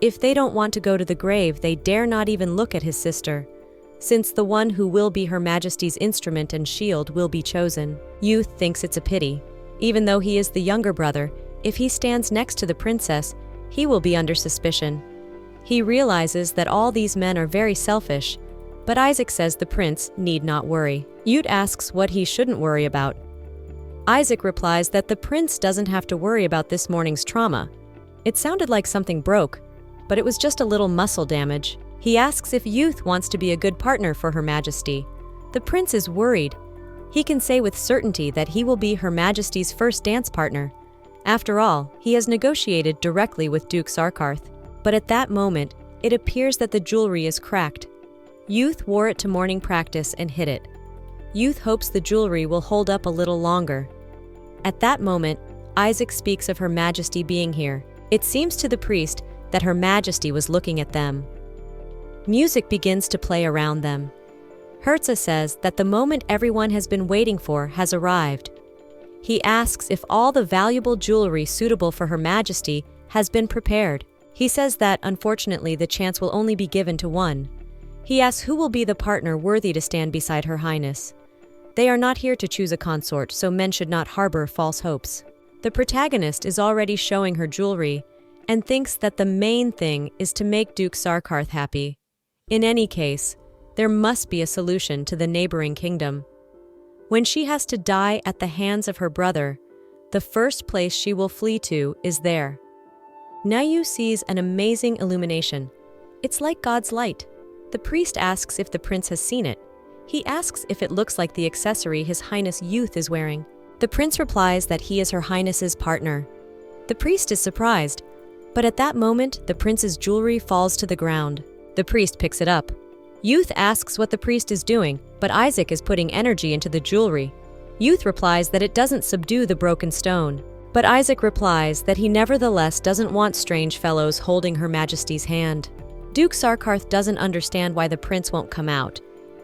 A: If they don't want to go to the grave, they dare not even look at his sister, since the one who will be Her Majesty's instrument and shield will be chosen. Youth thinks it's a pity. Even though he is the younger brother, if he stands next to the princess, he will be under suspicion. He realizes that all these men are very selfish, but Isaac says the prince need not worry. Yut asks what he shouldn't worry about. Isaac replies that the prince doesn't have to worry about this morning's trauma. It sounded like something broke, but it was just a little muscle damage. He asks if Youth wants to be a good partner for Her Majesty. The prince is worried. He can say with certainty that he will be Her Majesty's first dance partner. After all, he has negotiated directly with Duke Sarkarth. But at that moment, it appears that the jewelry is cracked. Youth wore it to morning practice and hid it. Youth hopes the jewelry will hold up a little longer. At that moment, Isaac speaks of Her Majesty being here. It seems to the priest that Her Majesty was looking at them. Music begins to play around them. Herza says that the moment everyone has been waiting for has arrived. He asks if all the valuable jewelry suitable for Her Majesty has been prepared. He says that, unfortunately, the chance will only be given to one. He asks who will be the partner worthy to stand beside Her Highness. They are not here to choose a consort, so men should not harbor false hopes. The protagonist is already showing her jewelry and thinks that the main thing is to make Duke Sarkarth happy. In any case, there must be a solution to the neighboring kingdom. When she has to die at the hands of her brother, the first place she will flee to is there. Nayu sees an amazing illumination. It's like God's light. The priest asks if the prince has seen it. He asks if it looks like the accessory His Highness Youth is wearing. The prince replies that he is Her Highness's partner. The priest is surprised, but at that moment, the prince's jewelry falls to the ground. The priest picks it up. Youth asks what the priest is doing, but Isaac is putting energy into the jewelry. Youth replies that it doesn't subdue the broken stone. But Isaac replies that he nevertheless doesn't want strange fellows holding Her Majesty's hand. Duke Sarkarth doesn't understand why the prince won't come out.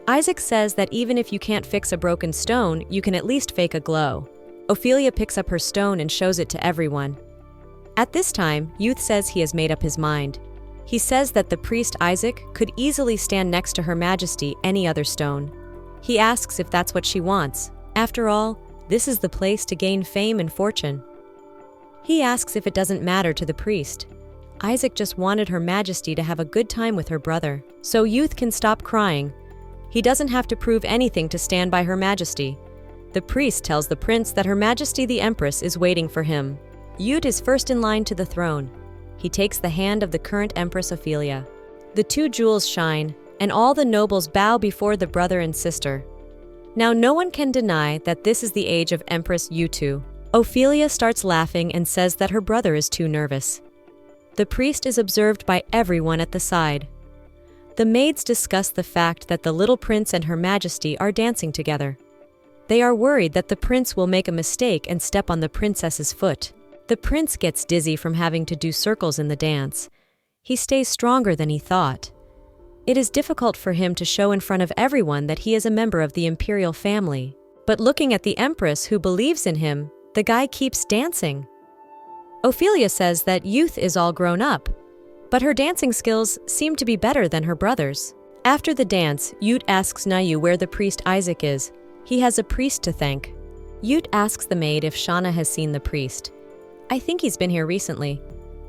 A: Isaac says that even if you can't fix a broken stone, you can at least fake a glow. Ophelia picks up her stone and shows it to everyone. At this time, Youth says he has made up his mind. He says that the priest Isaac could easily stand next to Her Majesty any other stone. He asks if that's what she wants. After all, this is the place to gain fame and fortune. He asks if it doesn't matter to the priest. Isaac just wanted Her Majesty to have a good time with her brother, so Youth can stop crying. He doesn't have to prove anything to stand by Her Majesty. The priest tells the prince that Her Majesty the Empress is waiting for him. Youth is first in line to the throne. He takes the hand of the current Empress Ophelia. The two jewels shine, and all the nobles bow before the brother and sister. Now no one can deny that this is the age of Empress Yutu. Ophelia starts laughing and says that her brother is too nervous. The priest is observed by everyone at the side. The maids discuss the fact that the little prince and Her Majesty are dancing together. They are worried that the prince will make a mistake and step on the princess's foot. The prince gets dizzy from having to do circles in the dance. He stays stronger than he thought. It is difficult for him to show in front of everyone that he is a member of the imperial family. But looking at the empress who believes in him, the guy keeps dancing. Ophelia says that Youth is all grown up, but her dancing skills seem to be better than her brother's. After the dance, Youth asks Nayu where the priest Isaac is. He has a priest to thank. Youth asks the maid if Shauna has seen the priest. I think he's been here recently.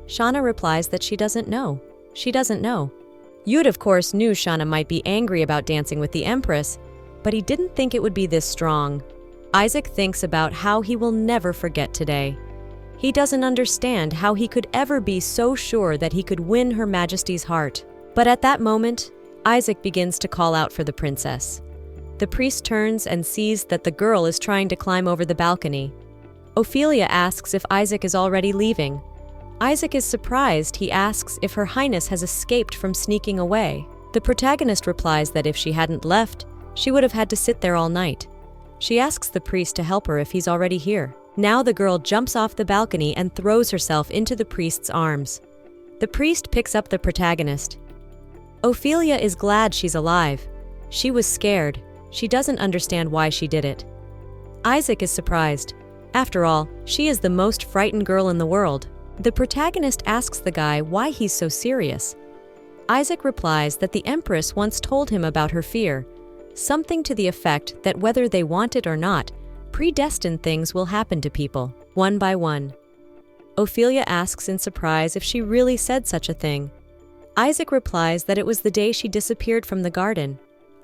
A: Shauna replies that she doesn't know. She doesn't know. Youth, of course, knew Shauna might be angry about dancing with the Empress, but he didn't think it would be this strong. Isaac thinks about how he will never forget today. He doesn't understand how he could ever be so sure that he could win Her Majesty's heart. But at that moment, Isaac begins to call out for the princess. The priest turns and sees that the girl is trying to climb over the balcony. Ophelia asks if Isaac is already leaving. Isaac is surprised. He asks if Her Highness has escaped from sneaking away. The protagonist replies that if she hadn't left, she would have had to sit there all night. She asks the priest to help her if he's already here. Now the girl jumps off the balcony and throws herself into the priest's arms. The priest picks up the protagonist. Ophelia is glad she's alive. She was scared. She doesn't understand why she did it. Isaac is surprised. After all, she is the most frightened girl in the world. The protagonist asks the guy why he's so serious. Isaac replies that the Empress once told him about her fear, something to the effect that whether they want it or not, predestined things will happen to people, one by one. Ophelia asks in surprise if she really said such a thing. Isaac replies that it was the day she disappeared from the garden.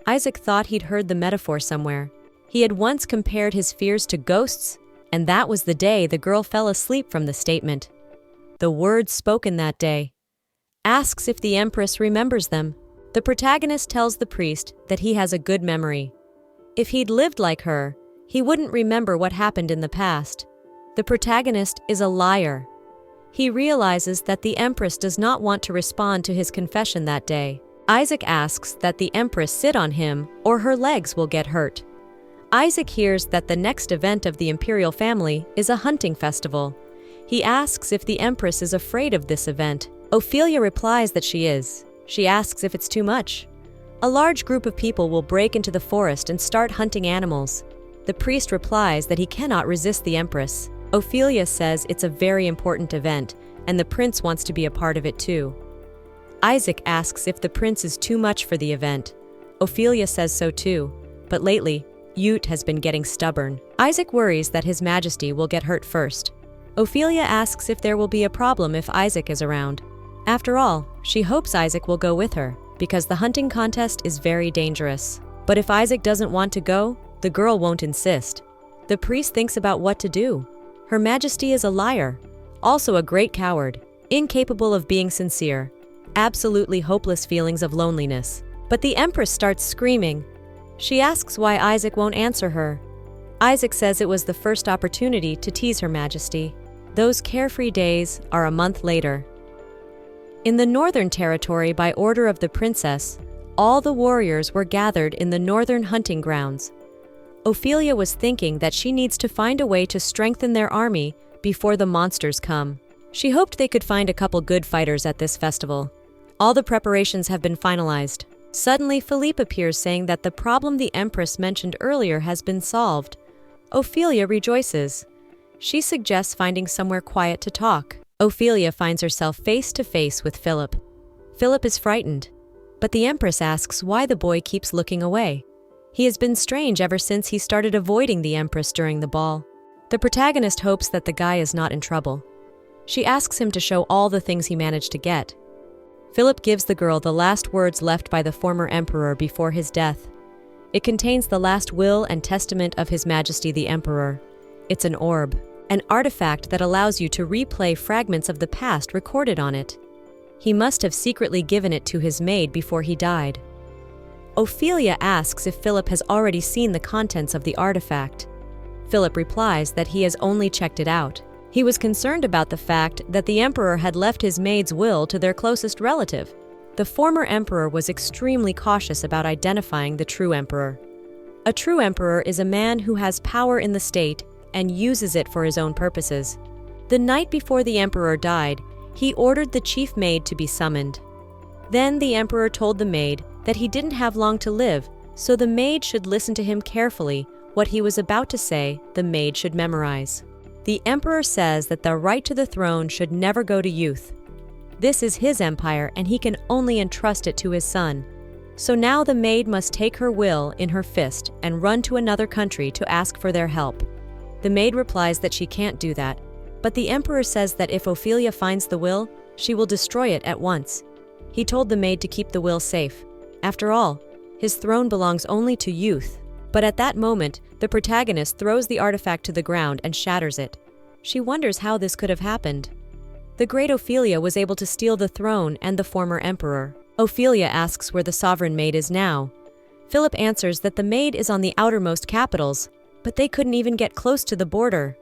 A: Isaac thought he'd heard the metaphor somewhere. He had once compared his fears to ghosts, and that was the day the girl fell asleep from the statement. The words spoken that day. Asks if the Empress remembers them. The protagonist tells the priest that he has a good memory. If he'd lived like her, he wouldn't remember what happened in the past. The protagonist is a liar. He realizes that the Empress does not want to respond to his confession that day. Isaac asks that the Empress sit on him or her legs will get hurt. Isaac hears that the next event of the imperial family is a hunting festival. He asks if the Empress is afraid of this event. Ophelia replies that she is. She asks if it's too much. A large group of people will break into the forest and start hunting animals. The priest replies that he cannot resist the Empress. Ophelia says it's a very important event, and the prince wants to be a part of it too. Isaac asks if the prince is too much for the event. Ophelia says so too, but lately, Youth has been getting stubborn. Isaac worries that His Majesty will get hurt first. Ophelia asks if there will be a problem if Isaac is around. After all, she hopes Isaac will go with her, because the hunting contest is very dangerous. But if Isaac doesn't want to go, the girl won't insist. The priest thinks about what to do. Her Majesty is a liar, also a great coward, incapable of being sincere, absolutely hopeless feelings of loneliness. But the Empress starts screaming. She asks why Isaac won't answer her. Isaac says it was the first opportunity to tease Her Majesty. Those carefree days are a month later. In the Northern Territory, by order of the princess, all the warriors were gathered in the northern hunting grounds. Ophelia was thinking that she needs to find a way to strengthen their army before the monsters come. She hoped they could find a couple good fighters at this festival. All the preparations have been finalized. Suddenly, Philippe appears saying that the problem the Empress mentioned earlier has been solved. Ophelia rejoices. She suggests finding somewhere quiet to talk. Ophelia finds herself face to face with Philip. Philip is frightened, but the Empress asks why the boy keeps looking away. He has been strange ever since he started avoiding the Empress during the ball. The protagonist hopes that the guy is not in trouble. She asks him to show all the things he managed to get. Philip gives the girl the last words left by the former emperor before his death. It contains the last will and testament of His Majesty the Emperor. It's an orb, an artifact that allows you to replay fragments of the past recorded on it. He must have secretly given it to his maid before he died. Ophelia asks if Philip has already seen the contents of the artifact. Philip replies that he has only checked it out. He was concerned about the fact that the emperor had left his maid's will to their closest relative. The former emperor was extremely cautious about identifying the true emperor. A true emperor is a man who has power in the state and uses it for his own purposes. The night before the emperor died, he ordered the chief maid to be summoned. Then the emperor told the maid that he didn't have long to live, so the maid should listen to him carefully. What he was about to say, the maid should memorize. The emperor says that the right to the throne should never go to youth. This is his empire and he can only entrust it to his son. So now the maid must take her will in her fist and run to another country to ask for their help. The maid replies that she can't do that, but the emperor says that if Ophelia finds the will, she will destroy it at once. He told the maid to keep the will safe. After all, his throne belongs only to youth. But at that moment, the protagonist throws the artifact to the ground and shatters it. She wonders how this could have happened. The great Ophelia was able to steal the throne and the former emperor. Ophelia asks where the sovereign maid is now. Philip answers that the maid is on the outermost capitals, but they couldn't even get close to the border.